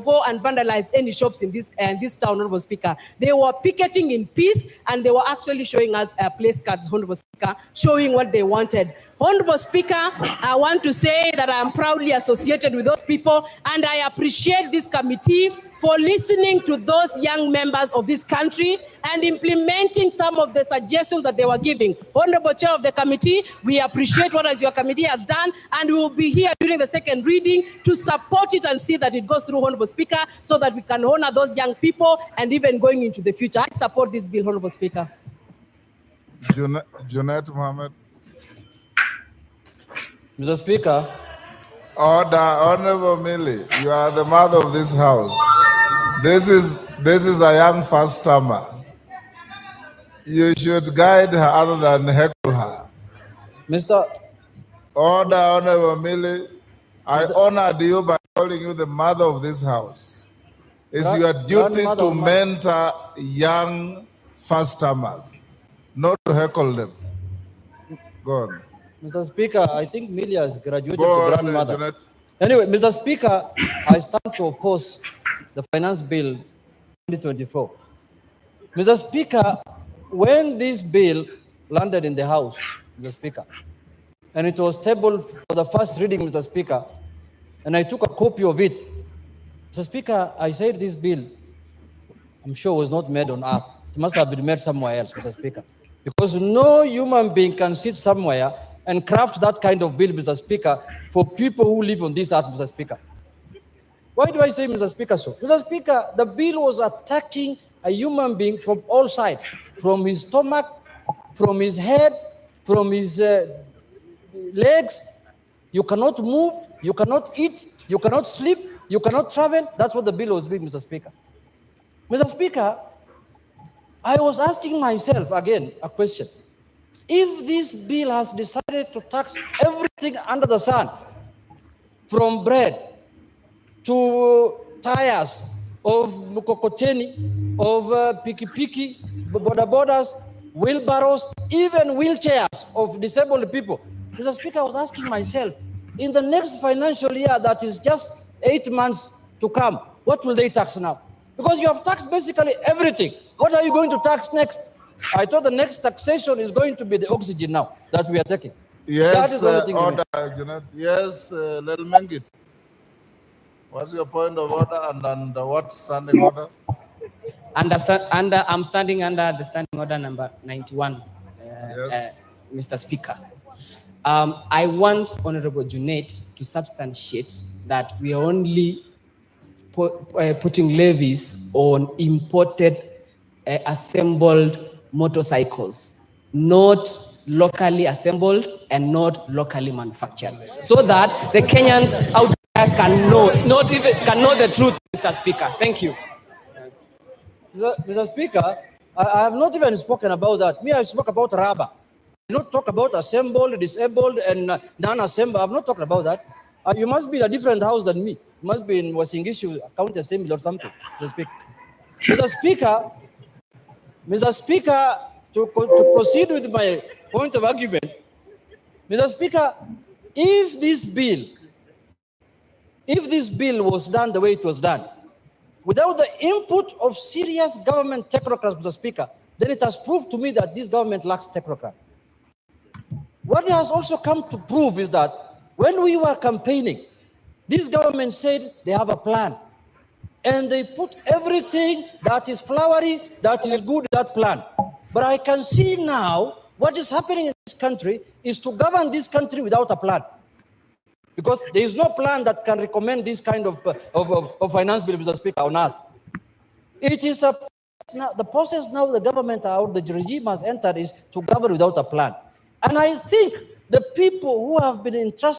[SPEAKER 8] go and vandalize any shops in this town, Honorable Speaker. They were picketing in peace, and they were actually showing us place cards, Honorable Speaker, showing what they wanted. Honorable Speaker, I want to say that I am proudly associated with those people, and I appreciate this committee for listening to those young members of this country and implementing some of the suggestions that they were giving. Honorable Chair of the committee, we appreciate what your committee has done, and we will be here during the second reading to support it and see that it goes through, Honorable Speaker, so that we can honor those young people and even going into the future. I support this bill, Honorable Speaker.
[SPEAKER 2] Junaid Mohammed.
[SPEAKER 9] Mr. Speaker.
[SPEAKER 2] Order, Honorable Millie, you are the mother of this house. This is a young first-timer. You should guide her other than heckle her.
[SPEAKER 9] Mr.
[SPEAKER 2] Order, Honorable Millie. I honored you by calling you the mother of this house. It's your duty to mentor young first-timers, not to heckle them. Go on.
[SPEAKER 9] Mr. Speaker, I think Milia has graduated to grandmother. Anyway, Mr. Speaker, I stand to oppose the Finance Bill 2024. Mr. Speaker, when this bill landed in the House, Mr. Speaker, and it was tabled for the first reading, Mr. Speaker, and I took a copy of it, Mr. Speaker, I said this bill, I'm sure, was not made on earth. It must have been made somewhere else, Mr. Speaker, because no human being can sit somewhere and craft that kind of bill, Mr. Speaker, for people who live on this earth, Mr. Speaker. Why do I say, Mr. Speaker, so? Mr. Speaker, the bill was attacking a human being from all sides, from his stomach, from his head, from his legs. You cannot move, you cannot eat, you cannot sleep, you cannot travel. That's what the bill was doing, Mr. Speaker. Mr. Speaker, I was asking myself again a question. If this bill has decided to tax everything under the sun, from bread to tires, of mukokoteni, of piki-piki, boda-bodas, wheelbarrows, even wheelchairs of disabled people. Mr. Speaker, I was asking myself, in the next financial year that is just 8 months to come, what will they tax now? Because you have taxed basically everything. What are you going to tax next? I thought the next taxation is going to be the oxygen now that we are taking.
[SPEAKER 2] Yes, order, Janet. Yes, Little Mengit. What's your point of order and under what standing order?
[SPEAKER 16] I'm standing under the standing order number 91,
[SPEAKER 2] yes.
[SPEAKER 16] Mr. Speaker. I want Honorable Junaid to substantiate that we are only putting levies on imported assembled motorcycles, not locally assembled and not locally manufactured, so that the Kenyans out there can know, can know the truth, Mr. Speaker. Thank you.
[SPEAKER 9] Mr. Speaker, I have not even spoken about that. Me, I spoke about rubber. I did not talk about assembled, disabled, and non-assembled. I have not talked about that. You must be in a different house than me. You must be in Wasingishu County Assembly or something, Mr. Speaker. Mr. Speaker, to proceed with my point of argument, Mr. Speaker, if this bill was done the way it was done, without the input of serious government technocrats, Mr. Speaker, then it has proved to me that this government lacks technocrats. What it has also come to prove is that when we were campaigning, this government said they have a plan. And they put everything that is flowery, that is good in that plan. But I can see now what is happening in this country is to govern this country without a plan. Because there is no plan that can recommend this kind of finance bill, Mr. Speaker, on earth. It is the process now the government or the regime has entered is to govern without a plan. And I think the people who have been entrusted